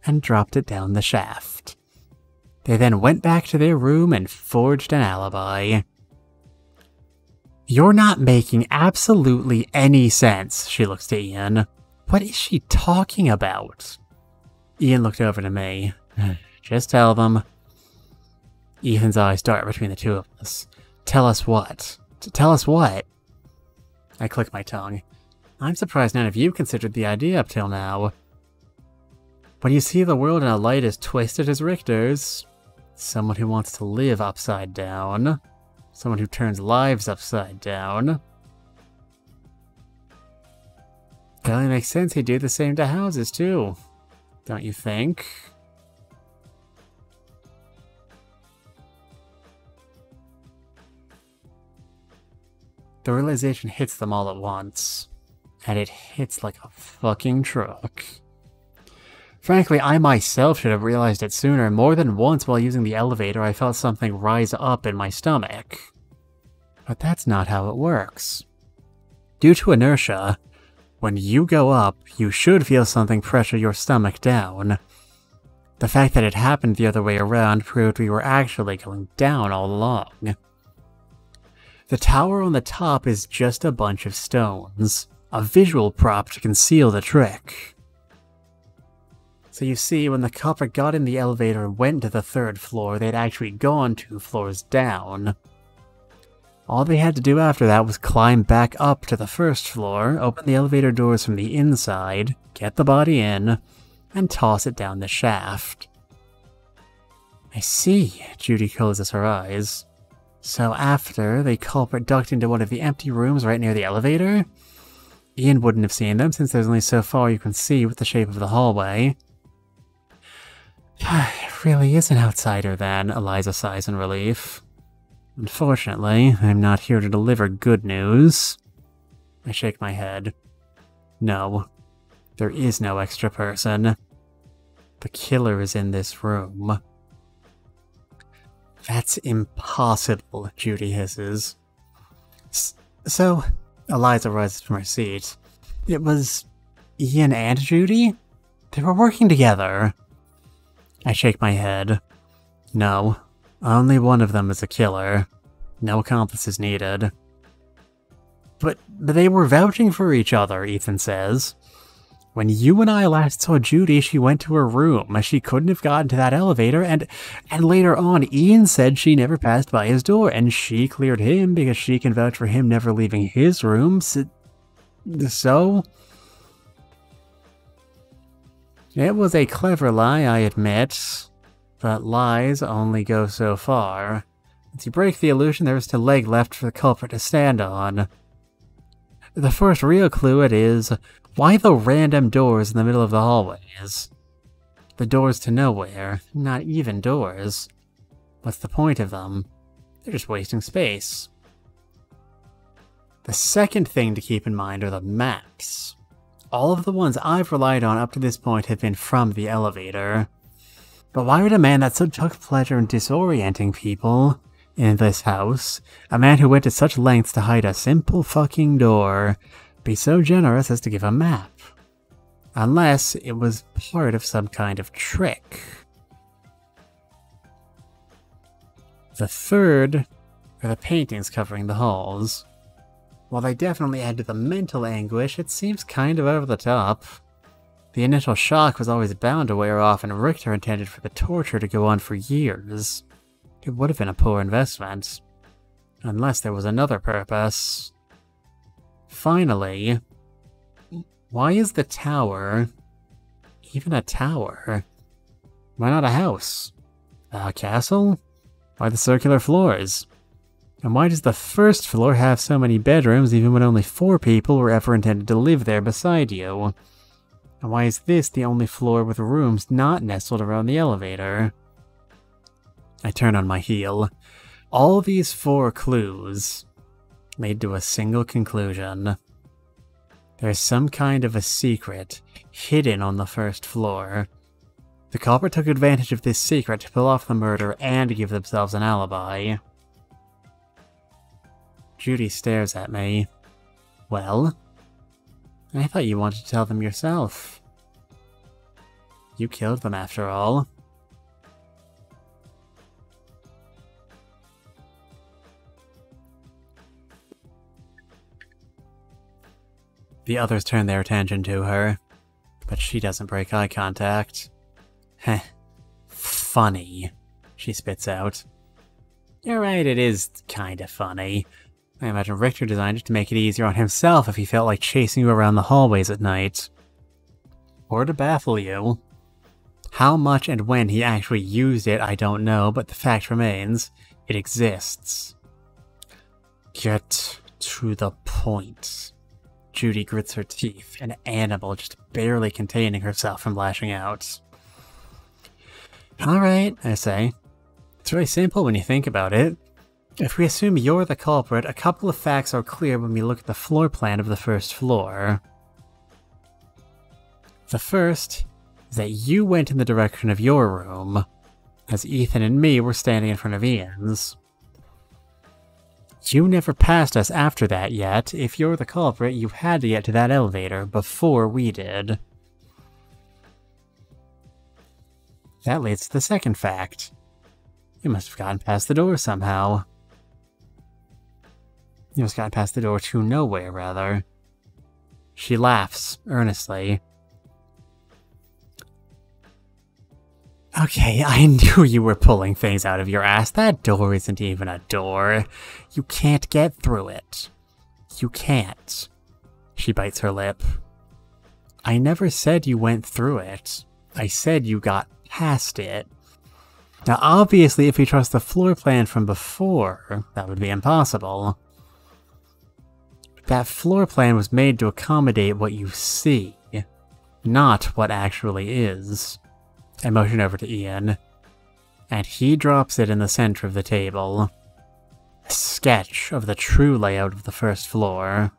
and dropped it down the shaft. They then went back to their room and forged an alibi. You're not making absolutely any sense, she looks to Ian. What is she talking about? Ian looked over to me. Just tell them. Ethan's eyes dart between the two of us. Tell us what? Tell us what? I click my tongue. I'm surprised none of you considered the idea up till now. When you see the world in a light as twisted as Richter's, someone who wants to live upside down, someone who turns lives upside down, it only makes sense he'd do the same to houses too, don't you think? The realization hits them all at once, and it hits like a fucking truck. Frankly, I myself should have realized it sooner. More than once while using the elevator, I felt something rise up in my stomach. But that's not how it works. Due to inertia, when you go up, you should feel something pressure your stomach down. The fact that it happened the other way around proved we were actually going down all along. The tower on the top is just a bunch of stones, a visual prop to conceal the trick. So you see, when the culprit got in the elevator and went to the 3rd floor, they'd actually gone 2 floors down. All they had to do after that was climb back up to the 1st floor, open the elevator doors from the inside, get the body in, and toss it down the shaft. I see, Judy closes her eyes. So after the culprit ducked into one of the empty rooms right near the elevator, Ian wouldn't have seen them since there's only so far you can see with the shape of the hallway. It really is an outsider then, Eliza sighs in relief. Unfortunately, I'm not here to deliver good news. I shake my head. No, there is no extra person. The killer is in this room. That's impossible, Judy hisses. So, Eliza rises from her seat. It was Ian and Judy? They were working together. I shake my head. No, only one of them is a killer. No accomplice is needed. But they were vouching for each other, Ethan says. When you and I last saw Judy, she went to her room. She couldn't have gotten to that elevator, and later on, Ian said she never passed by his door, and she cleared him because she can vouch for him never leaving his room. So? It was a clever lie, I admit, but lies only go so far. Once you break the illusion, there is still leg left for the culprit to stand on. The first real clue it is, why the random doors in the middle of the hallways? The doors to nowhere, not even doors. What's the point of them? They're just wasting space. The second thing to keep in mind are the maps. All of the ones I've relied on up to this point have been from the elevator. But why would a man that so took pleasure in disorienting people in this house, a man who went to such lengths to hide a simple fucking door, be so generous as to give a map? Unless it was part of some kind of trick. The third are the paintings covering the halls. While they definitely add to the mental anguish, it seems kind of over the top. The initial shock was always bound to wear off, and Richter intended for the torture to go on for years. It would have been a poor investment. Unless there was another purpose. Finally, why is the tower even a tower? Why not a house? A castle? Why the circular floors? And why does the first floor have so many bedrooms even when only 4 people were ever intended to live there beside you? And why is this the only floor with rooms not nestled around the elevator? I turn on my heel. All these 4 clues lead to a single conclusion. There's some kind of a secret hidden on the first floor. The culprit took advantage of this secret to pull off the murder and give themselves an alibi. Judy stares at me. Well? I thought you wanted to tell them yourself. You killed them after all. The others turn their attention to her, but she doesn't break eye contact. Heh. Funny, she spits out. You're right, it is kinda funny. I imagine Richter designed it to make it easier on himself if he felt like chasing you around the hallways at night. Or to baffle you. How much and when he actually used it, I don't know, but the fact remains, it exists. Get to the point. Judy grits her teeth, an animal just barely containing herself from lashing out. Alright, I say. It's really simple when you think about it. If we assume you're the culprit, a couple of facts are clear when we look at the floor plan of the first floor. The first is that you went in the direction of your room, as Ethan and me were standing in front of Ian's. You never passed us after that yet. If you're the culprit, you had to get to that elevator before we did. That leads to the second fact. You must have gotten past the door somehow. You must have gotten past the door to nowhere, rather. She laughs, earnestly. Okay, I knew you were pulling things out of your ass. That door isn't even a door. You can't get through it. You can't. She bites her lip. I never said you went through it. I said you got past it. Now, obviously, if we trust the floor plan from before, that would be impossible. That floor plan was made to accommodate what you see, not what actually is. I motion over to Ian, and he drops it in the center of the table. A sketch of the true layout of the first floor.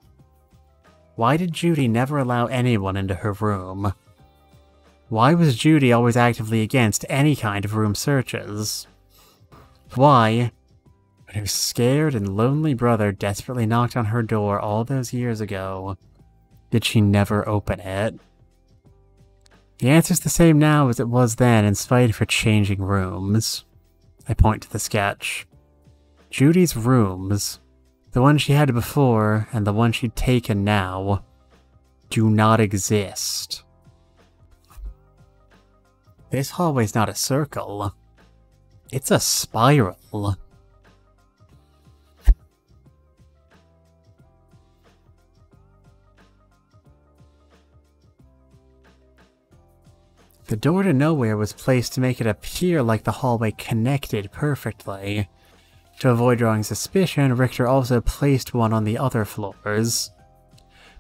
Why did Judy never allow anyone into her room? Why was Judy always actively against any kind of room searches? Why, when her scared and lonely brother desperately knocked on her door all those years ago, did she never open it? The answer's the same now as it was then, in spite of her changing rooms. I point to the sketch. Judy's rooms, the one she had before and the one she'd taken now, do not exist. This hallway's not a circle. It's a spiral. The door to nowhere was placed to make it appear like the hallway connected perfectly. To avoid drawing suspicion, Richter also placed one on the other floors.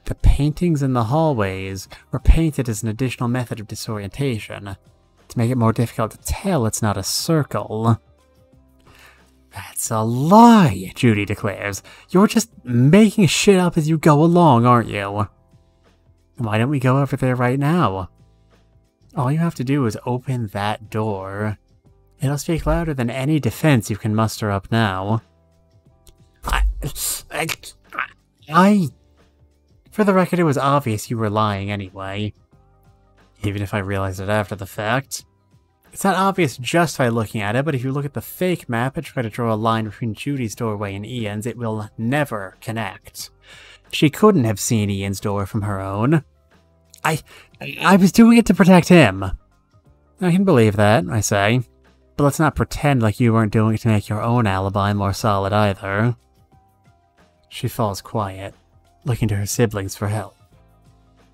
The paintings in the hallways were painted as an additional method of disorientation, to make it more difficult to tell it's not a circle. That's a lie, Judy declares. You're just making shit up as you go along, aren't you? Why don't we go over there right now? All you have to do is open that door. It'll speak louder than any defense you can muster up now. For the record, it was obvious you were lying anyway. Even if I realized it after the fact. It's not obvious just by looking at it, but if you look at the fake map and try to draw a line between Judy's doorway and Ian's, it will never connect. She couldn't have seen Ian's door from her own. I was doing it to protect him. I can believe that, I say. But let's not pretend like you weren't doing it to make your own alibi more solid either. She falls quiet, looking to her siblings for help.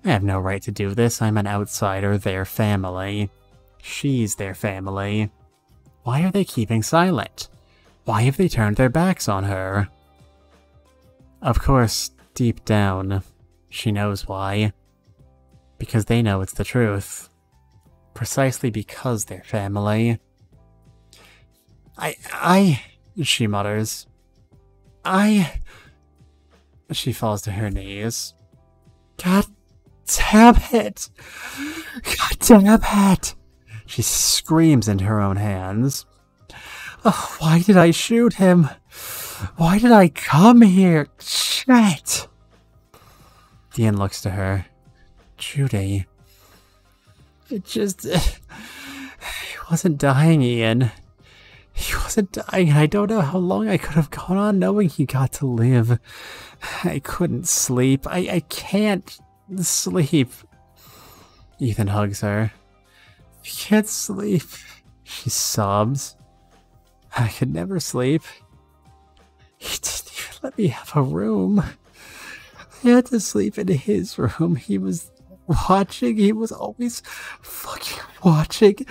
I have no right to do this. I'm an outsider, their family. She's their family. Why are they keeping silent? Why have they turned their backs on her? Of course, deep down, she knows why. Because they know it's the truth. Precisely because they're family. She mutters. She falls to her knees. God damn it! God damn it! She screams into her own hands. Oh, why did I shoot him? Why did I come here? Shit! Ian looks to her. Judy. He wasn't dying, Ian. He wasn't dying, and I don't know how long I could have gone on knowing he got to live. I couldn't sleep. I can't sleep. Ethan hugs her. I can't sleep. She sobs. I could never sleep. He didn't even let me have a room. I had to sleep in his room. He was watching. He was always fucking watching,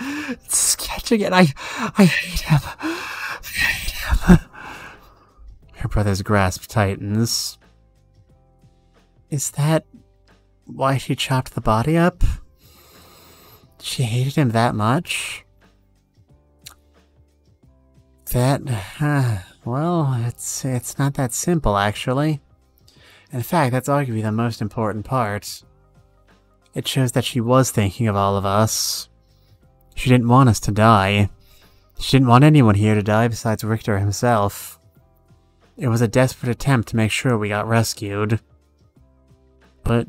sketching, and I hate him. I hate him. Her brother's grasp tightens. Is that why she chopped the body up? She hated him that much? Well, it's not that simple, actually. In fact, that's arguably the most important part. It shows that she was thinking of all of us. She didn't want us to die. She didn't want anyone here to die besides Richter himself. It was a desperate attempt to make sure we got rescued. But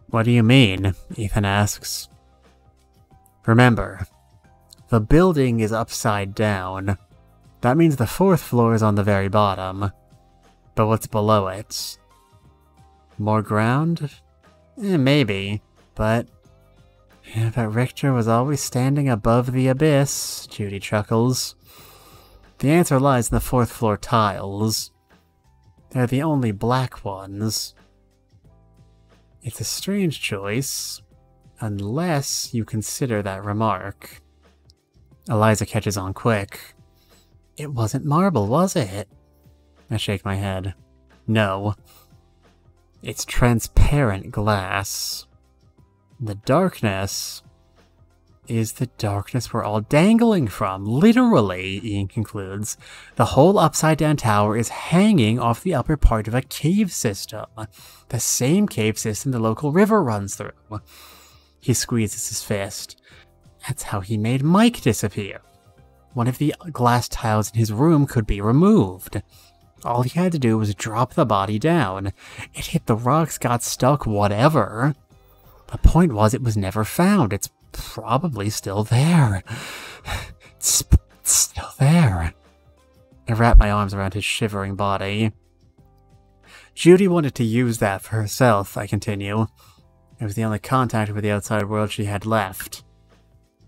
what do you mean? Ethan asks. Remember, the building is upside down. That means the 4th floor is on the very bottom. But what's below it? More ground? Maybe, but Richter was always standing above the abyss, Judy chuckles. The answer lies in the 4th floor tiles. They're the only black ones. It's a strange choice, unless you consider that remark. Eliza catches on quick. It wasn't marble, was it? I shake my head. No. It's transparent glass. The darkness is the darkness we're all dangling from. Literally, Ian concludes. The whole upside-down tower is hanging off the upper part of a cave system. The same cave system the local river runs through. He squeezes his fist. That's how he made Mike disappear. One of the glass tiles in his room could be removed. All he had to do was drop the body down. It hit the rocks, got stuck, whatever. The point was it was never found. It's probably still there. It's still there. I wrap my arms around his shivering body. Judy wanted to use that for herself, I continue. It was the only contact with the outside world she had left.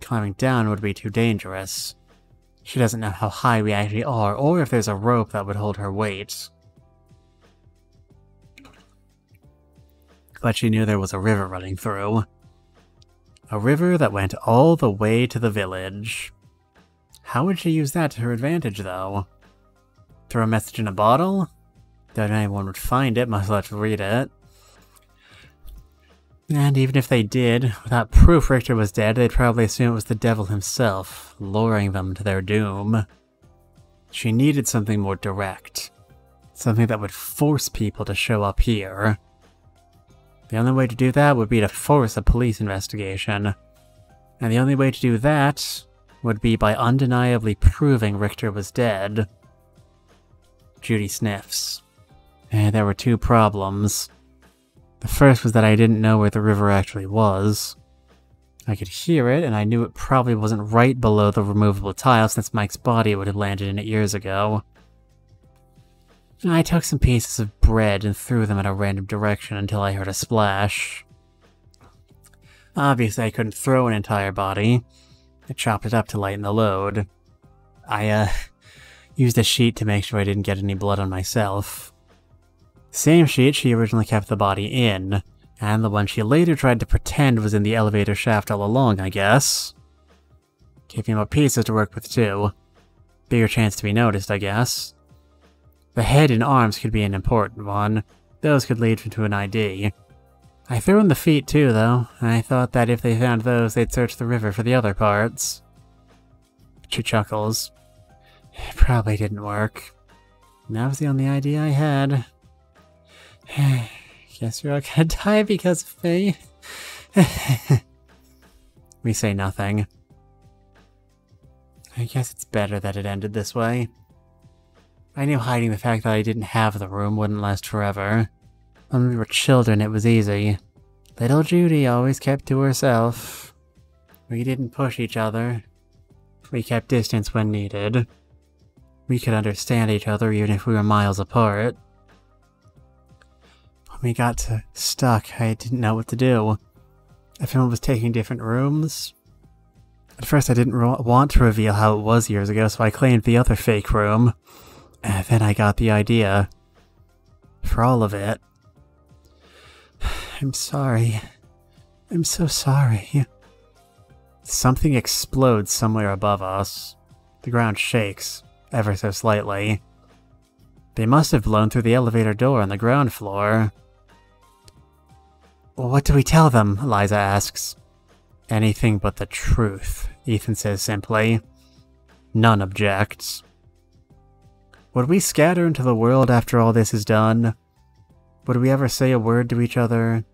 Climbing down would be too dangerous. She doesn't know how high we actually are, or if there's a rope that would hold her weight. But she knew there was a river running through. A river that went all the way to the village. How would she use that to her advantage, though? Throw a message in a bottle? Doubt anyone would find it, much less read it. And even if they did, without proof Richter was dead, they'd probably assume it was the devil himself, luring them to their doom. She needed something more direct. Something that would force people to show up here. The only way to do that would be to force a police investigation. And the only way to do that would be by undeniably proving Richter was dead. Judy sniffs. There were 2 problems. The first was that I didn't know where the river actually was. I could hear it, and I knew it probably wasn't right below the removable tile since Mike's body would have landed in it years ago. I took some pieces of bread and threw them in a random direction until I heard a splash. Obviously I couldn't throw an entire body. I chopped it up to lighten the load. I, used a sheet to make sure I didn't get any blood on myself. Same sheet she originally kept the body in, and the one she later tried to pretend was in the elevator shaft all along, I guess. Gave me more pieces to work with too. Bigger chance to be noticed, I guess. The head and arms could be an important one. Those could lead to an ID. I threw in the feet too, though. I thought that if they found those, they'd search the river for the other parts. She chuckles. It probably didn't work. That was the only ID I had. Guess you're all gonna die because of me. We say nothing. I guess it's better that it ended this way. I knew hiding the fact that I didn't have the room wouldn't last forever. When we were children, it was easy. Little Judy always kept to herself. We didn't push each other. We kept distance when needed. We could understand each other even if we were miles apart. When we got stuck, I didn't know what to do. Everyone was taking different rooms. At first I didn't want to reveal how it was years ago, so I claimed the other fake room. And then I got the idea. For all of it. I'm sorry. I'm so sorry. Something explodes somewhere above us. The ground shakes, ever so slightly. They must have blown through the elevator door on the ground floor. What do we tell them? Eliza asks. Anything but the truth, Ethan says simply. None objects. Would we scatter into the world after all this is done? Would we ever say a word to each other?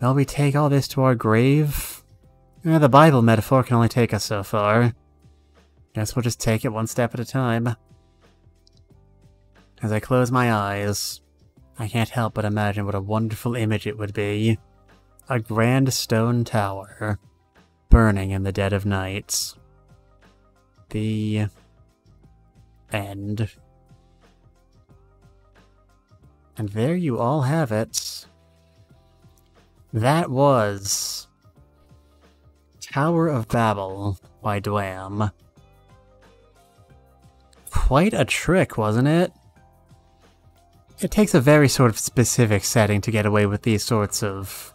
Will we take all this to our grave? The Bible metaphor can only take us so far. Guess we'll just take it one step at a time. As I close my eyes, I can't help but imagine what a wonderful image it would be. A grand stone tower, burning in the dead of night. The end. And there you all have it. That was Tower of Babel by DWaM. Quite a trick, wasn't it? It takes a very sort of specific setting to get away with these sorts of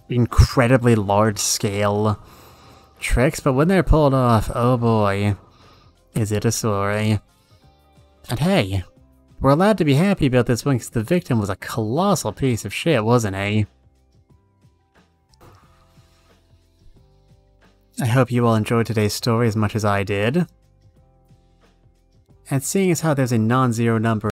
incredibly large-scale tricks, but when they're pulled off, oh boy, is it a story. And hey, we're allowed to be happy about this one because the victim was a colossal piece of shit, wasn't he? I hope you all enjoyed today's story as much as I did. And seeing as how there's a non-zero number